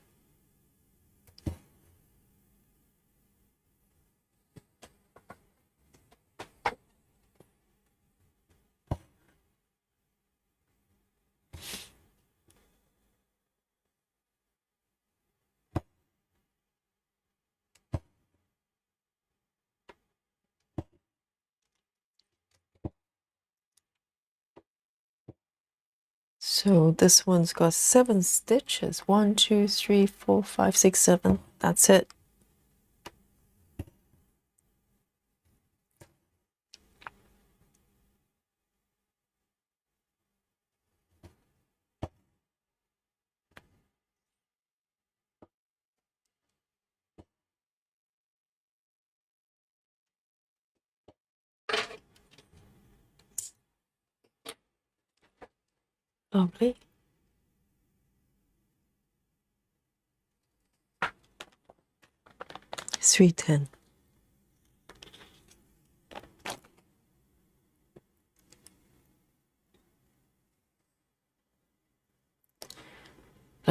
So this one's got 7 stitches. 1, 2, 3, 4, 5, 6, 7. That's it. Lovely. Sweet 10.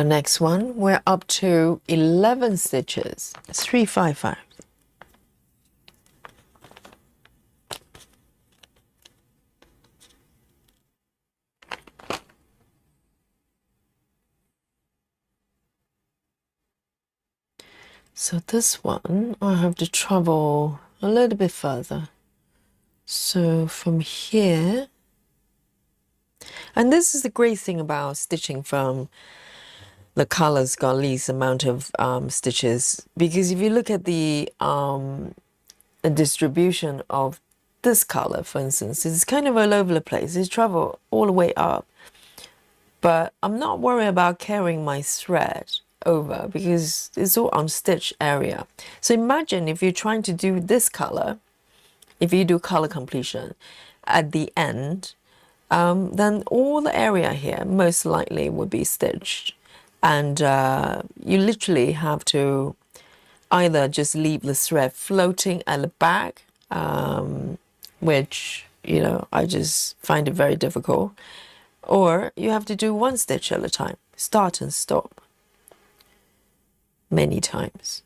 The next one, we're up to 11 stitches. 355. So this one, I have to travel a little bit further. So from here, and this is the great thing about stitching from the colors got least amount of stitches, because if you look at the distribution of this color, for instance, it's kind of all over the place. It's travel all the way up, but I'm not worried about carrying my thread over because it's all on stitch area. So imagine if you're trying to do this color, if you do color completion at the end, then all the area here most likely would be stitched, and you literally have to either just leave the thread floating at the back, which I just find it very difficult, or you have to do one stitch at a time, start and stop many times.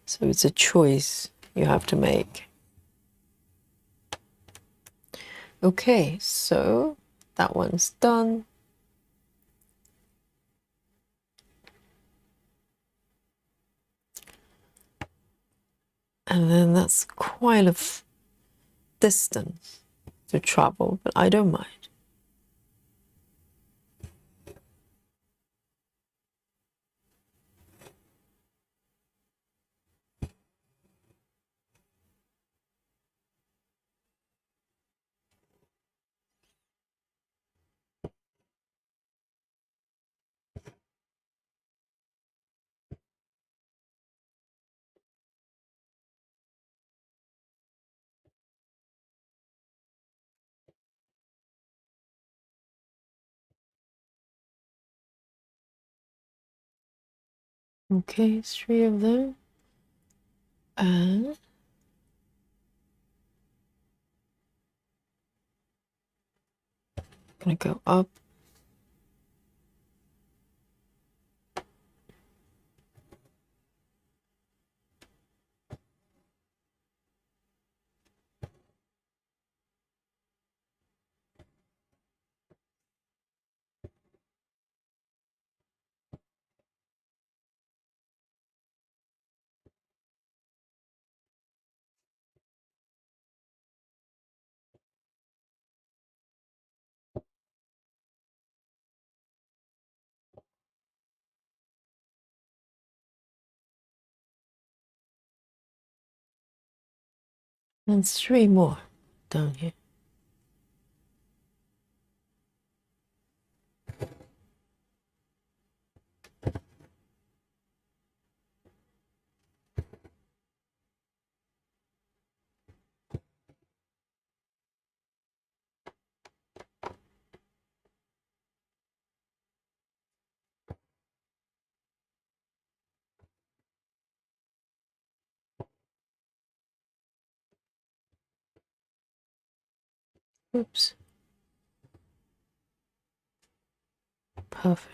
So it's a choice you have to make. Okay, so that one's done. And then that's quite a distance to travel, but I don't mind. Okay, 3 of them. And I'm gonna go up. And 3 more down here. Oops. Perfect.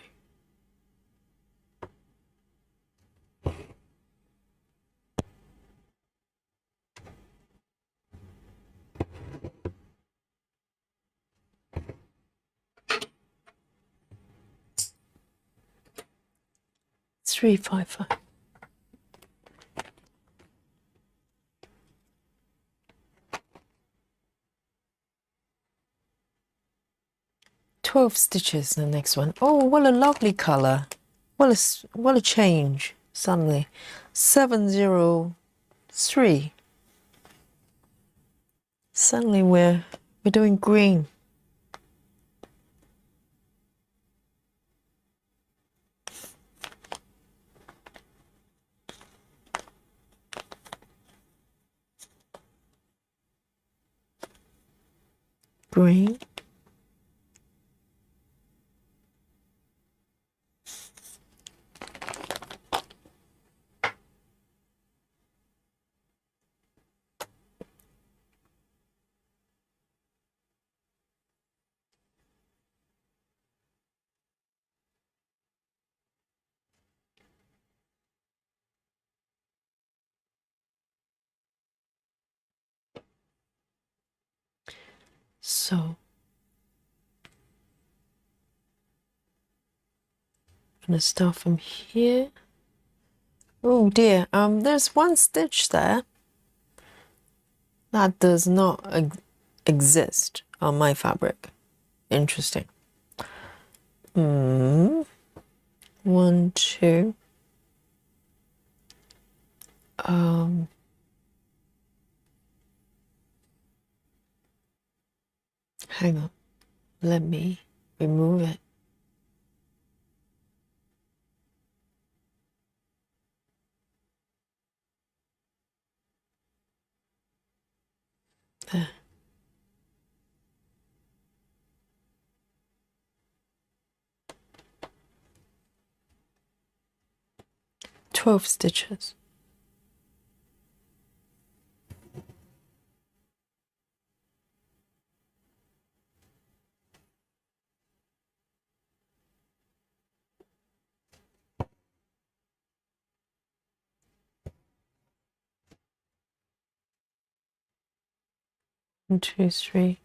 Three, five, five. 12 stitches in the next one. Oh, what a lovely color. What a change suddenly. 703. Suddenly we're doing green. Green. So I'm gonna start from here. Oh dear, there's one stitch there that does not exist on my fabric. Interesting. 1, 2. Hang on. Let me remove it. There. 12 stitches. One, two, three.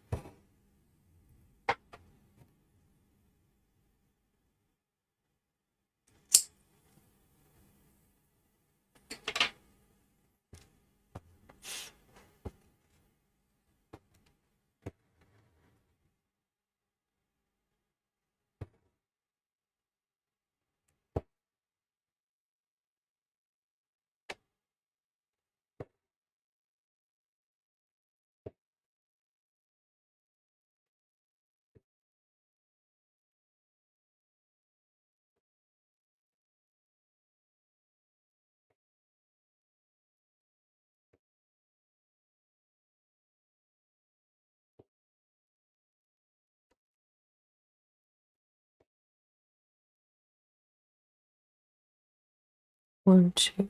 One, two.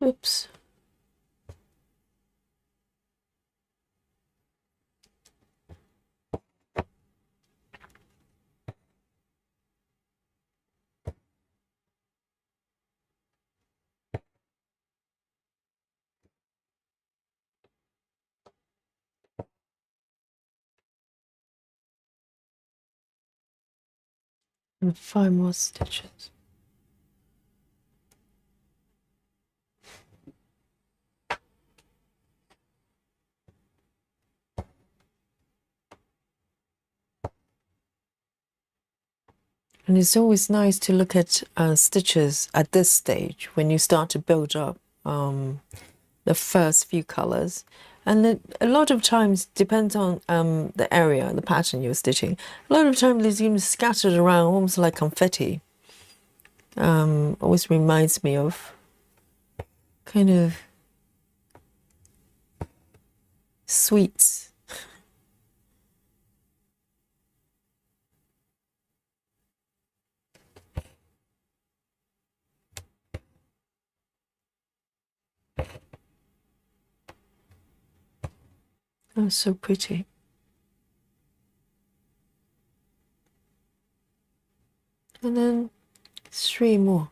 Oops. And 5 more stitches. And it's always nice to look at stitches at this stage when you start to build up the first few colors. And a lot of times depends on the area, the pattern you're stitching. A lot of times it's even scattered around almost like confetti. Always reminds me of kind of sweets. Oh, so pretty. And then 3 more.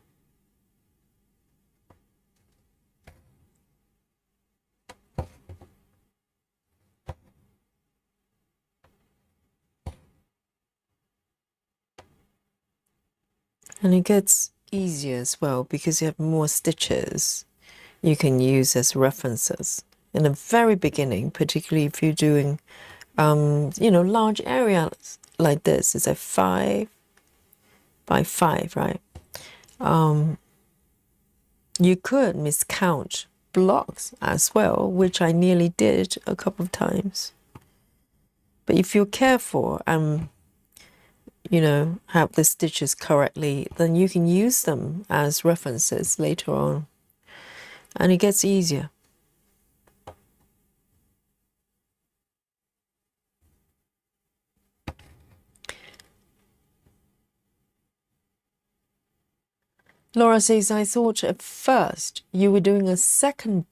And it gets easier as well because you have more stitches you can use as references. In the very beginning, particularly if you're doing, large areas like this, it's a 5 by 5, right? You could miscount blocks as well, which I nearly did a couple of times. But if you're careful and have the stitches correctly, then you can use them as references later on. And it gets easier. Laura says, I thought at first you were doing a second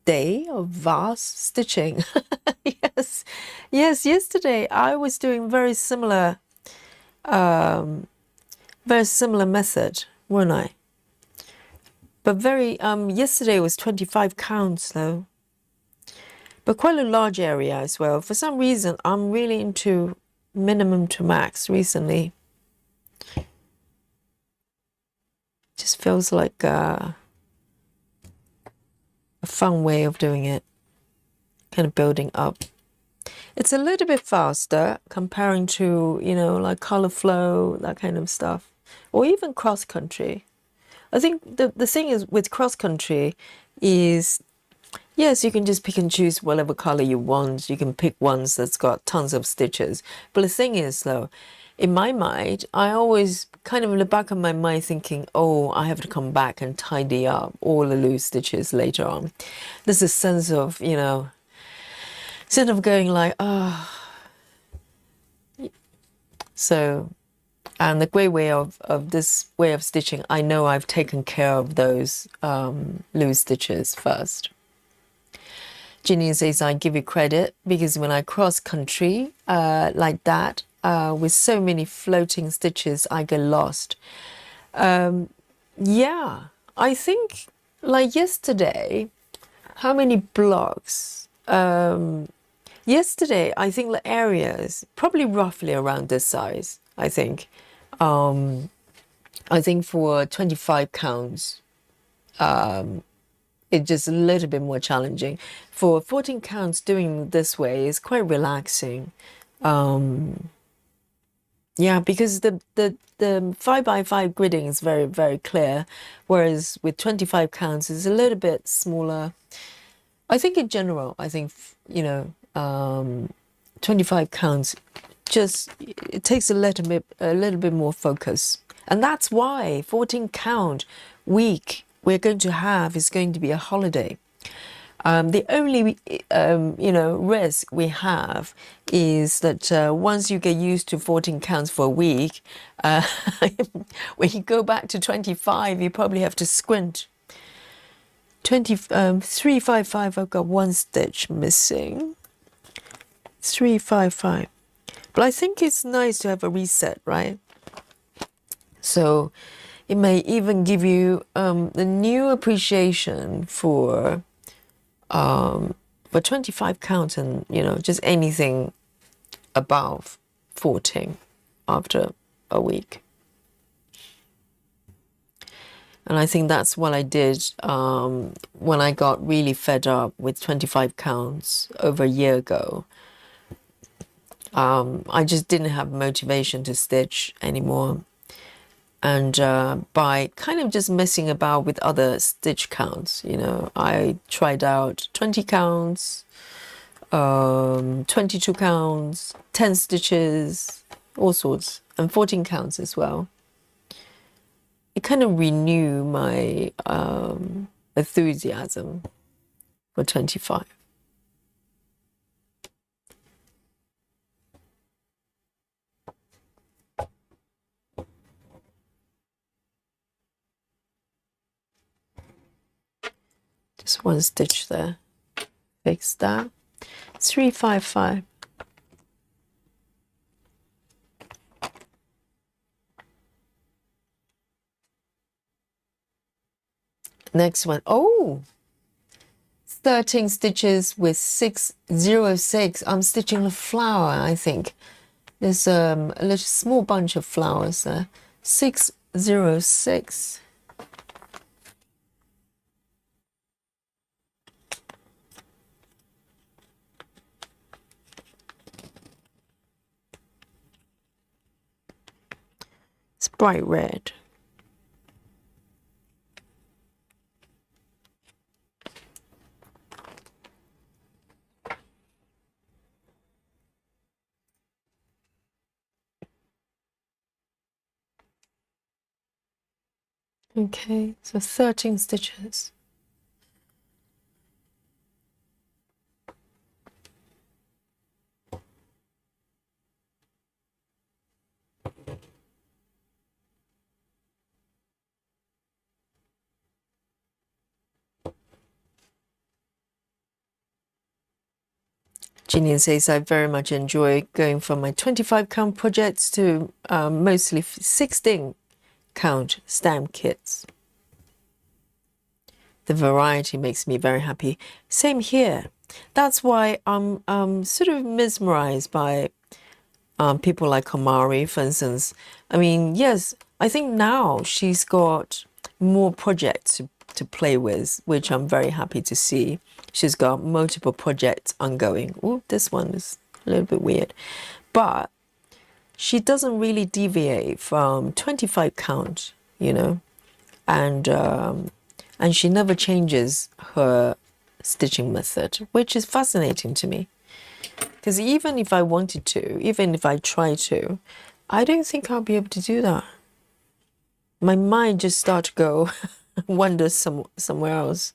day of vast stitching. Yes, yes, yesterday I was doing very similar method, weren't I? But yesterday was 25 counts though, but quite a large area as well. For some reason, I'm really into minimum to max recently. Just feels like a fun way of doing it, kind of building up. It's a little bit faster comparing to, like color flow, that kind of stuff, or even cross country. I think the thing is with cross country is, yes, you can just pick and choose whatever color you want. You can pick ones that's got tons of stitches. But the thing is, though, in my mind, I always kind of in the back of my mind thinking, oh, I have to come back and tidy up all the loose stitches later on. There's a sense of, instead of going like, oh. So, and the great way of this way of stitching, I know I've taken care of those loose stitches first. Ginny says, I give you credit because when I cross country like that, with so many floating stitches, I get lost. Yeah, I think like yesterday, how many blocks? Yesterday, I think the areas probably roughly around this size, I think. I think for 25 counts, it's just a little bit more challenging. For 14 counts, doing this way is quite relaxing. Yeah, because the 5x5 gridding is very, very clear, whereas with 25 counts, it's a little bit smaller. I think in general, 25 counts, just it takes a little bit more focus. And that's why 14 count week we're going to have is going to be a holiday. The only, risk we have is that once you get used to 14 counts for a week, when you go back to 25, you probably have to squint. 355, I've got one stitch missing. 355. But I think it's nice to have a reset, right? So it may even give you the new appreciation for 25 count and, just anything above 14 after a week. And I think that's what I did when I got really fed up with 25 counts over a year ago. I just didn't have motivation to stitch anymore. And by kind of just messing about with other stitch counts, I tried out 20 counts, 22 counts, 10 stitches, all sorts, and 14 counts as well. It kind of renewed my enthusiasm for 25. Just one stitch there. Fix that. 355. Next one. Oh, 13 stitches with 606. I'm stitching a flower, I think. There's a little small bunch of flowers there. 606. It's bright red. Okay, so 13 stitches. Gillian says, I very much enjoy going from my 25 count projects to mostly 16 count stamp kits. The variety makes me very happy. Same here. That's why I'm sort of mesmerized by people like Kamari, for instance. I mean, yes, I think now she's got more projects to play with, which I'm very happy to see. She's got multiple projects ongoing. Oh, this one is a little bit weird. But she doesn't really deviate from 25 count, you know, and she never changes her stitching method, which is fascinating to me. Because even if I wanted to, even if I try to, I don't think I'll be able to do that. My mind just start to go wander somewhere else.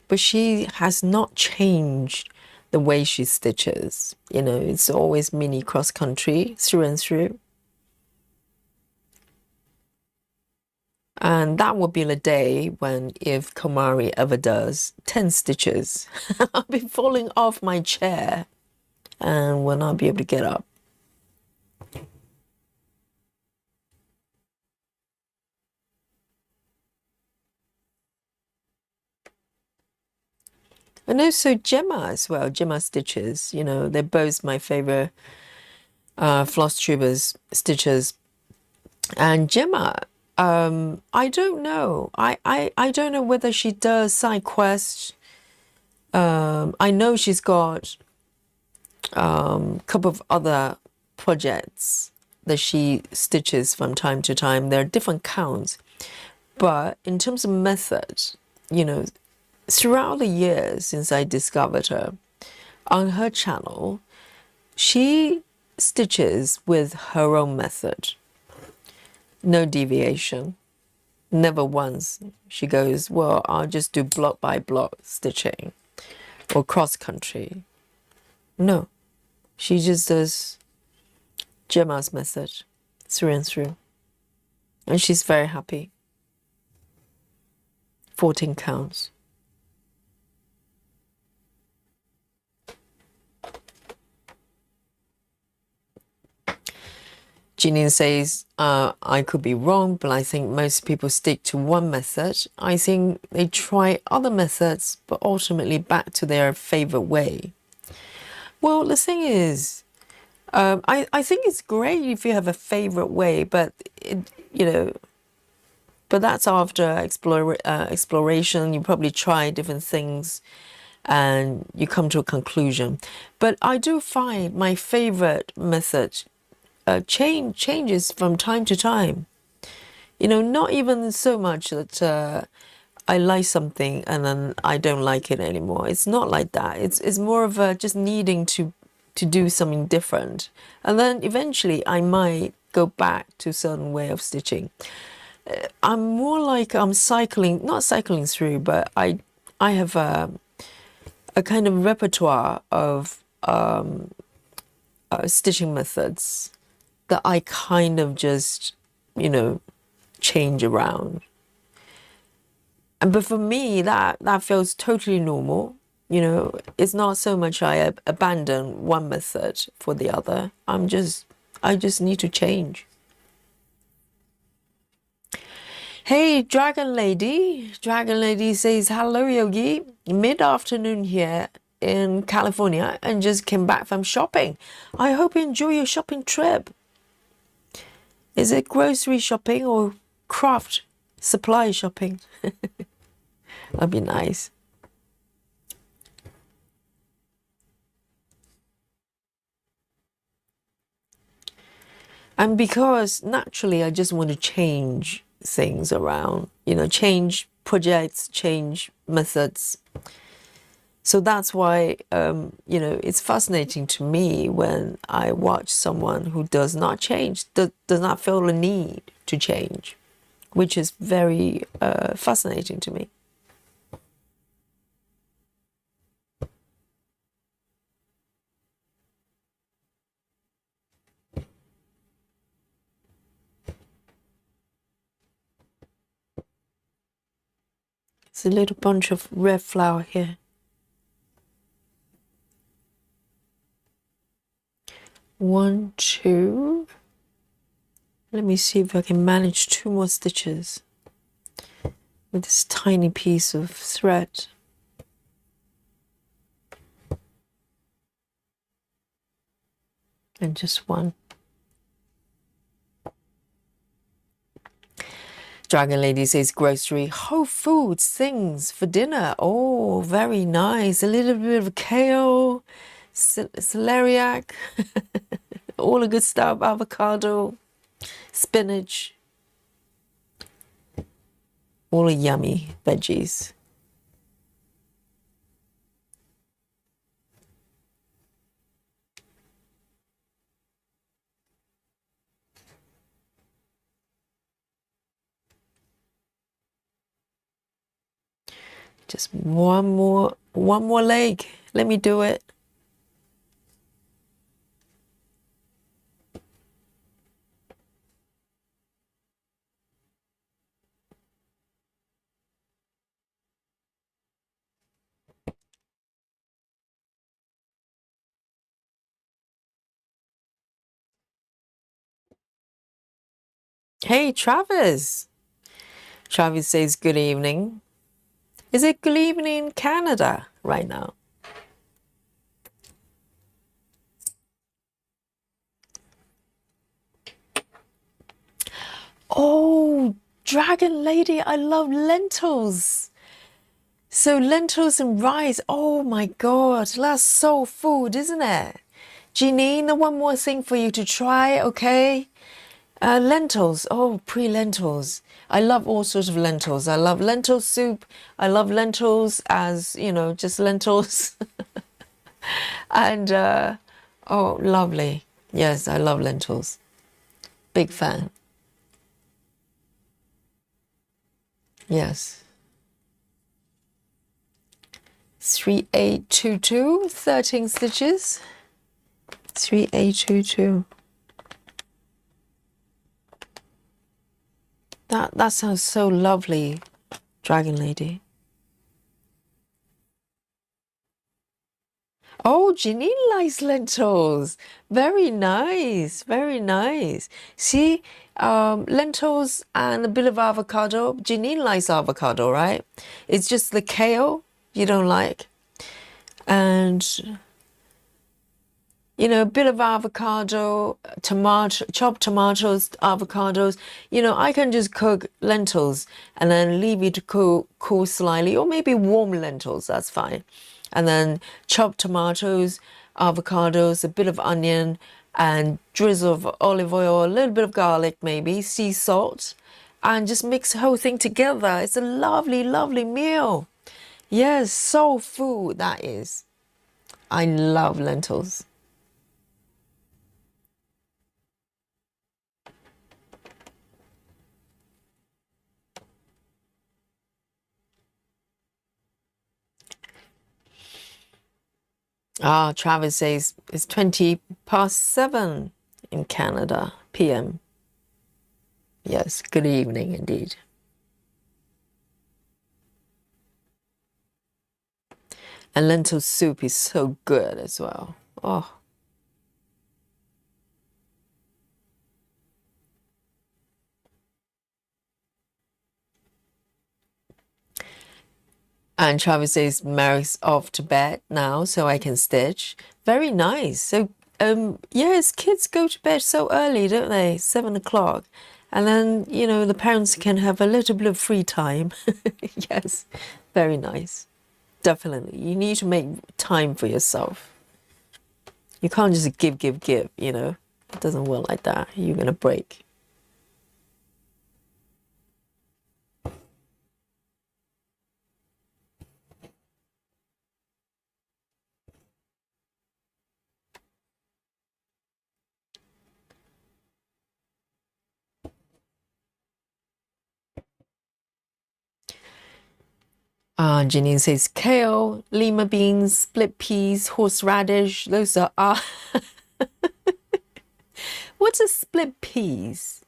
But she has not changed the way she stitches. You know, it's always mini cross country through and through. And that will be the day when, if Komari ever does 10 stitches, I'll be falling off my chair and will not be able to get up. And also Gemma as well, Gemma stitches, you know, they're both my favorite floss tubers stitchers. And Gemma, I don't know. I don't know whether she does side quests. I know she's got a couple of other projects that she stitches from time to time. There are different counts. But in terms of method, you know, throughout the years since I discovered her, on her channel, she stitches with her own method. No deviation. Never once she goes, well, I'll just do block by block stitching or cross country. No, she just does Gemma's method through and through. And she's very happy. 14 counts. Jeanine says, I could be wrong, but I think most people stick to one method. I think they try other methods, but ultimately back to their favorite way. Well, the thing is, I think it's great if you have a favorite way, but, but that's after exploration. You probably try different things and you come to a conclusion. But I do find my favorite method changes from time to time. You know, not even so much that I like something and then I don't like it anymore. It's not like that. It's more of just needing to do something different. And then eventually I might go back to a certain way of stitching. I'm more like I'm cycling, not cycling through, but I have a kind of repertoire of stitching methods that I kind of just, you know, change around. But for me, that feels totally normal. You know, it's not so much I abandon one method for the other. I just need to change. Hey, Dragon Lady. Dragon Lady says, hello, Yogi. Mid-afternoon here in California and just came back from shopping. I hope you enjoy your shopping trip. Is it grocery shopping or craft supply shopping? That'd be nice. And because naturally I just want to change things around, you know, change projects, change methods. So that's why, you know, it's fascinating to me when I watch someone who does not change, does not feel the need to change, which is very fascinating to me. There's a little bunch of red flower here. 1, 2. Let me see if I can manage 2 more stitches with this tiny piece of thread. And just 1. Dragon Lady says grocery, Whole Foods, things for dinner. Oh, very nice. A little bit of kale, celeriac, all the good stuff, avocado, spinach, all the yummy veggies. Just one more leg. Let me do it. Hey, Travis. Travis says good evening. Is it good evening in Canada right now? Oh, Dragon Lady, I love lentils. So lentils and rice, oh my God, that's soul food, isn't it? Jeanine, one more thing for you to try, okay? Lentils, oh, pre-lentils. I love all sorts of lentils. I love lentil soup. I love lentils as, you know, just lentils. And, oh, lovely. Yes, I love lentils. Big fan. Yes. 3822, 13 stitches. 3822. That sounds so lovely, Dragon Lady. Oh, Janine likes lentils. Very nice, very nice. See, lentils and a bit of avocado. Janine likes avocado, right? It's just the kale you don't like. And, you know, a bit of avocado, tomato, chopped tomatoes, avocados. You know, I can just cook lentils and then leave it to cool slightly, or maybe warm lentils, that's fine. And then chopped tomatoes, avocados, a bit of onion, and drizzle of olive oil, a little bit of garlic maybe, sea salt, and just mix the whole thing together. It's a lovely, lovely meal. Yes, soul food, that is. I love lentils. Ah, Travis says it's 7:20 in Canada, PM. Yes, good evening indeed. And lentil soup is so good as well. Oh. And Travis says Mary's off to bed now, so I can stitch. Very nice. So, yes, kids go to bed so early, don't they? 7 o'clock. And then, you know, the parents can have a little bit of free time. Yes, very nice. Definitely. You need to make time for yourself. You can't just give, you know. It doesn't work like that. You're going to break. Janine says kale, lima beans, split peas, horseradish. Those are what's a split peas?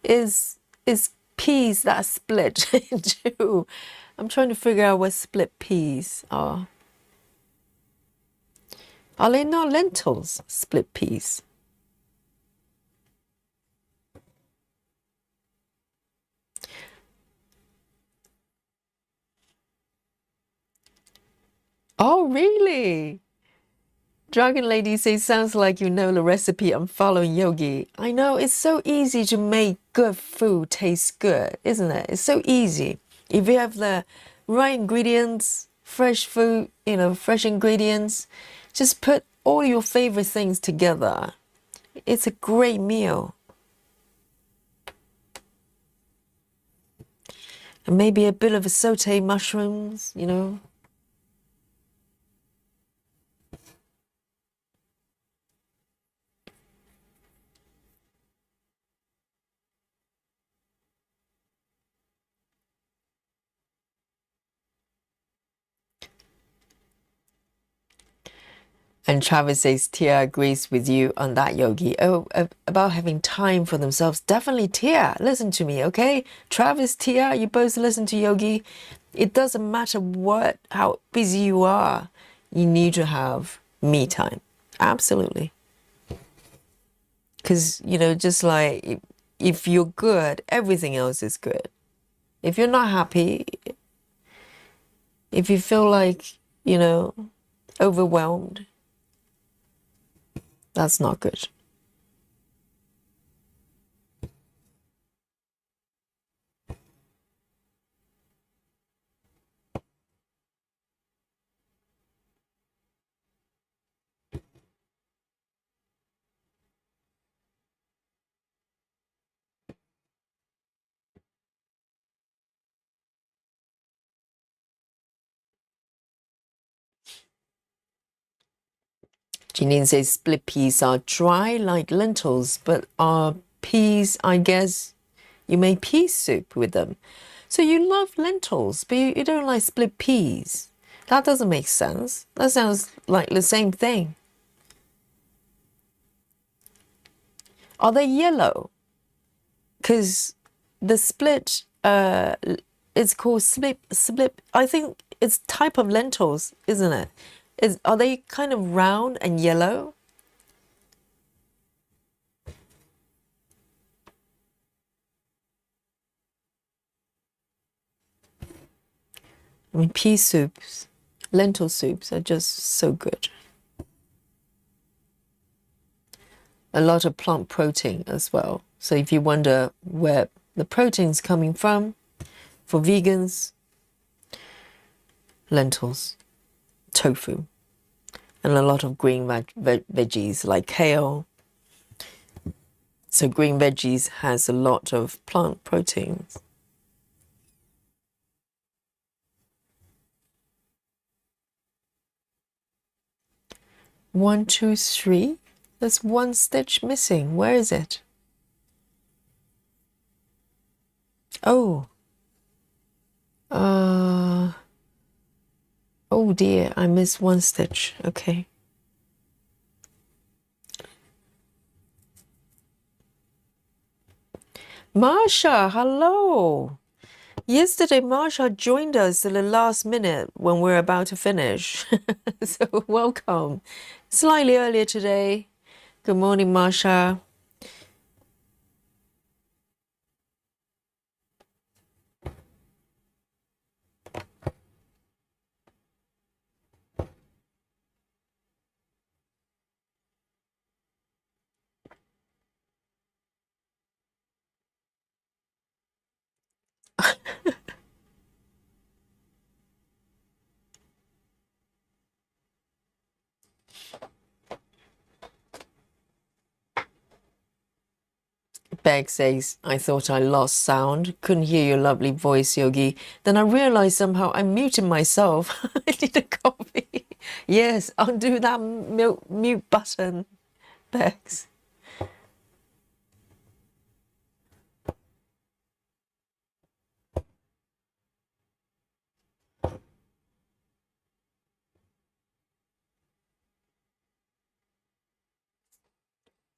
Is peas that are split into I'm trying to figure out what split peas are. Are they not lentils, split peas? Oh, really? Dragon Lady says, sounds like you know the recipe. I'm following Yogi. I know, it's so easy to make good food taste good, isn't it? It's so easy. If you have the right ingredients, fresh food, fresh ingredients, just put all your favorite things together. It's a great meal. And maybe a bit of a sauté mushrooms. And Travis says, Tia agrees with you on that, Yogi. Oh, about having time for themselves. Definitely, Tia, listen to me, okay? Travis, Tia, you both listen to Yogi. It doesn't matter how busy you are. You need to have me time. Absolutely. Because, just like if you're good, everything else is good. If you're not happy, if you feel like, overwhelmed, that's not good. Janine says split peas are dry like lentils, but are peas, I guess you make pea soup with them. So you love lentils, but you don't like split peas. That doesn't make sense. That sounds like the same thing. Are they yellow? Because the split, it's called split. I think it's type of lentils, isn't it? Are they kind of round and yellow? I mean, pea soups, lentil soups are just so good. A lot of plant protein as well. So if you wonder where the protein's coming from, for vegans, lentils, tofu, and a lot of green veggies like kale. So green veggies has a lot of plant proteins. 1, 2, 3. There's one stitch missing. Where is it? Oh. Oh dear, I missed one stitch. Okay. Marsha, hello. Yesterday, Marsha joined us at the last minute when we're about to finish. So welcome. Slightly earlier today. Good morning, Marsha. Beg says, I thought I lost sound. Couldn't hear your lovely voice, Yogi. Then I realized somehow I muted myself. I need a coffee. Yes, undo that mute button, Bex.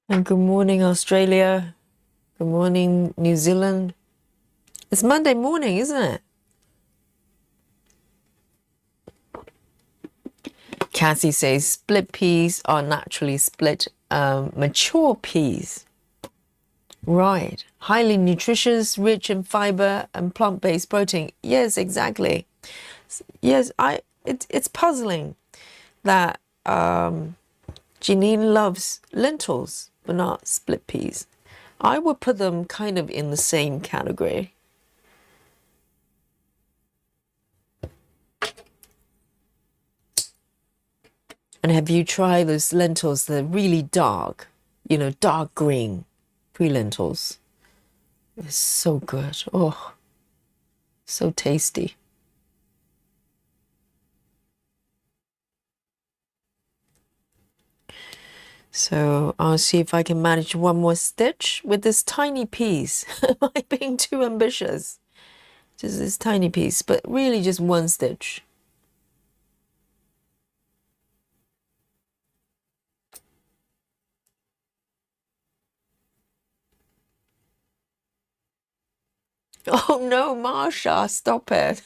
And good morning, Australia. Good morning, New Zealand. It's Monday morning, isn't it? Cassie says split peas are naturally split mature peas. Right. Highly nutritious, rich in fiber and plant-based protein. Yes, exactly. Yes, it's puzzling that Janine loves lentils but not split peas. I would put them kind of in the same category. And have you tried those lentils that are really dark, dark green pre-lentils? It's so good. Oh, so tasty. So I'll see if I can manage one more stitch with this tiny piece. Am I being too ambitious? Just this tiny piece, but really just one stitch. Oh no, Marsha, stop it.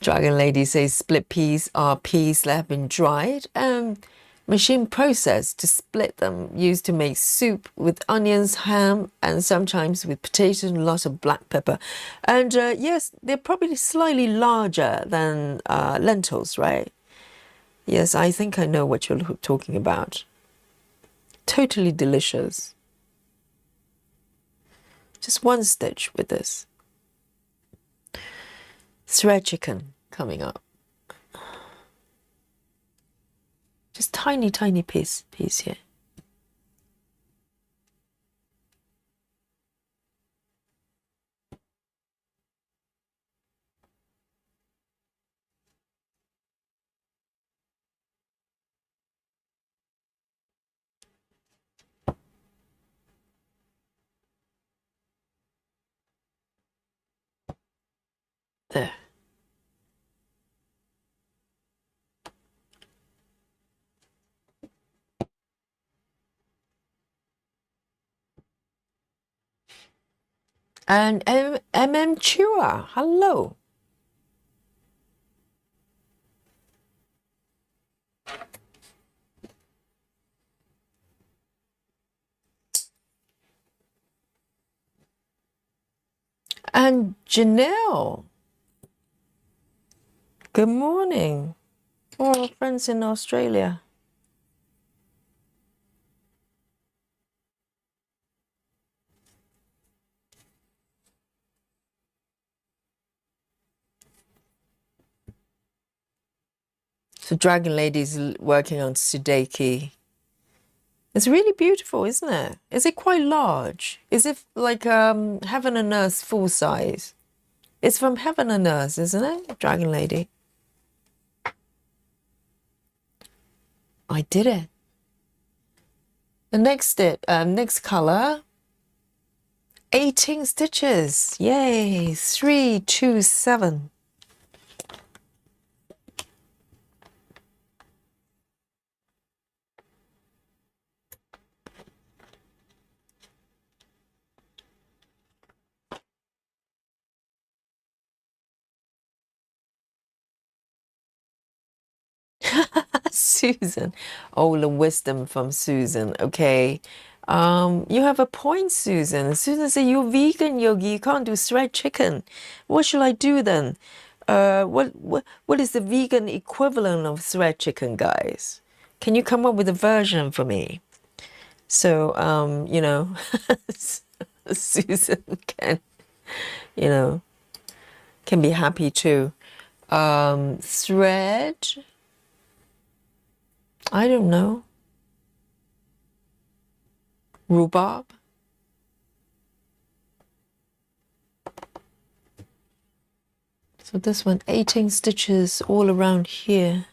Dragon Lady says split peas are peas that have been dried and machine processed to split them, used to make soup with onions, ham, and sometimes with potatoes and lots of black pepper. And yes, they're probably slightly larger than lentils, right? Yes, I think I know what you're talking about. Totally delicious. Just one stitch with this. Thread chicken coming up. Just tiny, tiny piece here. There. And Chua, hello. And Janelle, good morning. All our friends in Australia. So Dragon Lady's working on Sudeki. It's really beautiful, isn't it? Is it quite large? Is it like Heaven and Earth full size? It's from Heaven and Earth, isn't it? Dragon Lady. I did it. The next color, 18 stitches. Yay! 3, 2, 7. Susan. Oh, the wisdom from Susan. Okay. You have a point, Susan. Susan said, you're vegan, Yogi. You can't do thread chicken. What shall I do then? What is the vegan equivalent of thread chicken, guys? Can you come up with a version for me? So, Susan can, you know, can be happy too. Thread, I don't know. Rhubarb. So this one, 18 stitches all around here.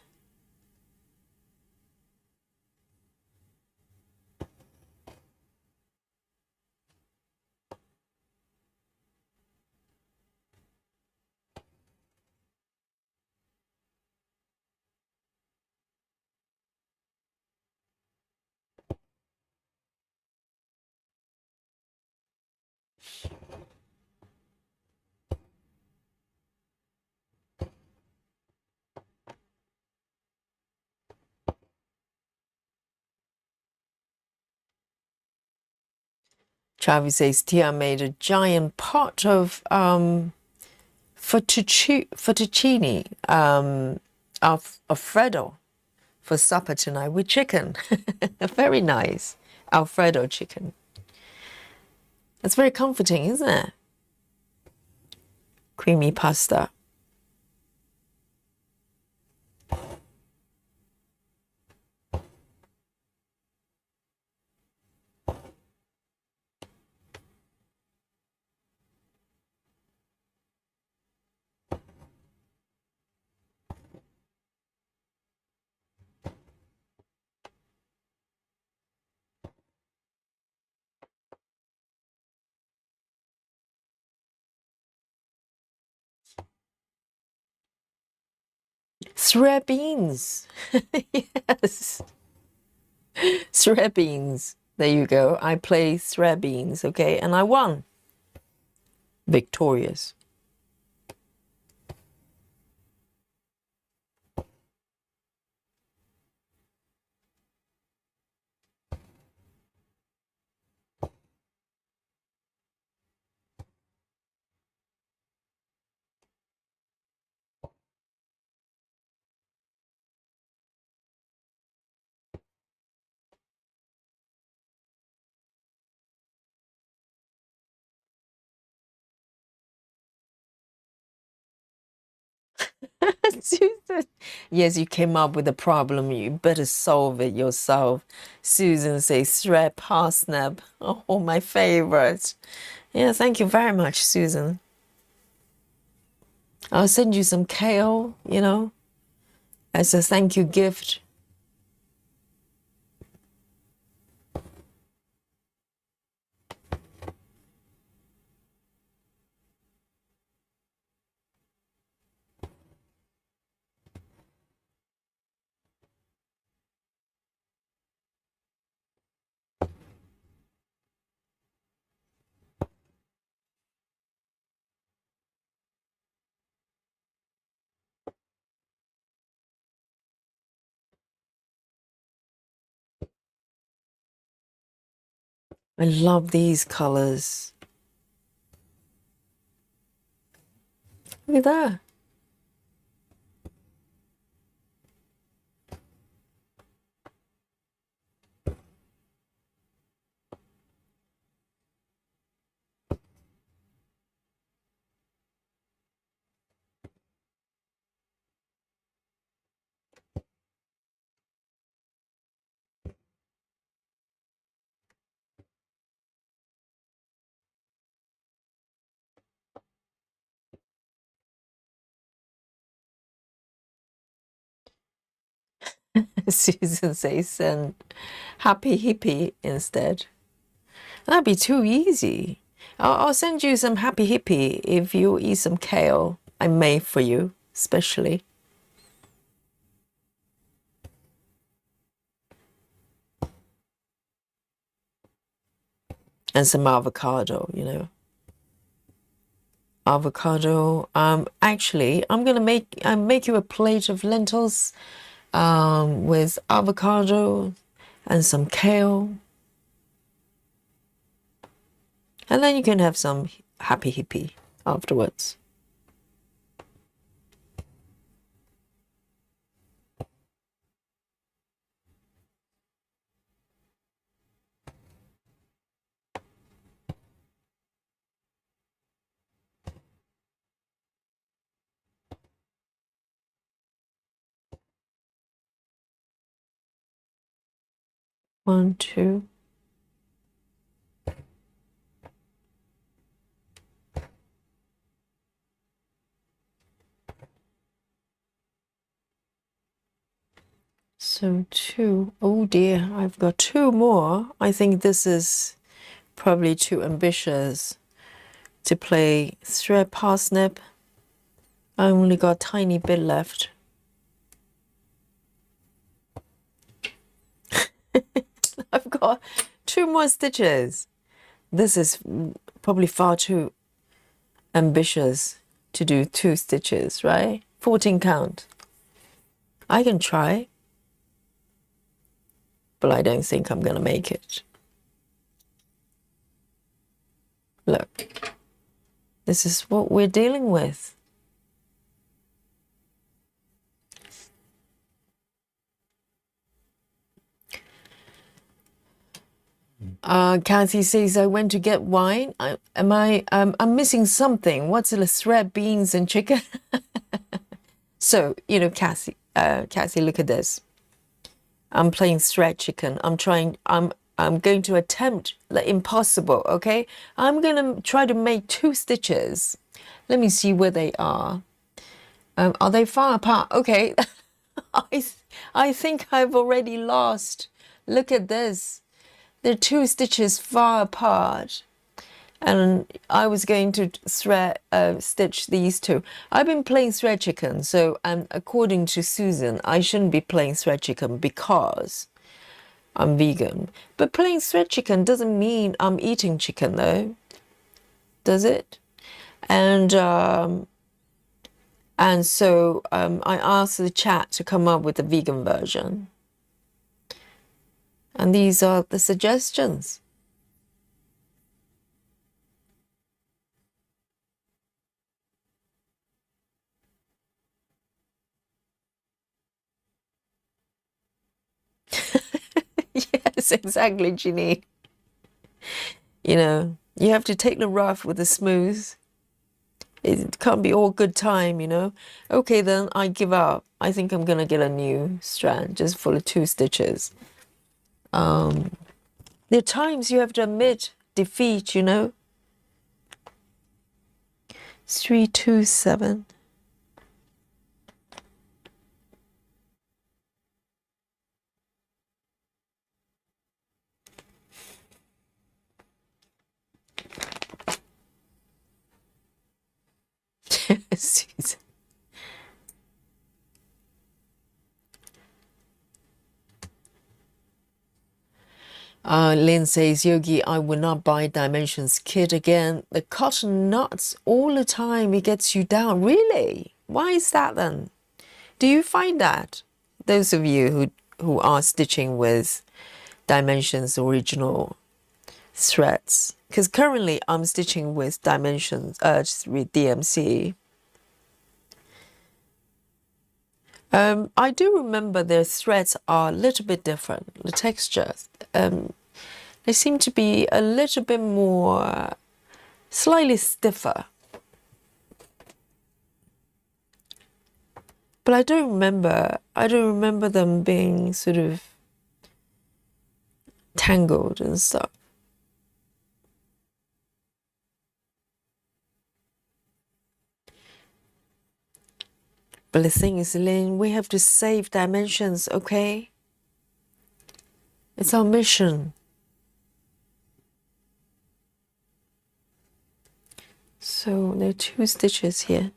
Chavi says Tia made a giant pot of fettuccine Alfredo for supper tonight with chicken. Very nice. Alfredo chicken. It's very comforting, isn't it? Creamy pasta. Beans. Yes. Beans. There you go. I play beans, okay? And I won. Victorious. Susan, yes, you came up with a problem. You better solve it yourself. Susan says shred parsnip. Oh, my favorite. Yeah, thank you very much, Susan. I'll send you some kale, as a thank you gift. I love these colors. Look at that. Susan says send happy hippie instead. That'd be too easy. I'll send you some happy hippie if you eat some kale I made for you, especially. And some avocado, Avocado. Actually, I'm gonna make you a plate of lentils, with avocado and some kale, and then you can have some happy hippie afterwards. One, two. So two. Oh dear, I've got two more. I think this is probably too ambitious to play thread parsnip. I only got a tiny bit left. I've got two more stitches. This is probably far too ambitious to do two stitches, right? 14 count. I can try, but I don't think I'm gonna make it. Look, this is what we're dealing with. Kathy says, I went to get wine. I'm missing something. What's it? Thread, beans, and chicken? So, you know, Kathy, look at this. I'm playing thread chicken. I'm going to attempt the impossible, okay? I'm going to try to make 2 stitches. Let me see where they are. Are they far apart? Okay. I think I've already lost. Look at this. They're 2 stitches far apart. And I was going to stitch these 2. I've been playing thread chicken, so according to Susan, I shouldn't be playing thread chicken because I'm vegan. But playing thread chicken doesn't mean I'm eating chicken, though, does it? And so I asked the chat to come up with a vegan version. And these are the suggestions. Yes, exactly, Jeanine. You know, you have to take the rough with the smooth. It can't be all good time, you know. Okay, then I give up. I think I'm gonna get a new strand just full of 2 stitches. There are times you have to admit defeat, you know. 3, 2, 7. Susan. Lynn says, Yogi, I will not buy Dimensions kit again. The cotton nuts all the time, it gets you down. Really? Why is that then? Do you find that? Those of you who are stitching with Dimensions original threads. Because currently I'm stitching with Dimensions, with DMC. I do remember their threads are a little bit different. The textures, they seem to be a little bit more, slightly stiffer. But I don't remember them being sort of tangled and stuff. But the thing is, Lynn, we have to save Dimensions, okay? It's our mission. So there are 2 stitches here.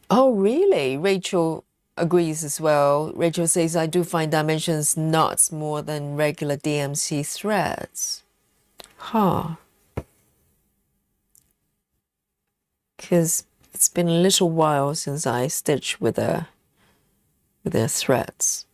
Oh, really? Rachel agrees as well. Rachel says, I do find Dimensions knots more than regular DMC threads. Huh. Because it's been a little while since I stitched with their threads.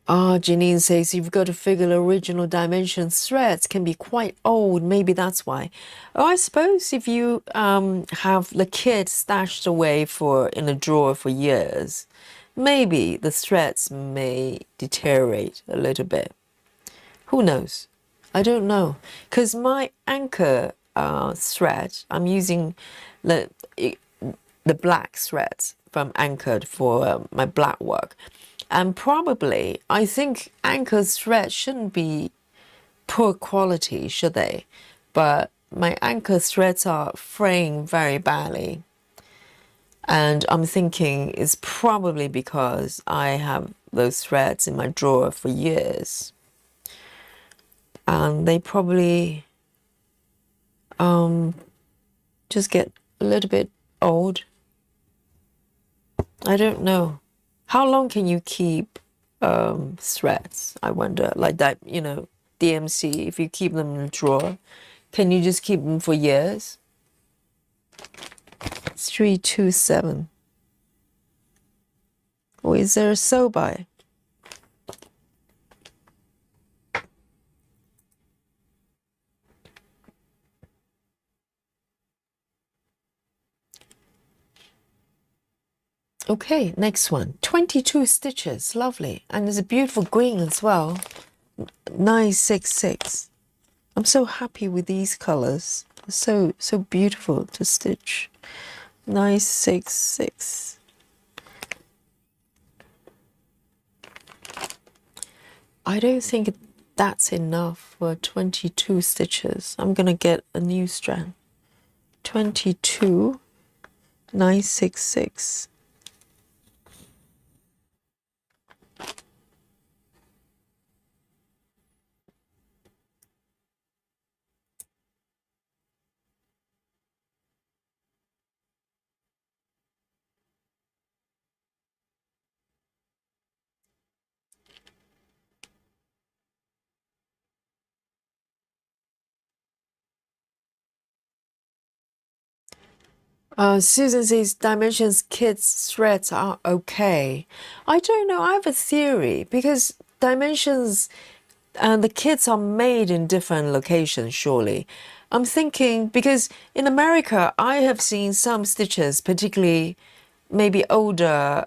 Janine says, you've got to figure the original Dimensions threads can be quite old. Maybe that's why. Oh, I suppose if you have the kit stashed away in a drawer for years, maybe the threads may deteriorate a little bit. Who knows? I don't know. Because my anchor thread, I'm using the black threads from Anchored for my black work. And probably, I think Anchor threads shouldn't be poor quality, should they? But my Anchor threads are fraying very badly. And I'm thinking it's probably because I have those threads in my drawer for years. And they probably just get a little bit old. I don't know. How long can you keep threads? I wonder, like that, you know, DMC, if you keep them in a drawer, can you just keep them for years? 327. Or is there a sew by? Okay, next one. 22 stitches, lovely. And there's a beautiful green as well. 966. I'm so happy with these colors. So beautiful to stitch. 966. I don't think that's enough for 22 stitches. I'm gonna get a new strand. 22, 966. Susan says dimensions kids threads are okay. I don't know. I have a theory because dimensions and the kits are made in different locations, surely. I'm thinking because in America, I have seen some stitches, particularly maybe older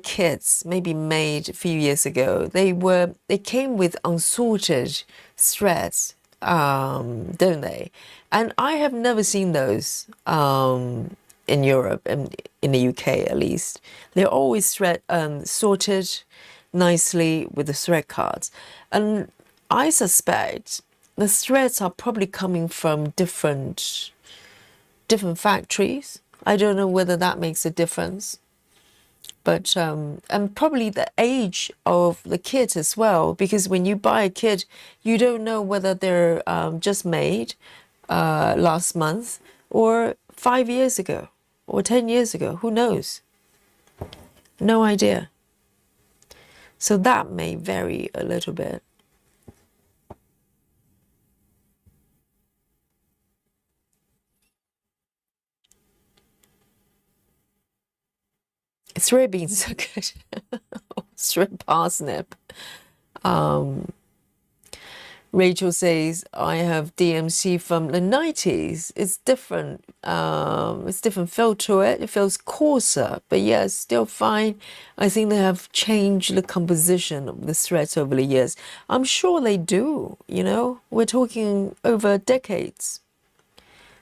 kits, maybe made a few years ago. They came with unsorted threads, don't they? And I have never seen those in Europe and in the UK at least. They're always sorted nicely with the thread cards. And I suspect the threads are probably coming from different factories. I don't know whether that makes a difference. But and probably the age of the kit as well, because when you buy a kit, you don't know whether they're just made last month or 5 years ago or 10 years ago. Who knows? No idea. So that may vary a little bit. Three beans so good. Shrimp parsnip. Rachel says, I have DMC from the 90s. It's different. It's different feel to it. It feels coarser, but yeah, it's still fine. I think they have changed the composition of the threads over the years. I'm sure they do, you know. We're talking over decades.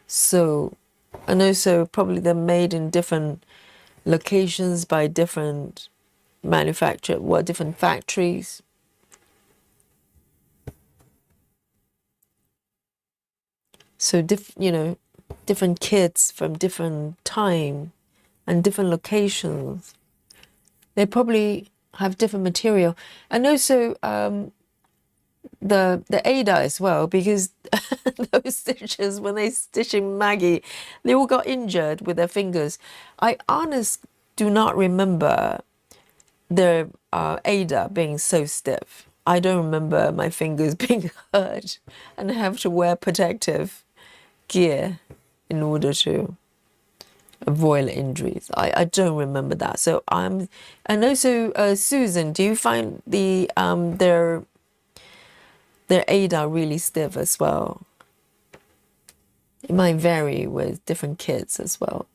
So, and also probably they're made in different locations by different different factories. So different kits from different time and different locations. They probably have different material, and also the Ada as well, because those stitches when they stitching Maggie, they all got injured with their fingers. I honestly do not remember the Ada being so stiff. I don't remember my fingers being hurt and have to wear protective gear in order to avoid injuries. I don't remember that. So and also Susan, do you find their Ada really stiff as well? It might vary with different kits as well.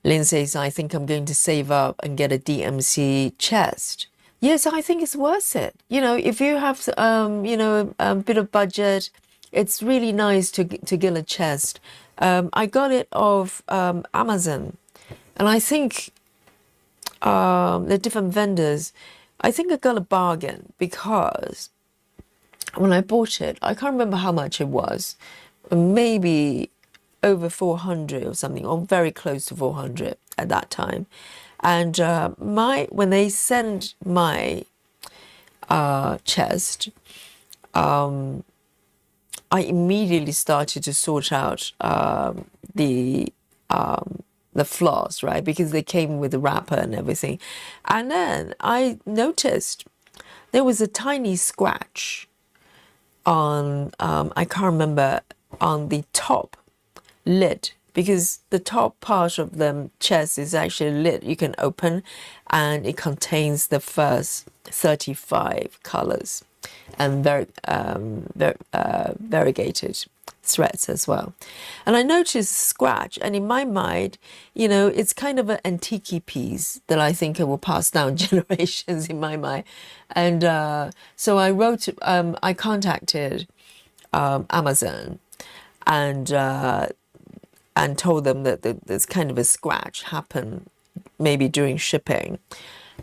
Lynn says, I think I'm going to save up and get a DMC chest. Yes, I think it's worth it. You know, if you have, a bit of budget, it's really nice to get a chest. I got it off Amazon, and I think the different vendors, I think I got a bargain because when I bought it, I can't remember how much it was, maybe over 400 or something, or very close to 400 at that time. And when they sent my chest, I immediately started to sort out the flaws, right? Because they came with the wrapper and everything. And then I noticed there was a tiny scratch on, I can't remember, on the top lid, because the top part of the chest is actually a lid you can open, and it contains the first 35 colors and variegated threads as well. And I noticed scratch, and in my mind, you know, it's kind of an antique piece that I think it will pass down generations in my mind. And so I contacted Amazon and told them that there's kind of a scratch happened maybe during shipping.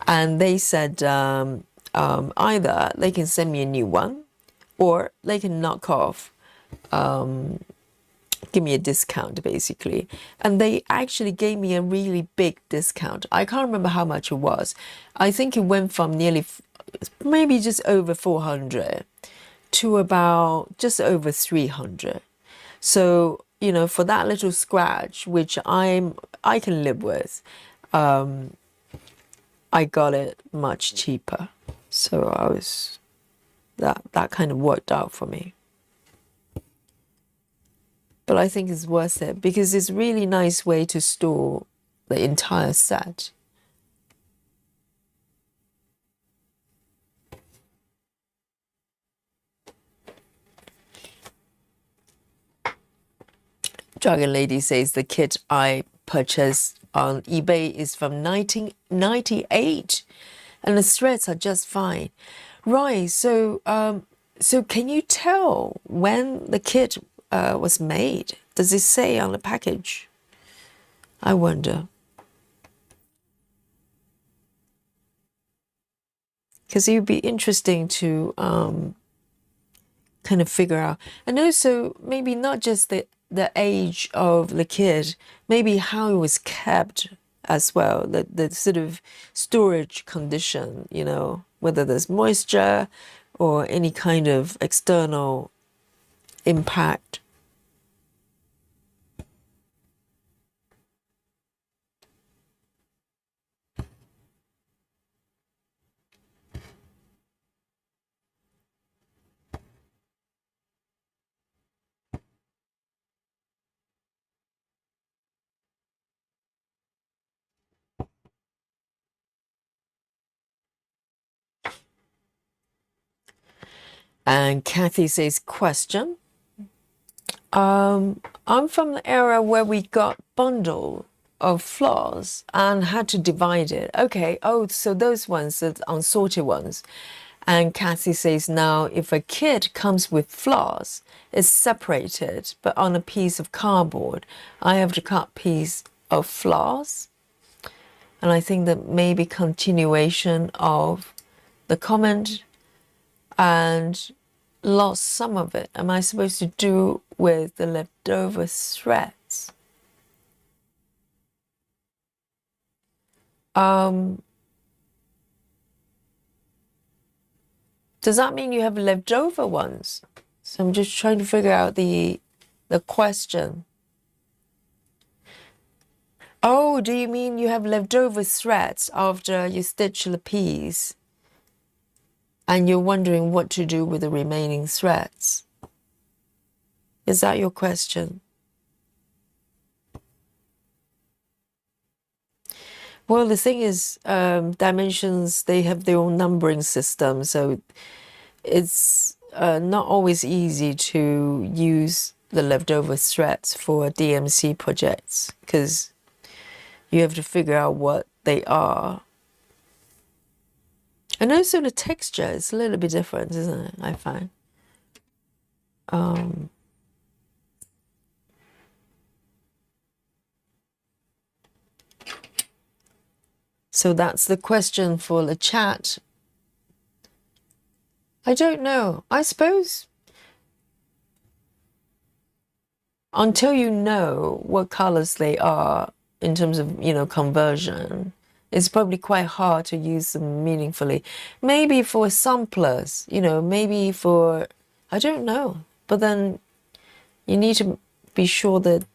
And they said either they can send me a new one, or they can knock off, give me a discount basically. And they actually gave me a really big discount. I can't remember how much it was. I think it went from nearly maybe just over 400 to about just over 300. So, you know, for that little scratch, which I can live with, I got it much cheaper. So I was, that kind of worked out for me. But I think it's worth it because it's a really nice way to store the entire set. Dragon Lady says the kit I purchased on eBay is from 1998 and the threads are just fine. Right, so so can you tell when the kit was made? Does it say on the package? I wonder. Because it would be interesting to kind of figure out. And also maybe not just the age of the kid, maybe how it was kept as well, the sort of storage condition, you know, whether there's moisture or any kind of external impact. And Kathy says, question. I'm from the era where we got bundle of floors and had to divide it. Okay, oh, so those ones, the unsorted ones. And Kathy says, now if a kit comes with floors, it's separated, but on a piece of cardboard, I have to cut piece of floors. And I think that maybe continuation of the comment and lost some of it. Am I supposed to do with the leftover threads? Does that mean you have leftover ones? So I'm just trying to figure out the question. Oh, do you mean you have leftover threads after you stitch the piece? And you're wondering what to do with the remaining threads? Is that your question? Well, the thing is, dimensions, they have their own numbering system, so it's not always easy to use the leftover threads for DMC projects because you have to figure out what they are. And also the texture is a little bit different, isn't it? I find. So that's the question for the chat. I don't know. I suppose until you know what colors they are in terms of, you know, conversion, It's probably quite hard to use them meaningfully. Maybe for samplers, maybe for, I don't know. But then you need to be sure that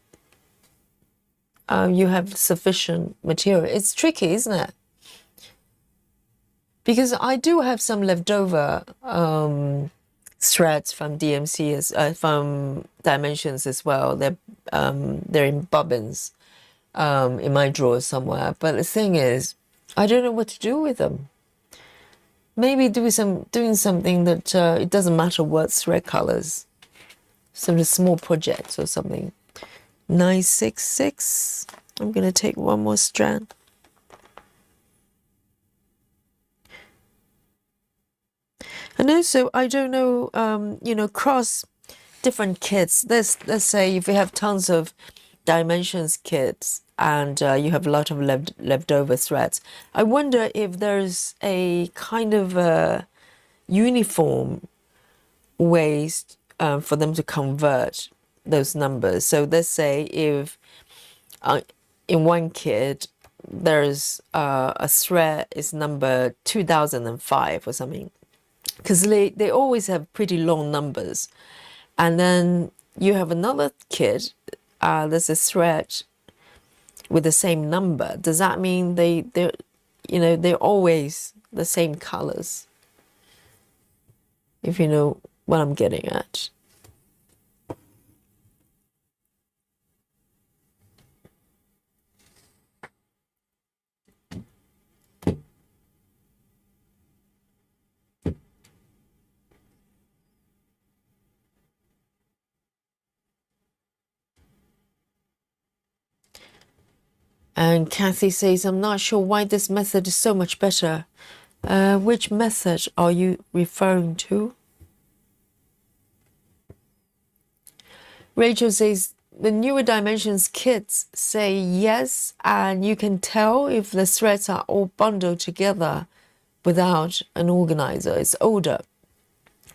you have sufficient material. It's tricky, isn't it? Because I do have some leftover threads from DMC, from Dimensions as well. They're in bobbins in my drawer somewhere. But the thing is, I don't know what to do with them. Maybe doing something that it doesn't matter what thread colors, some small projects or something. 966. I'm gonna take one more strand. And also, I don't know, cross different kits. Let's say if you have tons of Dimensions kits and you have a lot of leftover threads, I wonder if there's a kind of uniform ways for them to convert those numbers. So let's say if in one kit there's a thread is number 2005 or something, because they always have pretty long numbers, and then you have another kit, there's a thread with the same number. Does that mean they're always the same colors? If you know what I'm getting at. And Kathy says, I'm not sure why this method is so much better. Which method are you referring to? Rachel says, the newer Dimensions kits say yes, and you can tell if the threads are all bundled together without an organizer. It's older.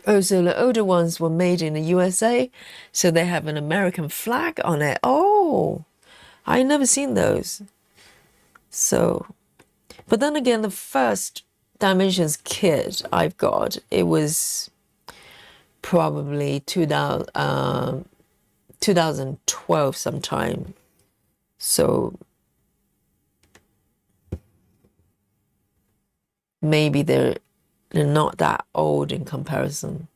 Oh, so the older ones were made in the USA, so they have an American flag on it. Oh, I never seen those. So, but then again, the first Dimensions kit I've got, it was probably 2012 sometime. So maybe they're not that old in comparison.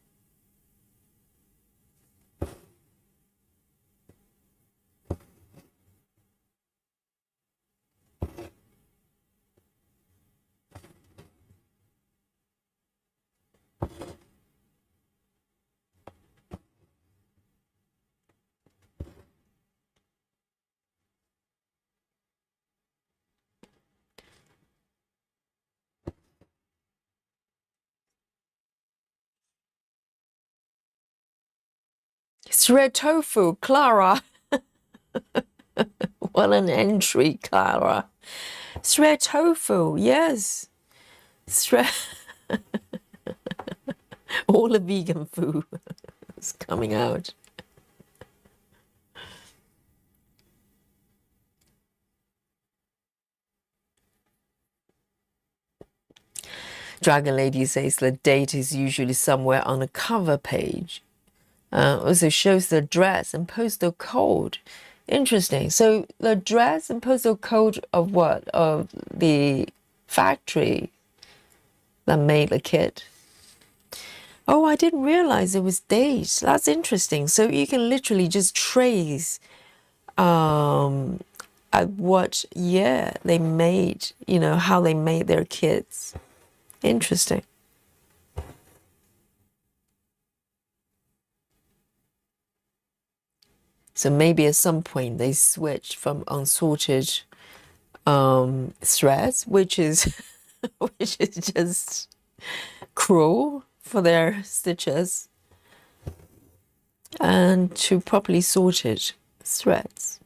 Thread tofu, Clara. What an entry, Clara. Thread tofu, yes. Thread. All the vegan food is coming out. Dragon Lady says the date is usually somewhere on the cover page. Also shows the address and postal code. Interesting. So the address and postal code of what? Of the factory that made the kit. Oh, I didn't realize it was dates. That's interesting. So you can literally just trace at what year they made, how they made their kits. Interesting. So maybe at some point they switched from unsorted threads, which is which is just cruel for their stitches, and to properly sorted threads.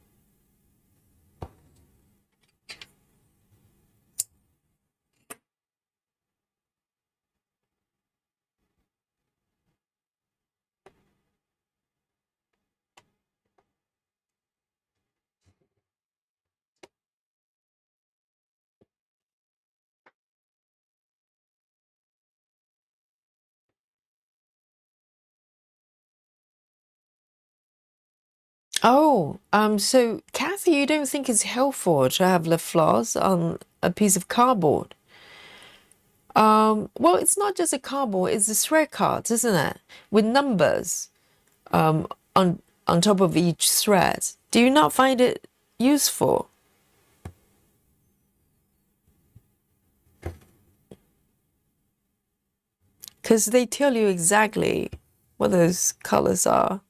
Oh, so Kathy, you don't think it's helpful to have the flaws on a piece of cardboard? Well, it's not just a cardboard, it's the thread cards, isn't it? With numbers on top of each thread. Do you not find it useful? Because they tell you exactly what those colors are.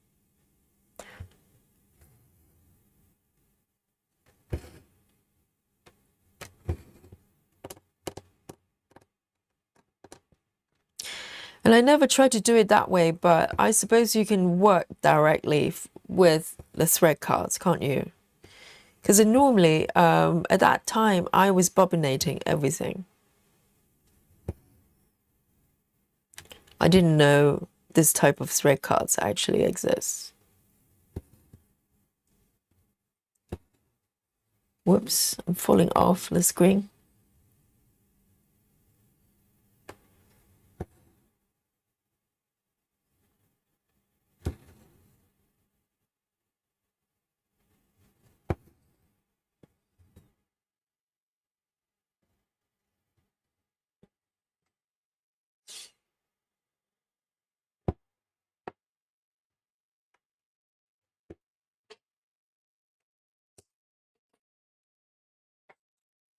And I never tried to do it that way, but I suppose you can work directly with the thread cards, can't you? Because normally, at that time, I was bobbinating everything. I didn't know this type of thread cards actually exists. Whoops, I'm falling off the screen.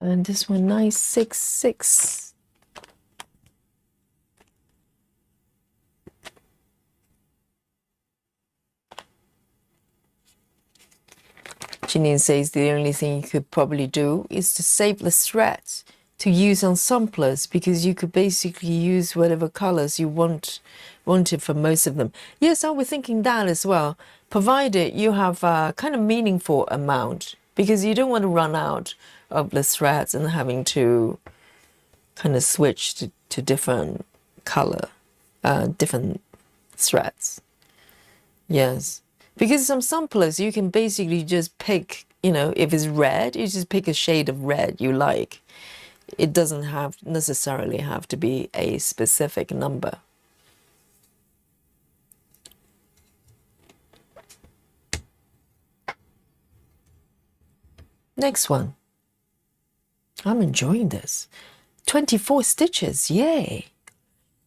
And this one, 966. Janine says the only thing you could probably do is to save the threads to use on samplers, because you could basically use whatever colors you wanted for most of them. Yes, I was thinking that as well, provided you have a kind of meaningful amount, because you don't want to run out of the threads and having to kind of switch to different color, different threads. Yes. Because some samplers, you can basically just pick, if it's red, you just pick a shade of red you like. It doesn't necessarily have to be a specific number. Next one. I'm enjoying this. 24 stitches, yay.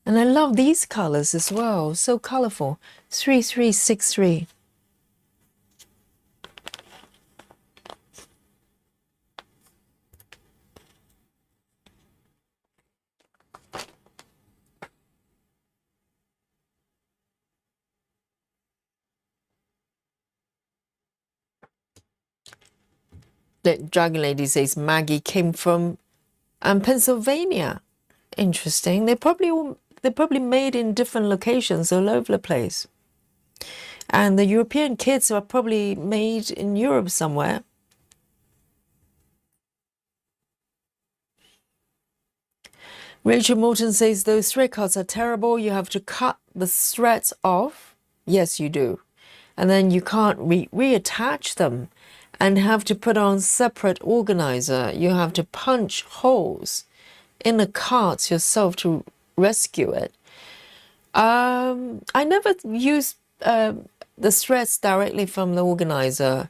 And I love these colors as well, so colorful. 3363. The Dragon Lady says Maggie came from Pennsylvania. Interesting. They're probably made in different locations all over the place. And the European kits are probably made in Europe somewhere. Rachel Morton says those thread cards are terrible. You have to cut the threads off. Yes, you do. And then you can't reattach them and have to put on separate organizer. You have to punch holes in the cards yourself to rescue it. I never used the threads directly from the organizer.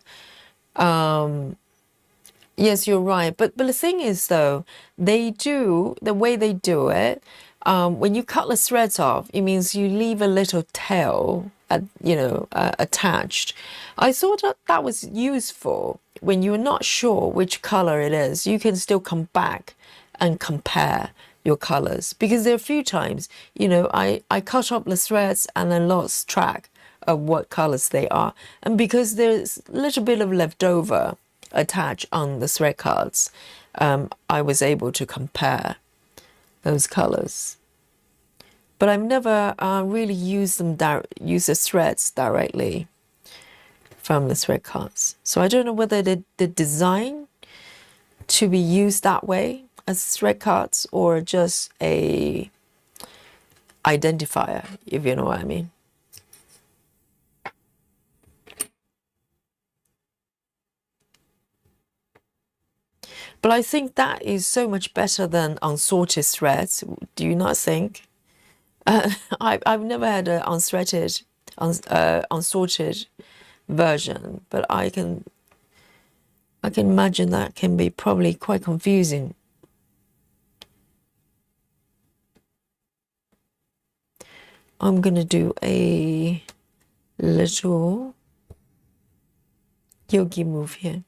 Yes, you're right. But the thing is, though, the way they do it, when you cut the threads off, it means you leave a little tail attached. I thought that was useful when you're not sure which color it is. You can still come back and compare your colors, because there are a few times, I cut up the threads and then lost track of what colors they are. And because there's a little bit of leftover attached on the thread cards, I was able to compare those colors. But I've never really used the threads directly from the thread cards. So I don't know whether the design to be used that way as thread cards or just a identifier, if you know what I mean. But I think that is so much better than unsorted threads. Do you not think? I've never had an unsorted version, but I can imagine that can be probably quite confusing. I'm gonna do a little yogi move here.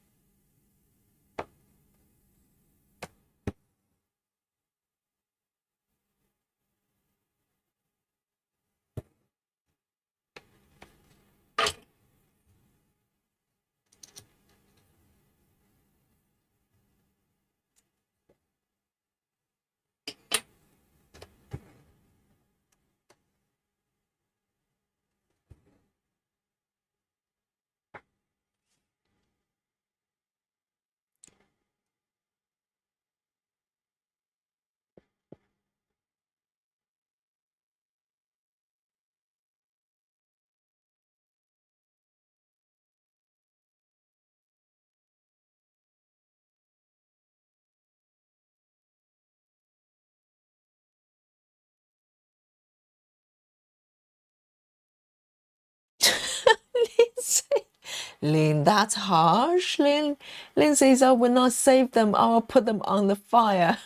Lynn, that's harsh. Lynn says, I will not save them. I will put them on the fire.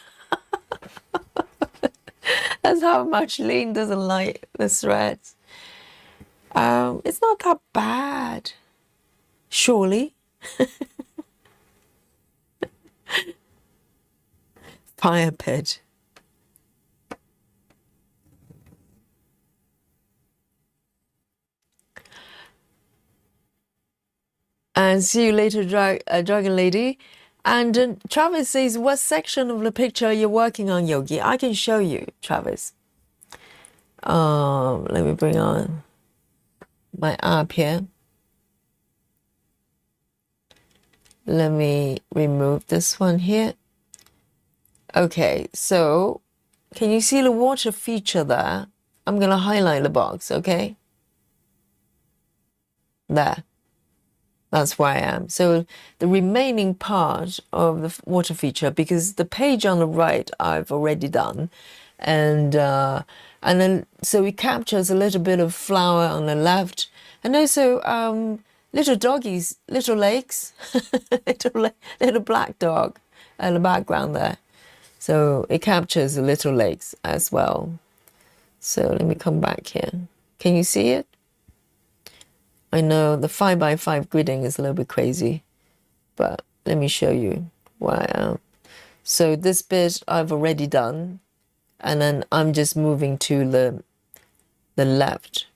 That's how much Lynn doesn't like the threads. It's not that bad, surely. Fire pit. And see you later, Dragon Lady. And Travis says, what section of the picture are you working on, Yogi? I can show you, Travis. Let me bring on my app here. Let me remove this one here. Okay, so can you see the water feature there? I'm going to highlight the box, okay? There. That's where I am. So the remaining part of the water feature, because the page on the right I've already done, and then so it captures a little bit of flower on the left, and also little doggies, little lakes, little black dog in the background there. So it captures the little lakes as well. So let me come back here. Can you see it? I know the 5x5 gridding is a little bit crazy, but let me show you where I am. So this bit I've already done, and then I'm just moving to the left.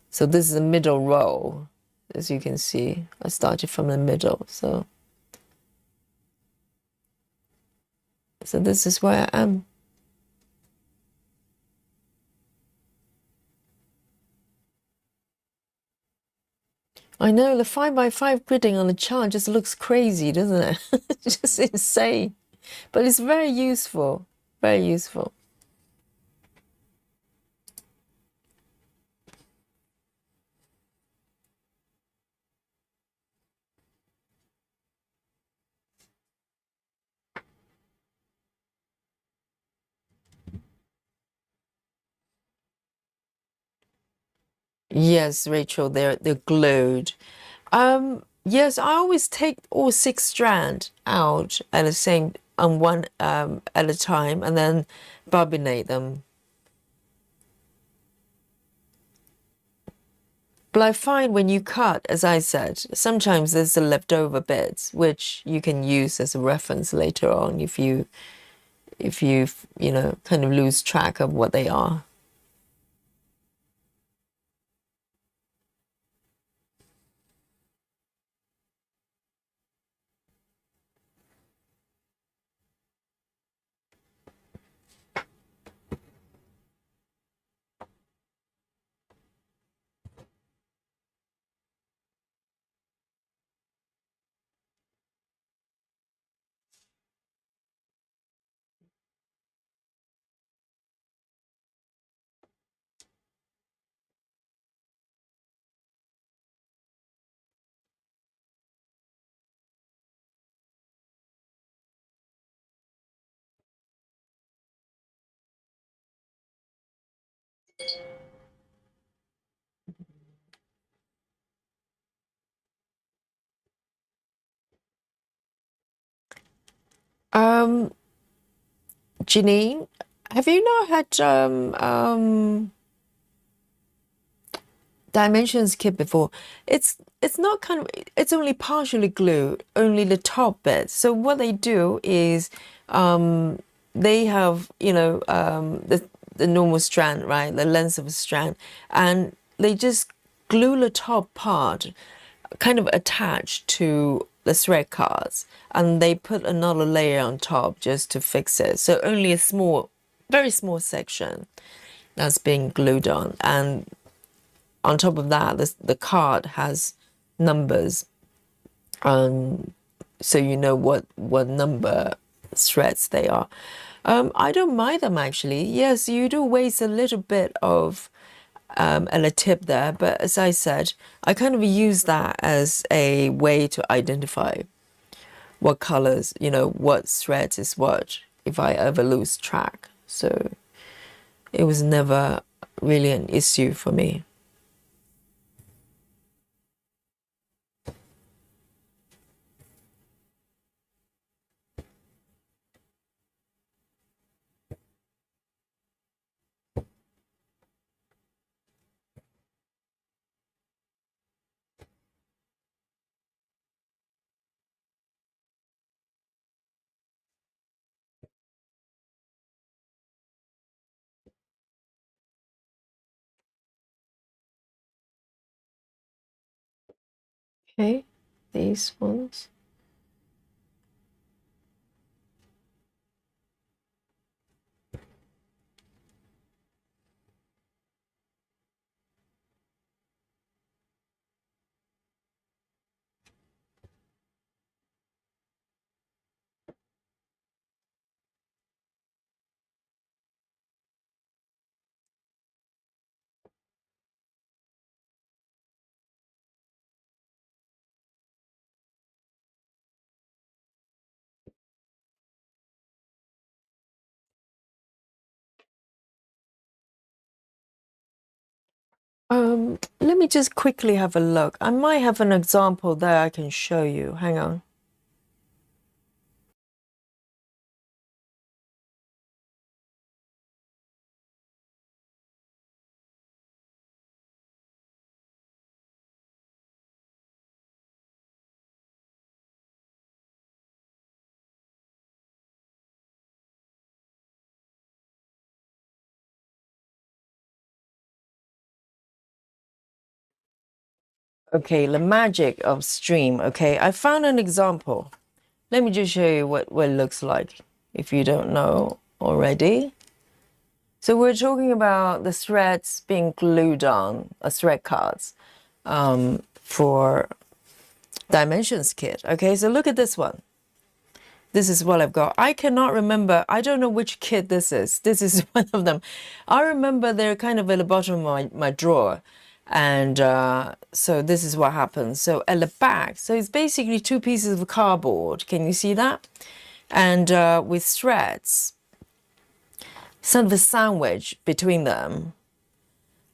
So this is the middle row, as you can see. I started from the middle, so this is where I am. I know the 5x5 gridding on the chart just looks crazy, doesn't it? It's just insane. But it's very useful. Very useful. Yes, Rachel, they're glued. Yes, I always take all 6 strands out at the same on one at a time, and then bobinate them. But I find when you cut, as I said, sometimes there's the leftover bits which you can use as a reference later on if you kind of lose track of what they are. Janine, have you not had dimensions kit before? It's not kind of, it's only partially glued, only the top bit. So what they do is they have, you know, the normal strand, right? The length of a strand, and they just glue the top part kind of attached to the thread cards, and they put another layer on top just to fix it. So only a small, very small section that's being glued on, and on top of that, the card has numbers, so you know what number threads they are. I don't mind them actually. Yes, you do waste a little bit of a tip there, but as I said, I kind of use that as a way to identify what colors, you know, what threads is what if I ever lose track. So it was never really an issue for me. Okay, these ones. Let me just quickly have a look. I might have an example there I can show you. Hang on. Okay, the magic of stream. Okay, I found an example. Let me just show you what it looks like if you don't know already. So we're talking about the threads being glued on, thread cards for dimensions kit. Okay, so look at this one. This is what I've got. I cannot remember. I don't know which kit this is. This is one of them. I remember they're kind of at the bottom of my drawer. And so this is what happens. So at the back, so it's basically two pieces of cardboard. Can you see that? And with threads, sort of a sandwich between them.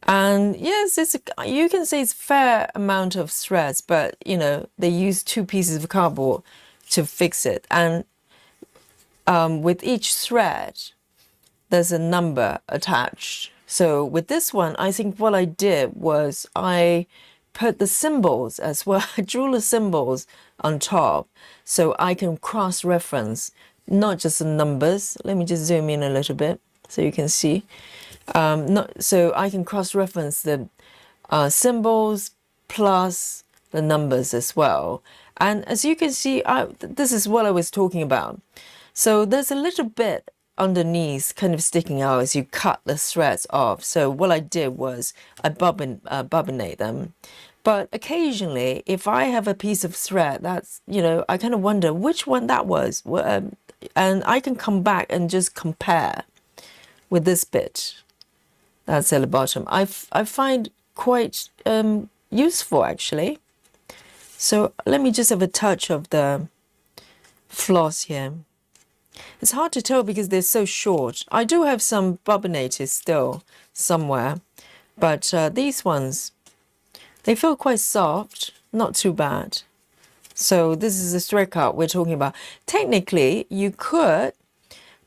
And yes, you can say it's a fair amount of threads, but you know, they use two pieces of cardboard to fix it. And with each thread, there's a number attached. So with this one, I think what I did was I put the symbols as well. I drew the symbols on top so I can cross-reference not just the numbers. Let me just zoom in a little bit so you can see. So I can cross-reference the symbols plus the numbers as well. And as you can see, this is what I was talking about. So there's a little bit underneath kind of sticking out as you cut the threads off. So what I did was I bobinate them. But occasionally, if I have a piece of thread that's, you know, I kind of wonder which one that was. And I can come back and just compare with this bit that's at the bottom. I find quite useful actually. So let me just have a touch of the floss here. It's hard to tell because they're so short. I do have some bobinators still somewhere, but these ones, they feel quite soft, not too bad. So this is the thread cut we're talking about. Technically, you could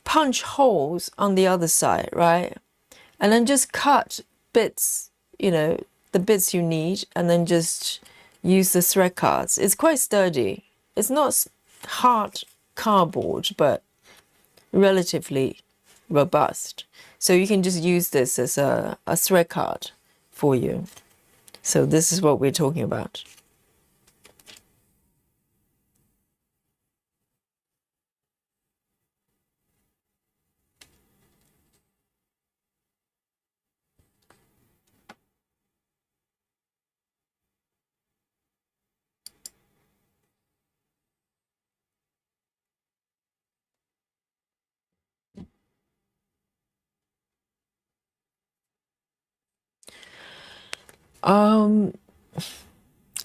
punch holes on the other side, right? And then just cut bits, the bits you need, and then just use the thread cuts. It's quite sturdy. It's not hard cardboard, but relatively robust. So you can just use this as a thread cut for you. So this is what we're talking about.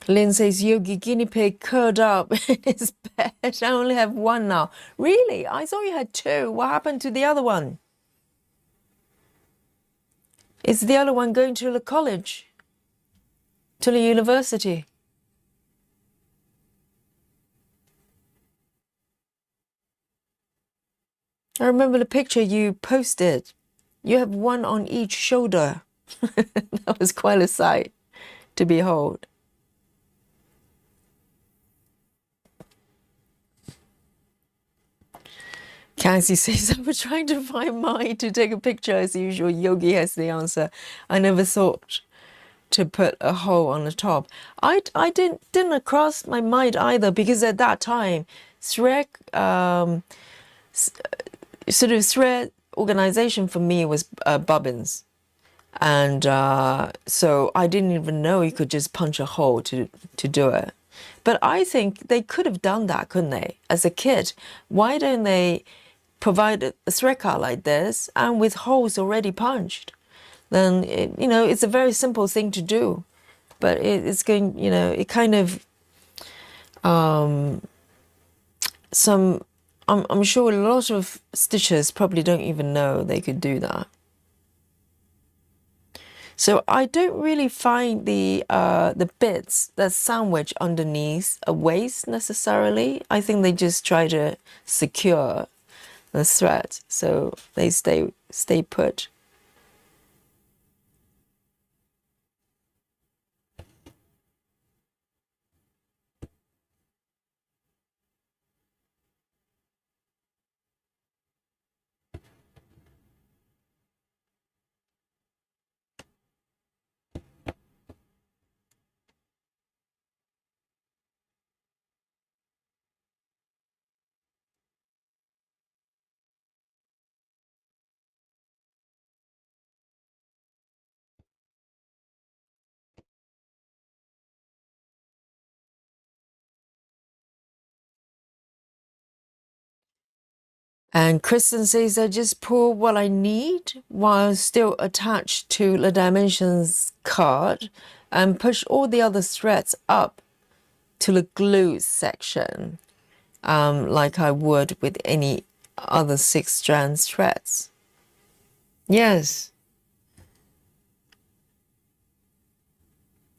Lynn says, Yogi, guinea pig curled up in his bed. I only have one now. Really? I thought you had two. What happened to the other one? Is the other one going to the college? To the university? I remember the picture you posted. You have one on each shoulder. That was quite a sight to behold. Cassie says, I was trying to find mine to take a picture as usual. Yogi has the answer. I never thought to put a hole on the top. I didn't cross my mind either, because at that time, thread sort of thread organization for me was bobbins. And so I didn't even know you could just punch a hole to do it. But I think they could have done that, couldn't they? As a kid, why don't they provide a thread cut like this and with holes already punched? Then, it's a very simple thing to do. But it's going, it kind of, I'm sure a lot of stitchers probably don't even know they could do that. So I don't really find the bits that sandwich underneath a waist necessarily. I think they just try to secure the thread so they stay put. And Kristen says, I just pull what I need while still attached to the dimensions card and push all the other threads up to the glue section, like I would with any other 6-strand threads. Yes.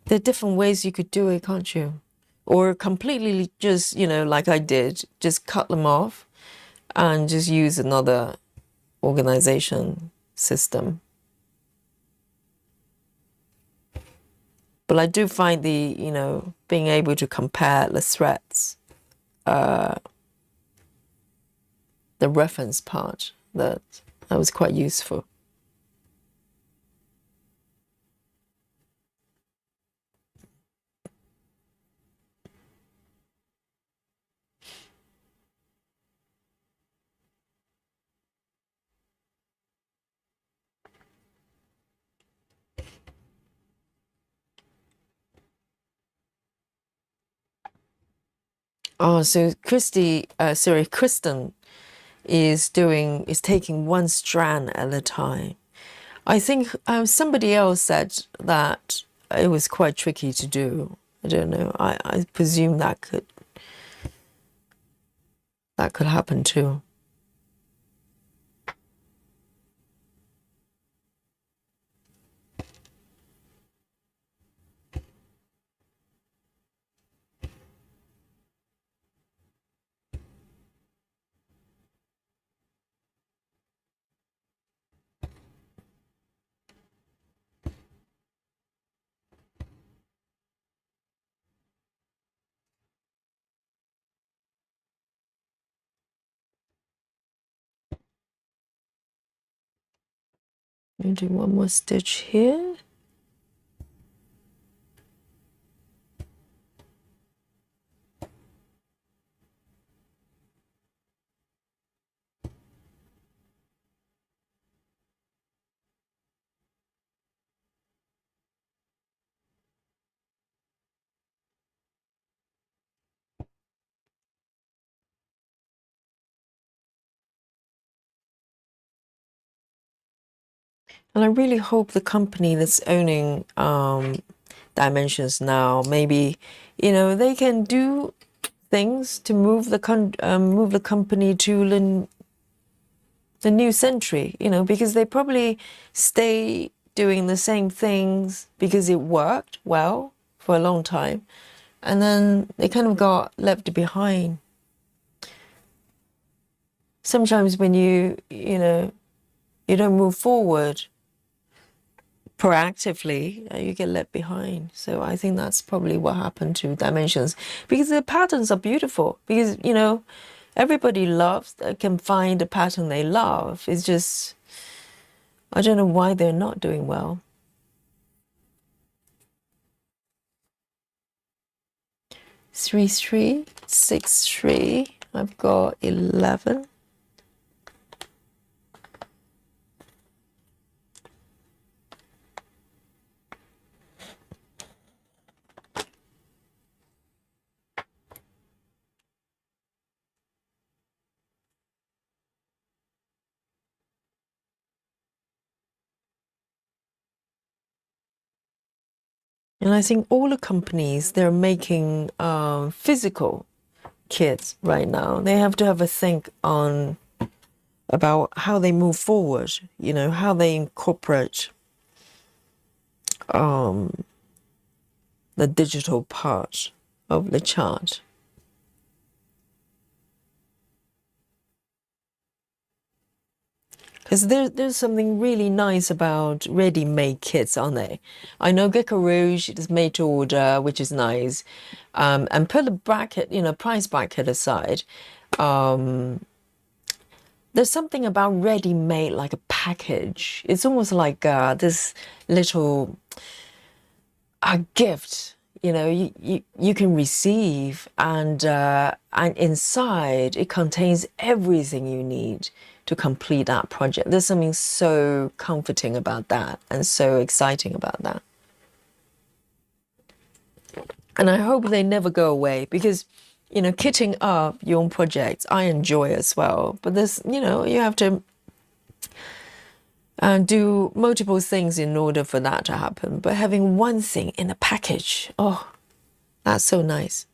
There are different ways you could do it, can't you? Or completely just, like I did, just cut them off and just use another organization system. But I do find being able to compare the threads, the reference part, that was quite useful. Oh, so Kristen is taking one strand at a time. I think somebody else said that it was quite tricky to do. I don't know. I presume that could happen too. I'm do one more stitch here. And I really hope the company that's owning Dimensions now, maybe, they can do things to move the company to the new century, because they probably stay doing the same things because it worked well for a long time, and then they kind of got left behind. Sometimes when you don't move forward proactively, you get left behind. So I think that's probably what happened to Dimensions, because the patterns are beautiful, because everybody can find a pattern they love. It's just, I don't know why they're not doing well. 3 3 6 3. I've got 11. And I think all the companies, they're making physical kits right now. They have to have a think on about how they move forward, how they incorporate the digital part of the chart. Because there's something really nice about ready-made kits, aren't they? I know Gecko Rouge is made to order, which is nice. And put the bracket, price bracket aside, there's something about ready-made, like a package. It's almost like this little gift, you can receive, and inside it contains everything you need to complete that project. There's something so comforting about that and so exciting about that. And I hope they never go away, because, kitting up your own projects, I enjoy as well. But there's, you have to do multiple things in order for that to happen. But having one thing in a package, oh, that's so nice.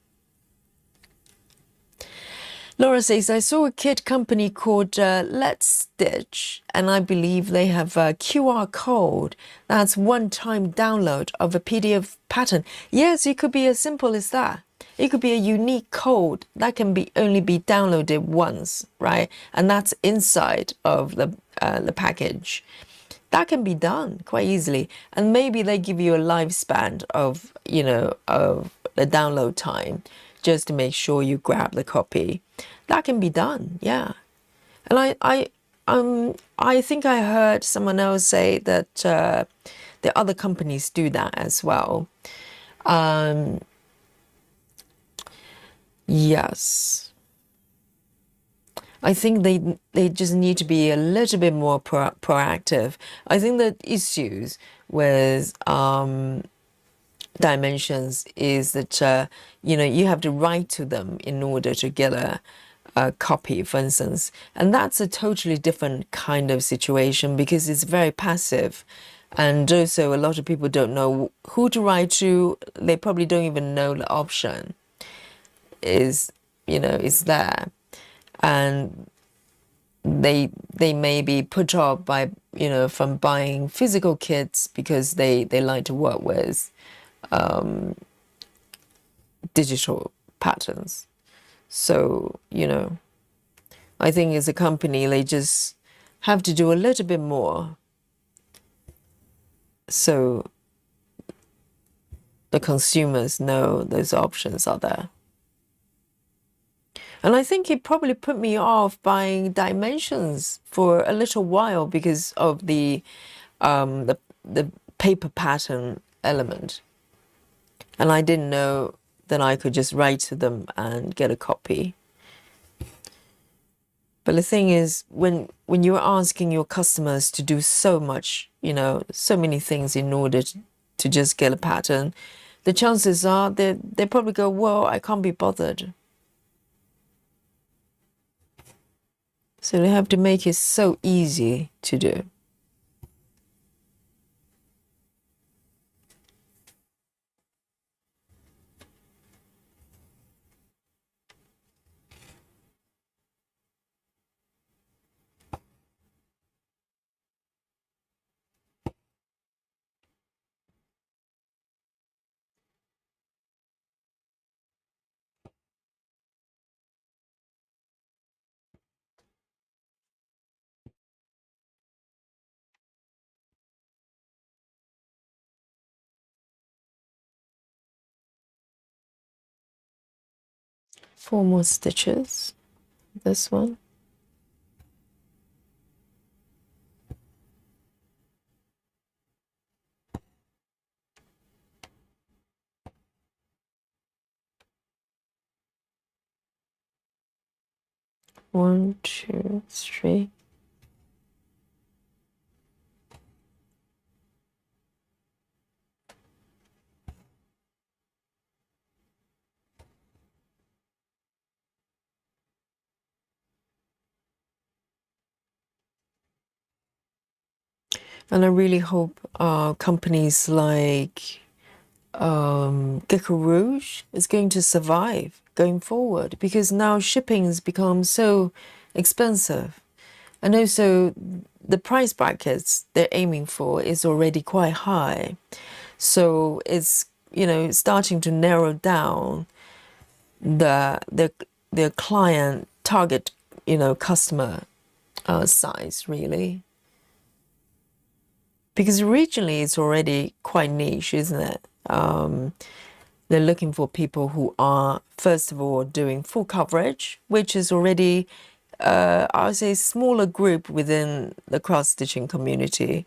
Laura says, I saw a kit company called Let's Stitch, and I believe they have a QR code. That's one-time download of a PDF pattern. Yes, it could be as simple as that. It could be a unique code that can only be downloaded once, right? And that's inside of the package. That can be done quite easily. And maybe they give you a lifespan of the download time, just to make sure you grab the copy. That can be done, yeah. And I think I heard someone else say that the other companies do that as well. Yes. I think they just need to be a little bit more proactive. I think the issues with Dimensions is that you have to write to them in order to get a copy, for instance, and that's a totally different kind of situation, because it's very passive, and also a lot of people don't know who to write to. They probably don't even know the option is there, and they may be put off by from buying physical kits, because they like to work with digital patterns. So, I think as a company, they just have to do a little bit more, so the consumers know those options are there. And I think it probably put me off buying Dimensions for a little while, because of the the paper pattern element, and I didn't know that I could just write to them and get a copy. But the thing is, when you're asking your customers to do so much, so many things in order to just get a pattern, the chances are they probably go, well, I can't be bothered. So they have to make it so easy to do. Four more stitches. This one. One, two, three. And I really hope companies like Gecko Rouge is going to survive going forward, because now shipping has become so expensive. And also the price brackets they're aiming for is already quite high. So it's, starting to narrow down the client target, customer size, really. Because originally it's already quite niche, isn't it? They're looking for people who are, first of all, doing full coverage, which is already, I would say, a smaller group within the cross-stitching community.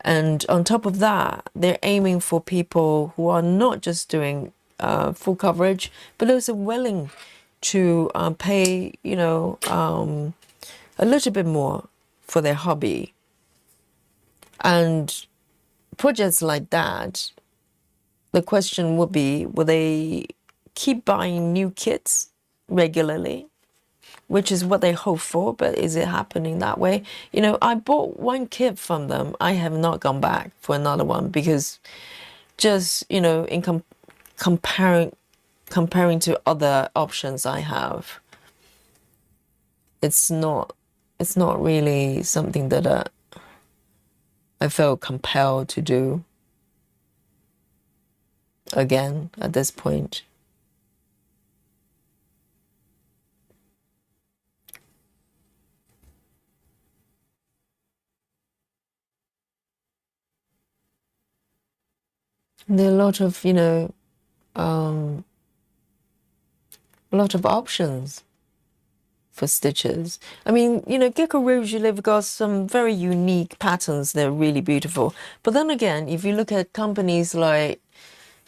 And on top of that, they're aiming for people who are not just doing full coverage, but also willing to pay, a little bit more for their hobby. And projects like that, the question would be, will they keep buying new kits regularly, which is what they hope for, but is it happening that way? I bought one kit from them. I have not gone back for another one, because just, in comparing to other options I have, it's not really something that I felt compelled to do again at this point. There are a lot of, a lot of options for stitches. I mean, Gecko Rouge, they've got some very unique patterns. They're really beautiful. But then again, if you look at companies like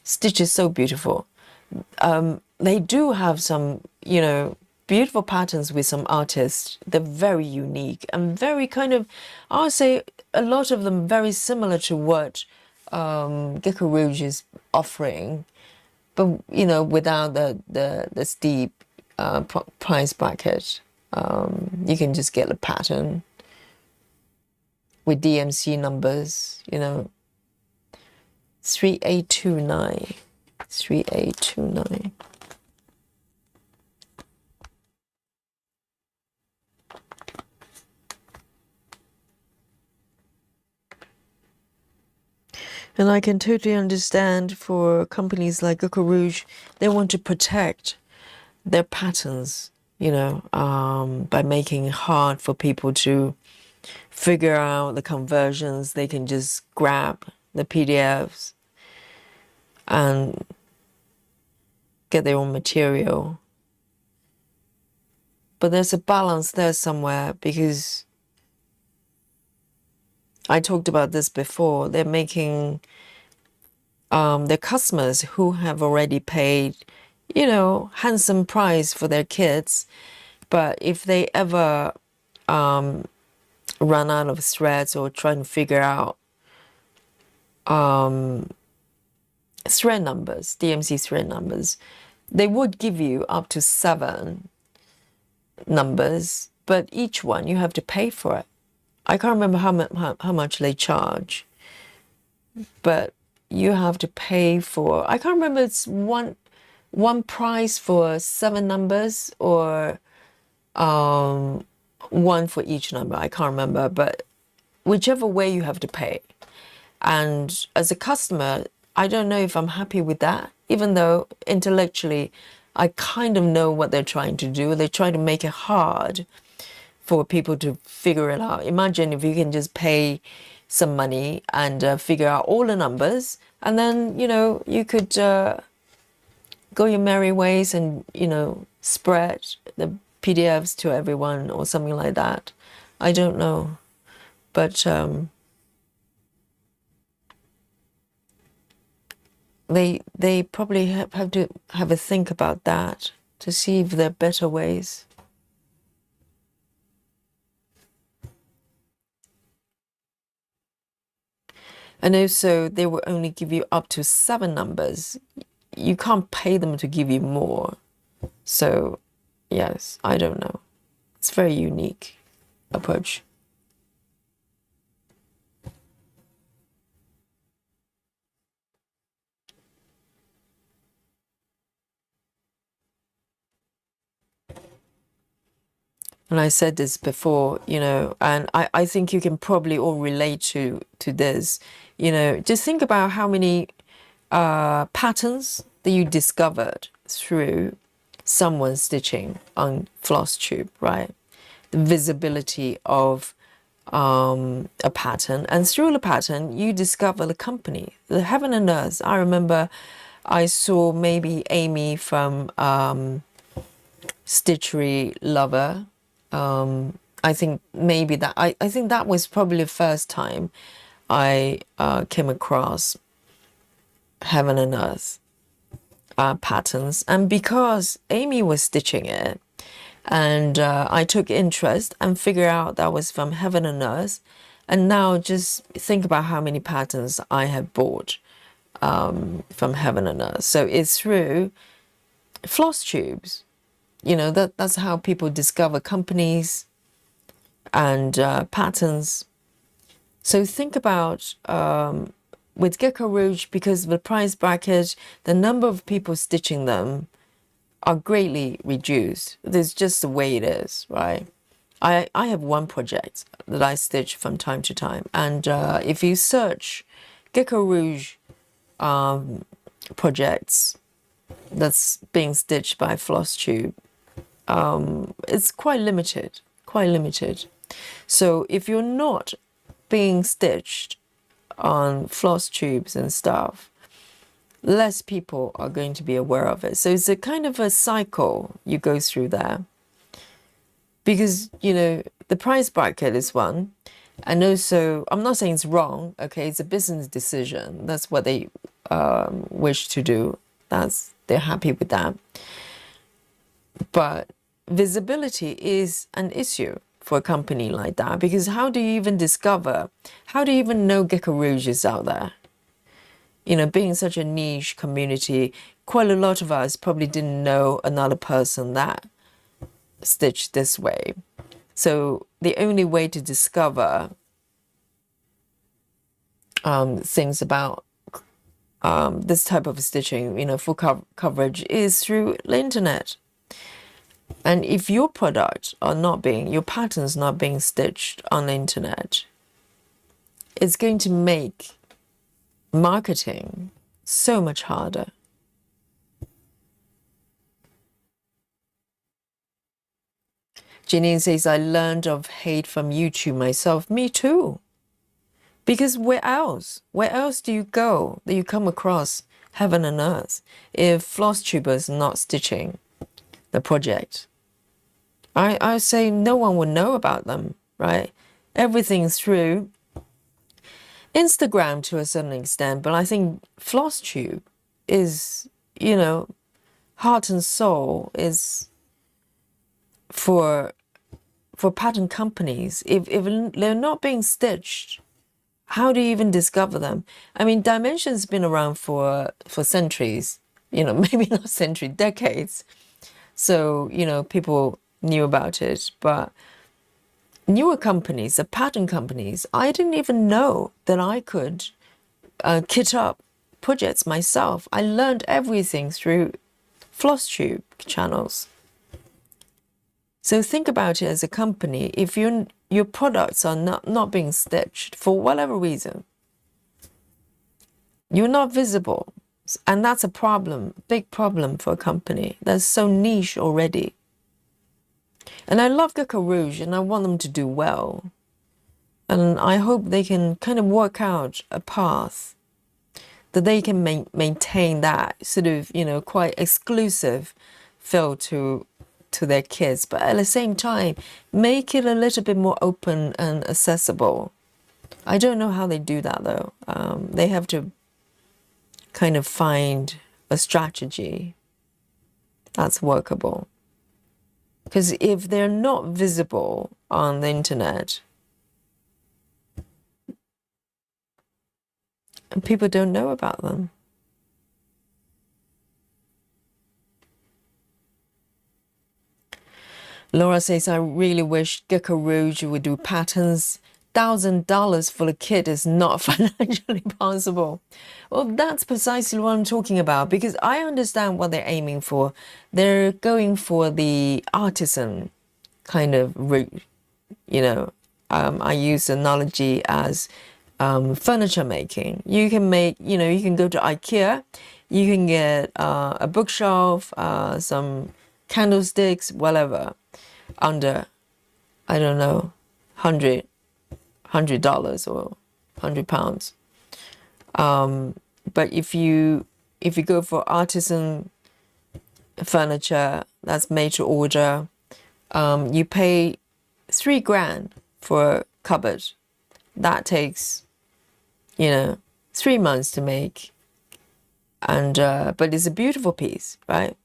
Stitch is So Beautiful, they do have some, beautiful patterns with some artists. They're very unique and very kind of, I would say, a lot of them very similar to what Gecko Rouge is offering, but without the steep price bracket. You can just get a pattern with DMC numbers, 3829, 3829. And I can totally understand, for companies like Gecko Rouge, they want to protect their patterns, by making it hard for people to figure out the conversions. They can just grab the PDFs and get their own material. But there's a balance there somewhere, because I talked about this before. They're making their customers who have already paid, handsome price for their kits. But if they ever run out of threads or try to figure out thread numbers, DMC thread numbers, they would give you up to 7 numbers, but each one you have to pay for it. I can't remember how much they charge, but you have to pay for, I can't remember, it's one price for 7 numbers or one for each number. I can't remember, but whichever way you have to pay. And as a customer, I don't know if I'm happy with that, even though intellectually I kind of know what they're trying to do. They try to make it hard for people to figure it out. Imagine if you can just pay some money and figure out all the numbers, and then, you could go your merry ways and, spread the PDFs to everyone or something like that. I don't know. But they probably have to have a think about that to see if there are better ways. And also, they will only give you up to 7 numbers. You can't pay them to give you more. So, yes, I don't know. It's a very unique approach. And I said this before, and I think you can probably all relate to this. Just think about how many patterns that you discovered through someone stitching on floss tube, right? The visibility of a pattern, and through the pattern you discover the company, the heaven and earth. I remember I saw maybe Amy from Stitchery Lover. I think maybe that I think that was probably the first time I came across heaven and earth patterns, and because Amy was stitching it, and I took interest and figured out that was from heaven and earth, and now just think about how many patterns I have bought from heaven and earth. So it's through floss tubes. That's how people discover companies and patterns. So think about with Gecko Rouge, because of the price bracket, the number of people stitching them are greatly reduced. There's just the way it is, right? I have one project that I stitch from time to time, and if you search Gecko Rouge projects that's being stitched by floss tube, it's quite limited. So if you're not being stitched on floss tubes and stuff, less people are going to be aware of it. So it's a kind of a cycle you go through there, because the price bracket is one, and also I'm not saying it's wrong, okay, it's a business decision. That's what they wish to do. They're happy with that. But visibility is an issue for a company like that, because how do you even know Gecko Rouge is out there? Being such a niche community, quite a lot of us probably didn't know another person that stitched this way. So the only way to discover things about this type of stitching, full coverage, is through the internet. And if your patterns not being stitched on the internet, it's going to make marketing so much harder. Janine says, I learned of hate from YouTube myself. Me too. Because where else do you go that you come across heaven and earth if floss tubers not stitching the project? I would say no one would know about them, right? Everything's through Instagram to a certain extent, but I think floss tube is, you know, heart and soul is for pattern companies. If they're not being stitched, how do you even discover them? I mean, dimension's been around for centuries, you know, maybe not century, decades. So, you know, people knew about it, but newer companies, the pattern companies, I didn't even know that I could kit up projects myself. I learned everything through floss tube channels. So think about it as a company. If your products are not being stitched for whatever reason, you're not visible. And that's a problem, big problem for a company that's so niche already. And I love Gecko Rouge and I want them to do well. And I hope they can kind of work out a path that they can maintain that sort of, you know, quite exclusive feel to their kids, but at the same time, make it a little bit more open and accessible. I don't know how they do that though. They have to kind of find a strategy that's workable. Because if they're not visible on the internet, people don't know about them. Laura says, I really wish Gecko Rouge would do patterns. $1,000 for a kit is not financially possible. Well, that's precisely what I'm talking about, because I understand what they're aiming for. They're going for the artisan kind of route. You know, I use the analogy as furniture making. You can make, you know, you can go to IKEA, you can get a bookshelf, some candlesticks, whatever, under, I don't know, $100 or £100. But if you go for artisan furniture that's made to order, you pay $3,000 for a cupboard. That takes, you know, 3 months to make, and but it's a beautiful piece, right?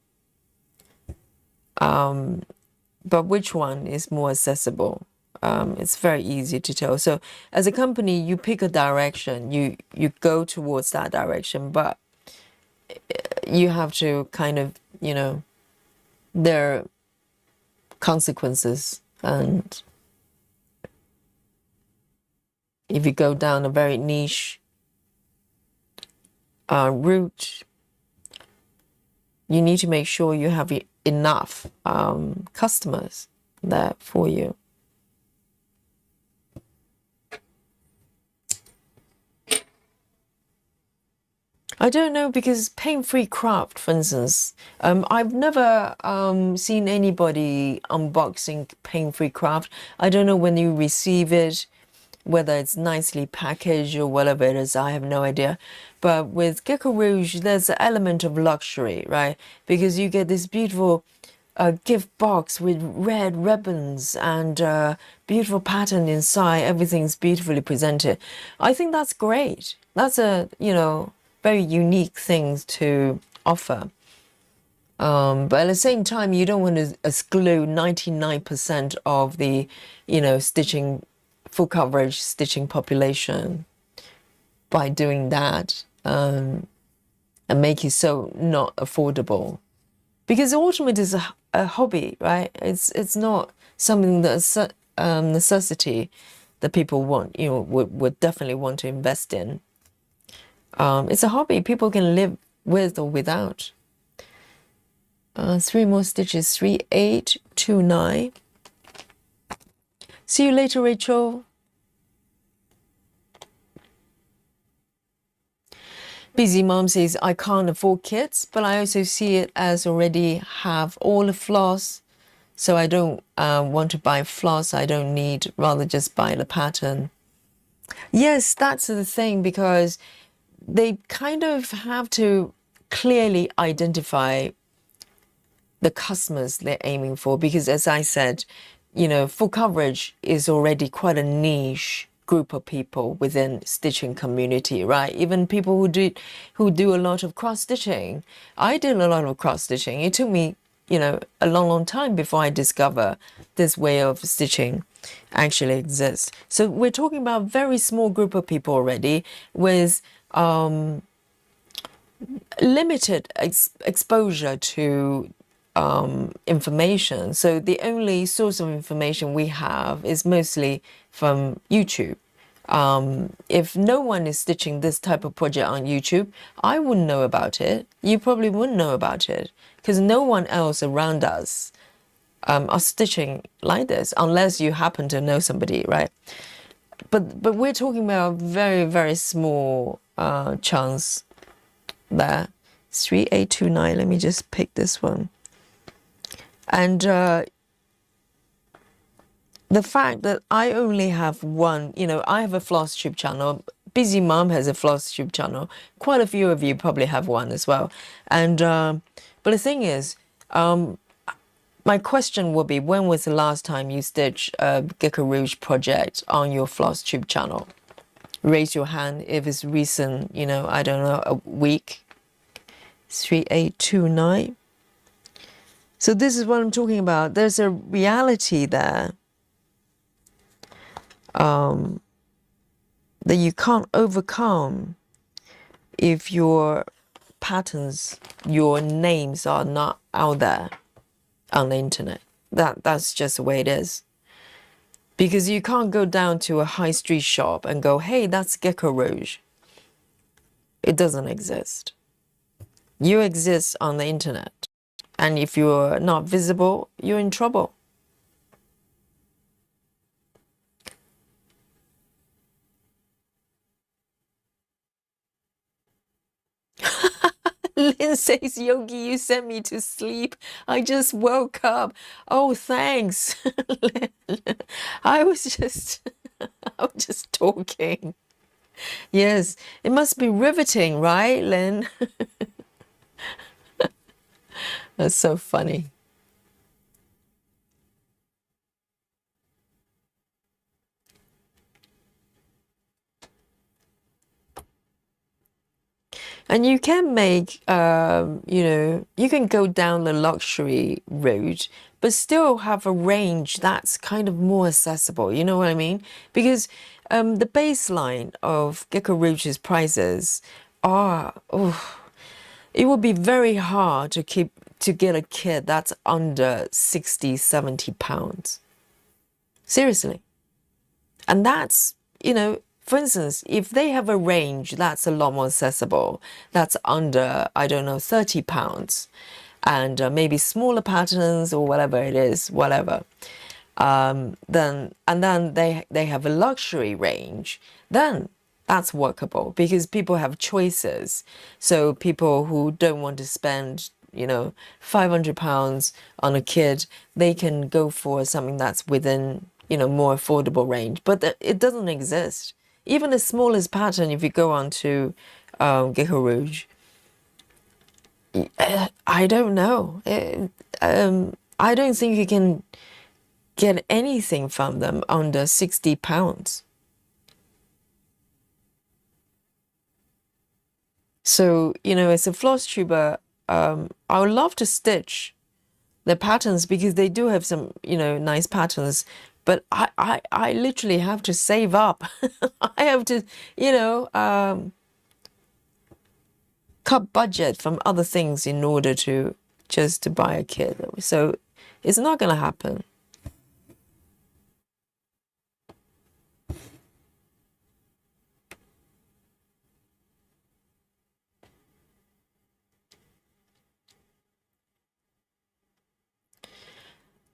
But which one is more accessible? It's very easy to tell. So as a company, you pick a direction, you go towards that direction, but you have to kind of, you know, there are consequences, and if you go down a very niche route, you need to make sure you have enough customers there for you. I don't know, because pain-free craft, for instance, I've never seen anybody unboxing pain-free craft. I don't know when you receive it, whether it's nicely packaged or whatever it is. I have no idea. But with Gecko Rouge, there's an element of luxury, right? Because you get this beautiful gift box with red ribbons and beautiful pattern inside. Everything's beautifully presented. I think that's great. That's a, you know, very unique thing to offer. But at the same time, you don't want to exclude 99% of the, you know, stitching, full coverage stitching population by doing that, and make it so not affordable. Because ultimately it's a hobby, right? It's not something that's necessity that people want, you know, would definitely want to invest in. It's a hobby people can live with or without. 3 more stitches, 3, 8, 2, 9. See you later, Rachel. Busy Mom says, I can't afford kits, but I also see it as already have all the floss. So I don't want to buy floss. I don't need, rather just buy the pattern. Yes, that's the thing, because they kind of have to clearly identify the customers they're aiming for, because as I said, you know, full coverage is already quite a niche group of people within stitching community, right? Even people who do a lot of cross stitching. I did a lot of cross stitching. It took me, a long time before I discover this way of stitching actually exists. So we're talking about a very small group of people already with limited exposure to information. So the only source of information we have is mostly from YouTube. If no one is stitching this type of project on YouTube, I wouldn't know about it. You probably wouldn't know about it because no one else around us are stitching like this, unless you happen to know somebody, right? But we're talking about a very, very small chance there. 3829. Let me just pick this one. And the fact that I only have one, I have a floss tube channel. Busy Mom has a floss tube channel. Quite a few of you probably have one as well. And but the thing is, my question would be, when was the last time you stitched a Gecko Rouge project on your floss tube channel? Raise your hand if it's recent, I don't know, a week. 3829. So this is what I'm talking about. There's a reality there that you can't overcome if your patterns, your names are not out there on the internet. That's just the way it is. Because you can't go down to a high street shop and go, hey, that's Gecko Rouge. It doesn't exist. You exist on the internet. And if you're not visible, you're in trouble. Lynn says, Yogi, you sent me to sleep. I just woke up. Oh, thanks. I was just talking. Yes, it must be riveting, right, Lynn? That's so funny. And you can make, you can go down the luxury route, but still have a range that's kind of more accessible. You know what I mean? Because the baseline of Gecko Rouge's prices are, it would be very hard to get a kit that's under 60, 70 pounds. Seriously. And that's, for instance, if they have a range that's a lot more accessible, that's under, I don't know, 30 pounds, and maybe smaller patterns or whatever it is, whatever, then they have a luxury range, then that's workable because people have choices. So people who don't want to spend, 500 pounds on a kit, they can go for something that's within, more affordable range. But it doesn't exist. Even the smallest pattern, if you go on to Gecko Rouge, I don't know. I don't think you can get anything from them under 60 pounds. So, as a floss tuber, I would love to stitch the patterns because they do have some, nice patterns. But I literally have to save up. I have to, cut budget from other things in order to just to buy a kit. So it's not going to happen.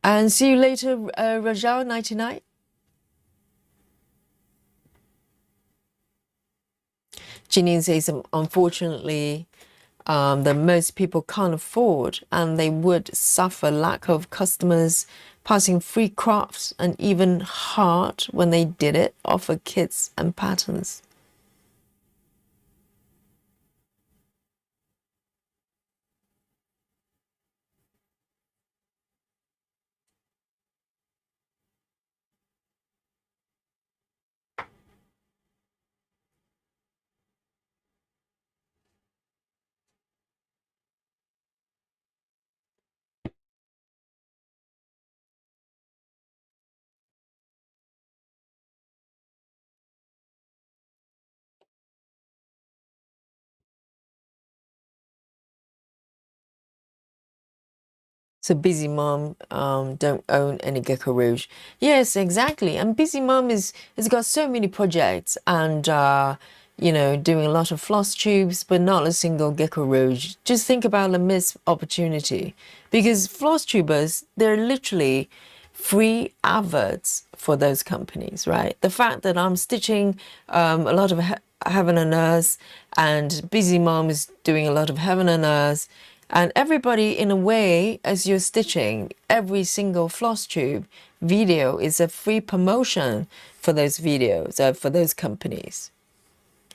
And see you later, Rajal 99. Janine says, unfortunately, that most people can't afford, and they would suffer lack of customers, passing free crafts, and even hard when they did it, offer kits and patterns. So Busy Mom don't own any Gecko Rouge. Yes, exactly. And Busy Mom has got so many projects and you know, doing a lot of floss tubes, but not a single Gecko Rouge. Just think about the missed opportunity, because floss tubers, they're literally free adverts for those companies, right? The fact that I'm stitching a lot of Heaven and Earth, and Busy Mom is doing a lot of Heaven and Earth, and everybody, in a way, as you're stitching, every single floss tube video is a free promotion for those videos, for those companies.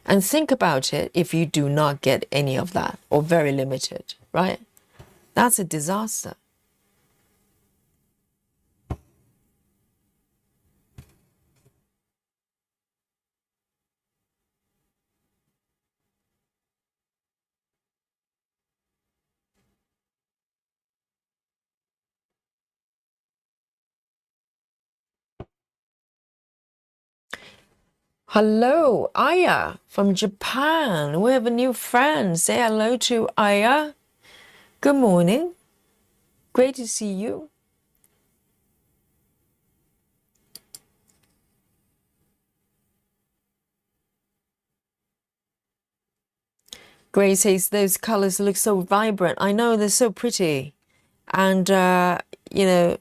And think about it if you do not get any of that, or very limited, right? That's a disaster. Hello, Aya from Japan. We have a new friend. Say hello to Aya. Good morning. Great to see you. Grace says those colors look so vibrant. I know, they're so pretty. And, you know,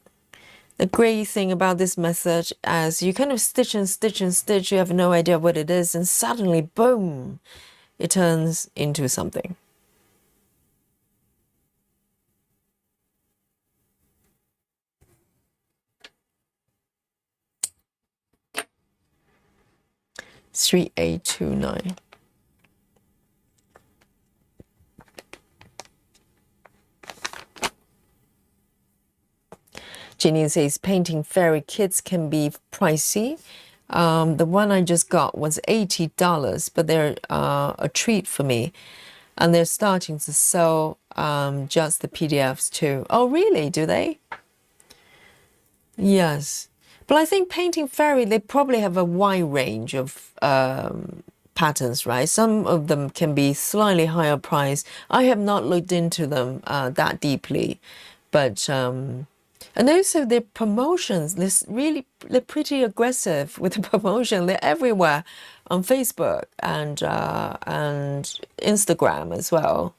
the great thing about this method is you kind of stitch and stitch and stitch. You have no idea what it is. And suddenly, boom, it turns into something. Three, 8, 2, 9. Janine says painting fairy kits can be pricey. The one I just got was $80, but they're a treat for me. And they're starting to sell just the PDFs too. Oh, really? Do they? Yes. But I think painting fairy, they probably have a wide range of patterns, right? Some of them can be slightly higher price. I have not looked into them that deeply, but and also their promotions, they're pretty aggressive with the promotion. They're everywhere on Facebook and Instagram as well.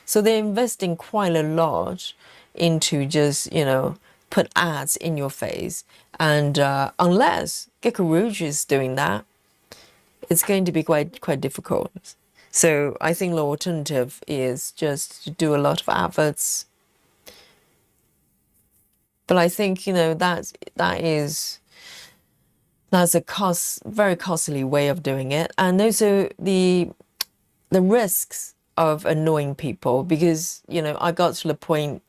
So they're investing quite a lot into just, you know, put ads in your face. And unless Gecko Rouge is doing that, it's going to be quite difficult. So I think the alternative is just to do a lot of adverts. But I think, you know, that's a very costly way of doing it. And also the risks of annoying people, because, you know, I got to the point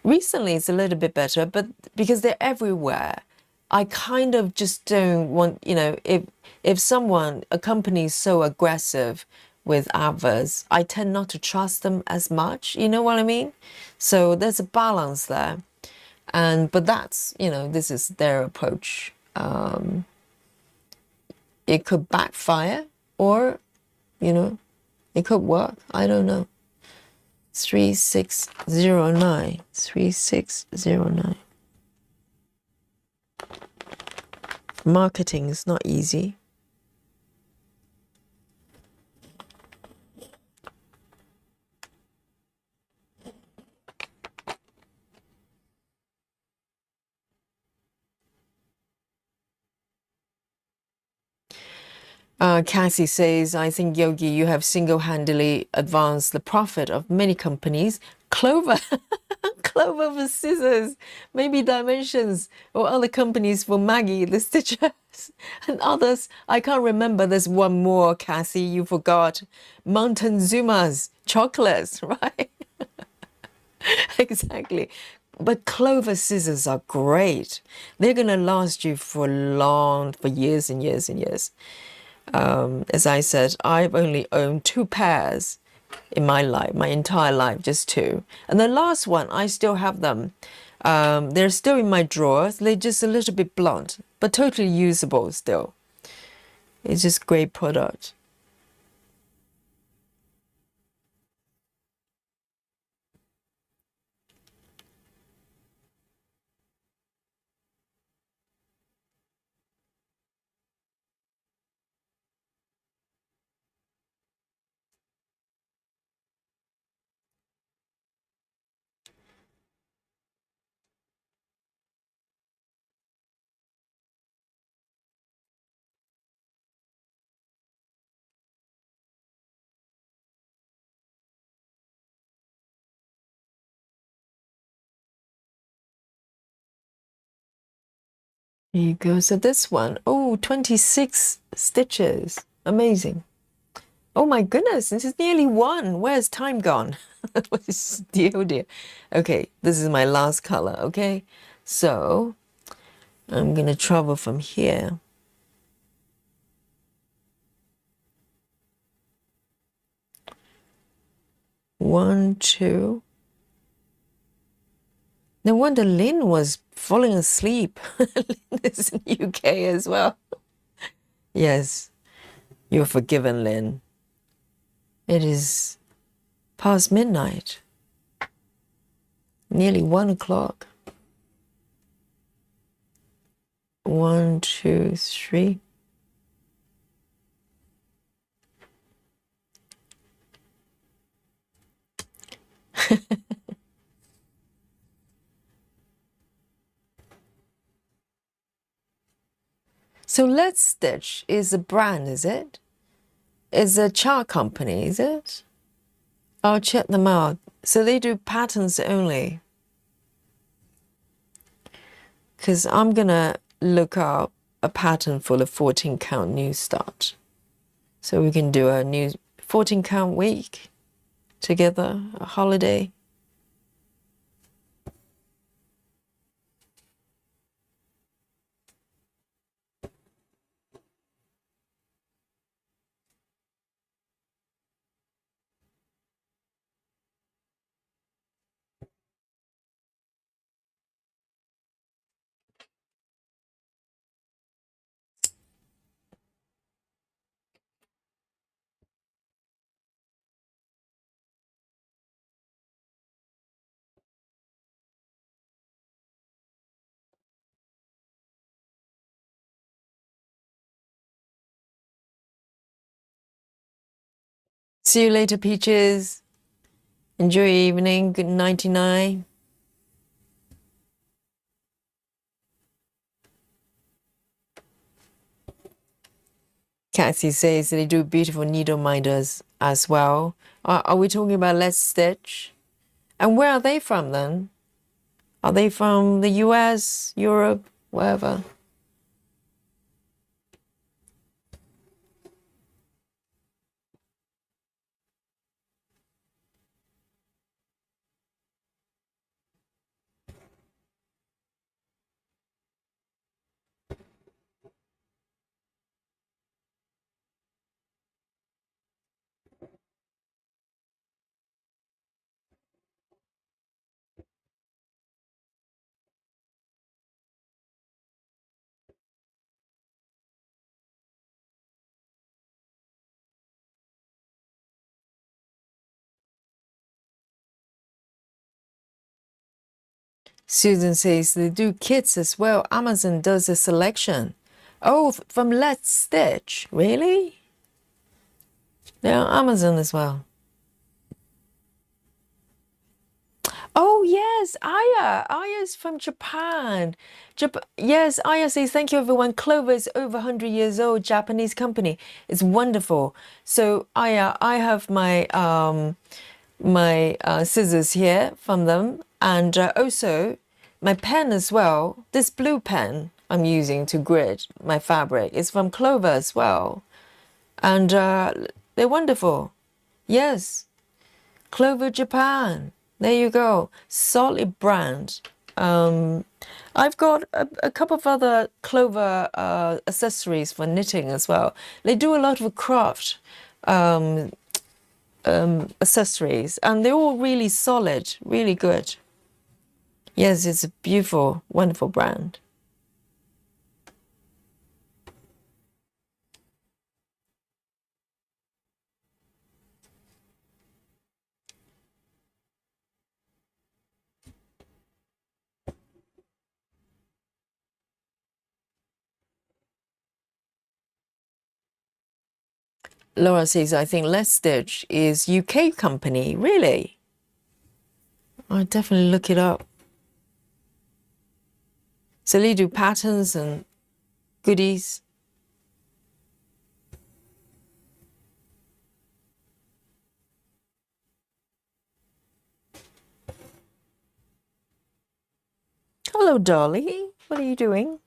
recently it's a little bit better, but because they're everywhere, I kind of just don't want, you know, if a company is so aggressive with adverts, I tend not to trust them as much. You know what I mean? So there's a balance there. But that's, you know, this is their approach. It could backfire, or, you know, it could work. I don't know. 3609. 3609. Marketing is not easy. Cassie says, I think, Yogi, you have single-handedly advanced the profit of many companies. Clover, Clover for scissors, maybe Dimensions or other companies for Maggie, the stitchers, and others. I can't remember. There's one more, Cassie, you forgot. Montezuma's chocolates, right? Exactly. But Clover scissors are great. They're going to last you for years and years and years. As I said, I've only owned 2 pairs in my life, my entire life, just 2. And the last one, I still have them. They're still in my drawers. They're just a little bit blunt, but totally usable still. It's just great product. Here you go. So this one, oh, 26 stitches. Amazing. Oh my goodness, this is nearly one. Where's time gone? What is dear, oh dear. Okay, this is my last color, okay? So I'm gonna travel from here. One, two. No wonder Lynn was falling asleep. Lynn is in UK as well. Yes, you're forgiven, Lynn. It is past midnight, nearly 1 o'clock. 1, 2, 3. So Let's Stitch is a brand, is it? It's a chart company, is it? I'll check them out. So they do patterns only. Because I'm gonna look up a pattern for the 14 count new start. So we can do a new 14 count week together, a holiday. See you later, Peaches. Enjoy your evening. Good nighty night. Cassie says they do beautiful needle minders as well. Are we talking about Let's Stitch? And where are they from then? Are they from the US, Europe, wherever? Susan says they do kits as well. Amazon does a selection. Oh, from Let's Stitch. Really? They're on Amazon as well. Oh, yes, Aya. Aya's from Japan. Yes, Aya says, thank you, everyone. Clover is over 100 years old, Japanese company. It's wonderful. So, Aya, I have my scissors here from them, and also my pen as well. This blue pen I'm using to grid my fabric is from Clover as well, and they're wonderful. Yes, Clover Japan. There you go. Solid brand. I've got a couple of other Clover accessories for knitting as well. They do a lot of craft accessories, and they're all really solid, really good. Yes, it's a beautiful, wonderful brand. Laura says, I think Let's Stitch is UK company. Really? I'll definitely look it up. So they do patterns and goodies. Hello, Dolly. What are you doing?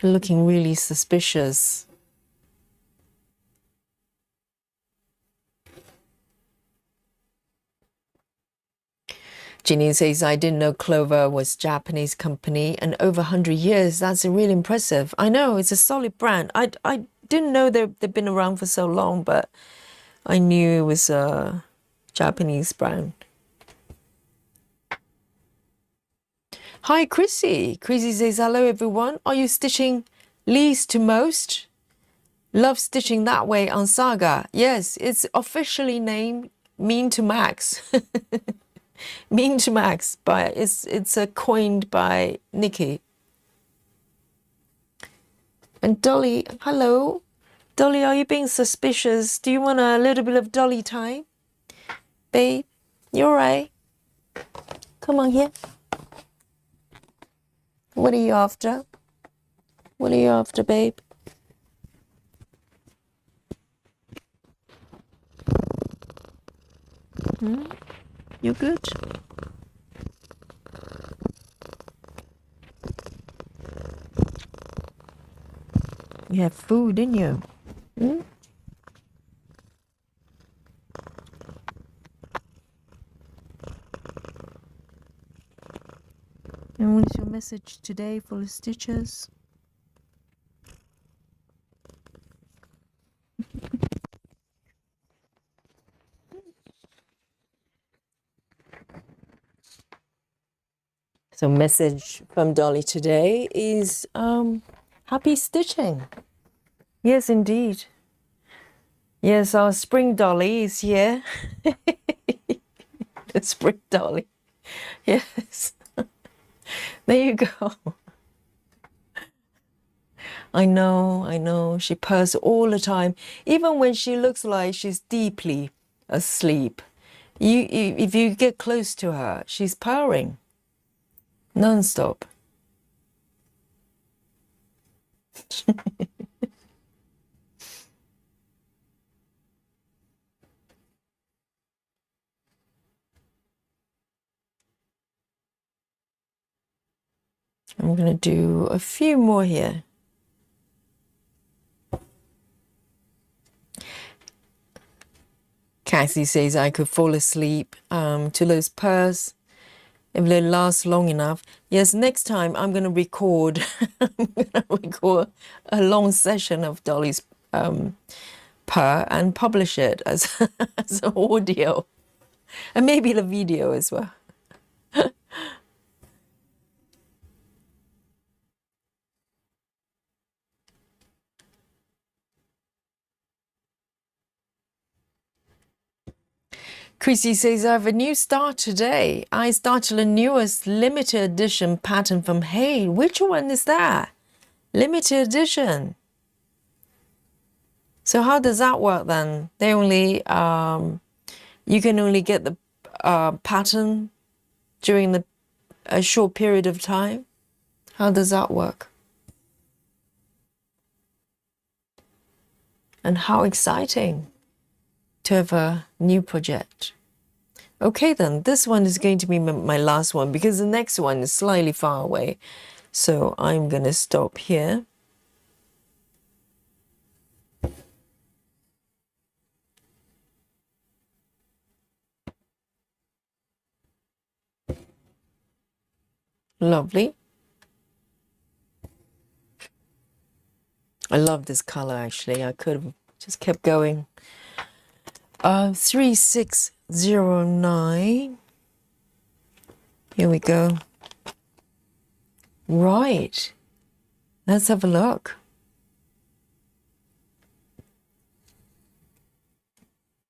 looking really suspicious. Janine says, I didn't know Clover was Japanese company and over 100 years. That's really impressive. I know, it's a solid brand. I didn't know they've been around for so long, but I knew it was a Japanese brand. Hi, Chrissy. Chrissy says, hello, everyone. Are you stitching least to most? Love stitching that way on Saga. Yes, it's officially named Mean to Max. Mean to Max, but it's coined by Nikki. And Dolly, hello. Dolly, are you being suspicious? Do you want a little bit of Dolly time? Babe, you all right? Come on here. What are you after? What are you after, babe? You good? You have food, didn't you? And what is your message today for the stitches? So message from Dolly today is happy stitching. Yes, indeed. Yes, our spring Dolly is here. The spring Dolly. Yes. There you go. I know. She purrs all the time. Even when she looks like she's deeply asleep. If you get close to her, she's purring. Non-stop. I'm going to do a few more here. Cassie says I could fall asleep to those purrs if they last long enough. Yes, next time I'm going to record. I'm going to record a long session of Dolly's purr and publish it as as an audio, and maybe the video as well. Chrissy says, I have a new start today. I started the newest limited edition pattern from Hay. Which one is that? Limited edition. So how does that work then? They only, you can only get the pattern during a short period of time? How does that work? And how exciting to have a new project. Okay then, this one is going to be my last one because the next one is slightly far away. So I'm going to stop here. Lovely. I love this color actually. I could have just kept going. 3609. Here we go. Right. Let's have a look.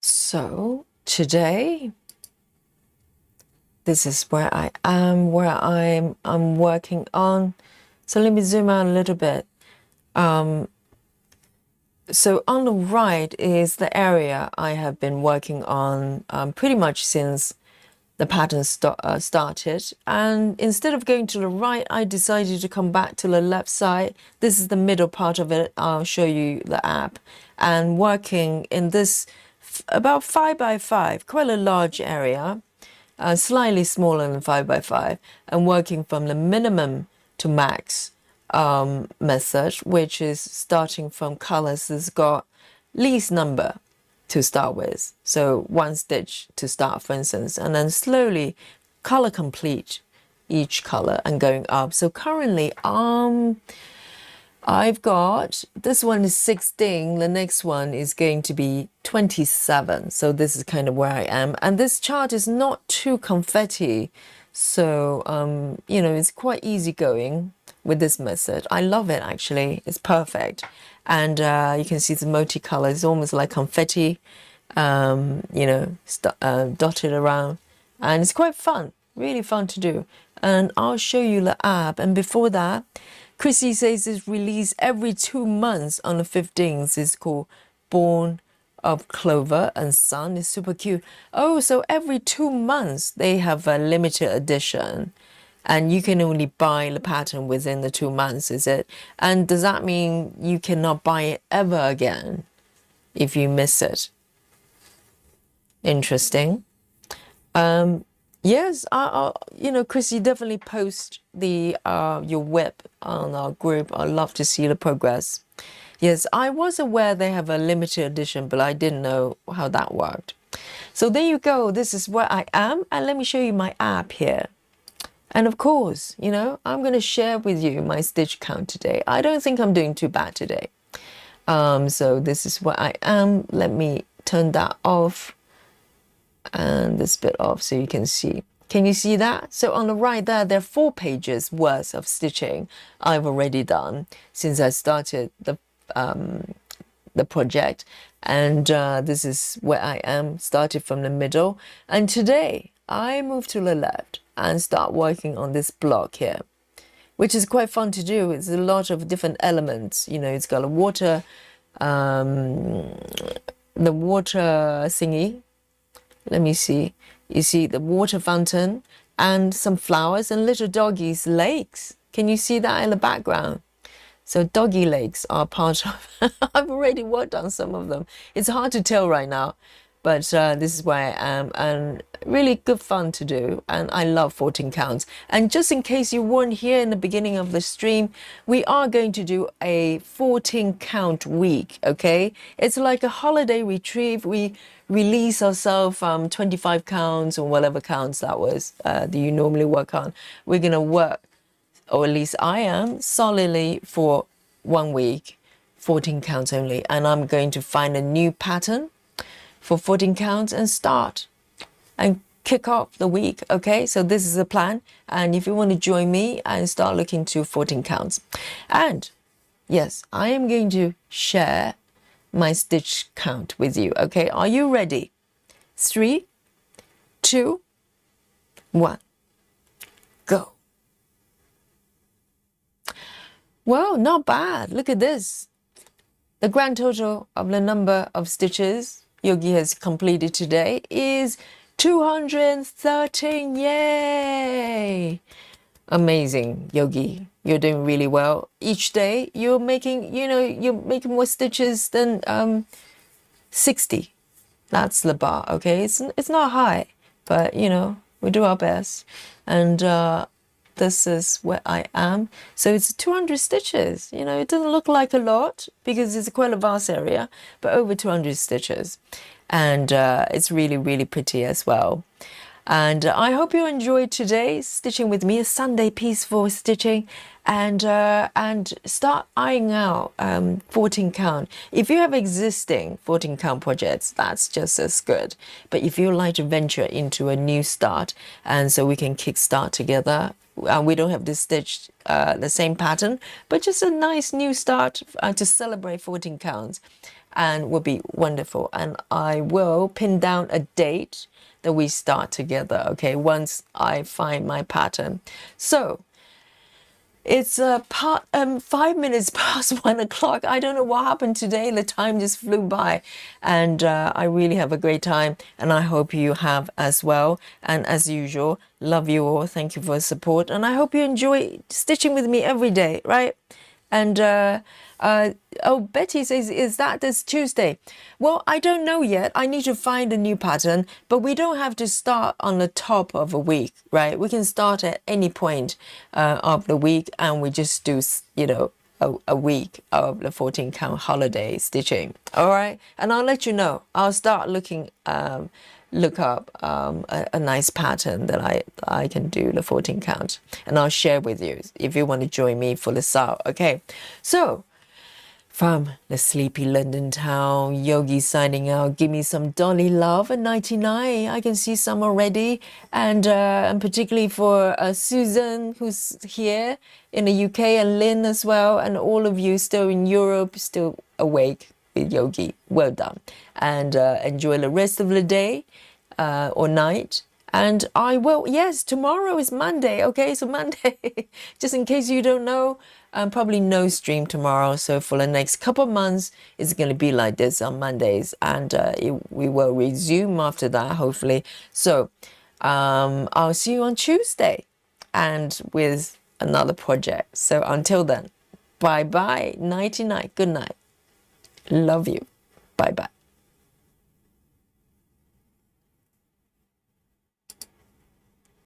So today, this is where I am, I'm working on. So let me zoom out a little bit. So on the right is the area I have been working on pretty much since the pattern started. And instead of going to the right, I decided to come back to the left side. This is the middle part of it. I'll show you the app. And working in this about 5 by 5, quite a large area, slightly smaller than 5 by 5, and working from the minimum to max method, which is starting from colors. It's got least number to start with, so one stitch to start, for instance, and then slowly color complete each color and going up. So currently I've got, this one is 16, the next one is going to be 27. So this is kind of where I am. And this chart is not too confetti. So, you know, it's quite easy going with this method. I love it, actually. It's perfect. And you can see the multicolor. It's almost like confetti, you know, dotted around. And it's quite fun, really fun to do. And I'll show you the app. And before that, Chrissy says it's released every 2 months on the 15th. It's called Born of Clover and Sun. It's super cute. Oh, so every 2 months they have a limited edition. And you can only buy the pattern within the 2 months, is it? And does that mean you cannot buy it ever again if you miss it? Interesting. Yes, you know, Chrissy, definitely post the your whip on our group. I'd love to see the progress. Yes, I was aware they have a limited edition, but I didn't know how that worked. So there you go. This is where I am. And let me show you my app here. And of course, you know, I'm going to share with you my stitch count today. I don't think I'm doing too bad today. So this is where I am. Let me turn that off and this bit off so you can see. Can you see that? So on the right there are 4 pages worth of stitching I've already done since I started the project. And this is where I am, started from the middle. And today I move to the left and start working on this block here, which is quite fun to do. It's a lot of different elements. You know, it's got a water, the water thingy. Let me see. You see the water fountain and some flowers and little doggies' legs. Can you see that in the background? So doggy legs are part of, I've already worked on some of them. It's hard to tell right now, but this is where I am, and really good fun to do. And I love 14 counts. And just in case you weren't here in the beginning of the stream, we are going to do a 14 count week, okay? It's like a holiday retrieve. We release ourselves from 25 counts or whatever counts that was that you normally work on. We're going to work, or at least I am, solidly for 1 week, 14 counts only. And I'm going to find a new pattern for 14 counts and start and kick off the week, okay? So this is the plan. And if you want to join me and start looking to 14 counts. And yes, I am going to share my stitch count with you, okay? Are you ready? 3, 2, 1, go. Well, not bad. Look at this. The grand total of the number of stitches Yogi has completed today is 213. Yay! Amazing, Yogi. You're doing really well. Each day you're making, you know, you're making more stitches than 60. That's the bar, okay? It's not high, but you know, we do our best. And this is where I am. So it's 200 stitches. You know, it doesn't look like a lot because it's quite a vast area, but over 200 stitches. And it's really, really pretty as well. And I hope you enjoyed today stitching with me, a Sunday peaceful stitching, and start eyeing out 14 count. If you have existing 14 count projects, that's just as good. But if you like to venture into a new start, and so we can kickstart together, we don't have to stitch the same pattern, but just a nice new start to celebrate 14 counts, and would be wonderful. And I will pin down a date that we start together, okay, once I find my pattern. So it's 5 minutes past 1 o'clock. I don't know what happened today. The time just flew by, and I really have a great time, and I hope you have as well. And as usual, love you all. Thank you for the support, and I hope you enjoy stitching with me every day, right? And oh, Betty says, is that this Tuesday? Well, I don't know yet. I need to find a new pattern, but we don't have to start on the top of a week, right? We can start at any point of the week, and we just do, you know, a week of the 14 count holiday stitching. All right. And I'll let you know. I'll start look up a nice pattern that I can do the 14 count, and I'll share with you if you want to join me for the start. Okay. So from the sleepy London town, Yogi signing out. Give me some Dolly love at 99. I can see some already. And particularly for Susan, who's here in the UK, and Lynn as well. And all of you still in Europe, still awake with Yogi. Well done. And enjoy the rest of the day or night. And I will, yes, tomorrow is Monday. Okay, so Monday, just in case you don't know, probably no stream tomorrow. So for the next couple of months, it's going to be like this on Mondays. And we will resume after that, hopefully. So I'll see you on Tuesday and with another project. So until then, bye-bye, nighty-night, good night. Love you. Bye-bye.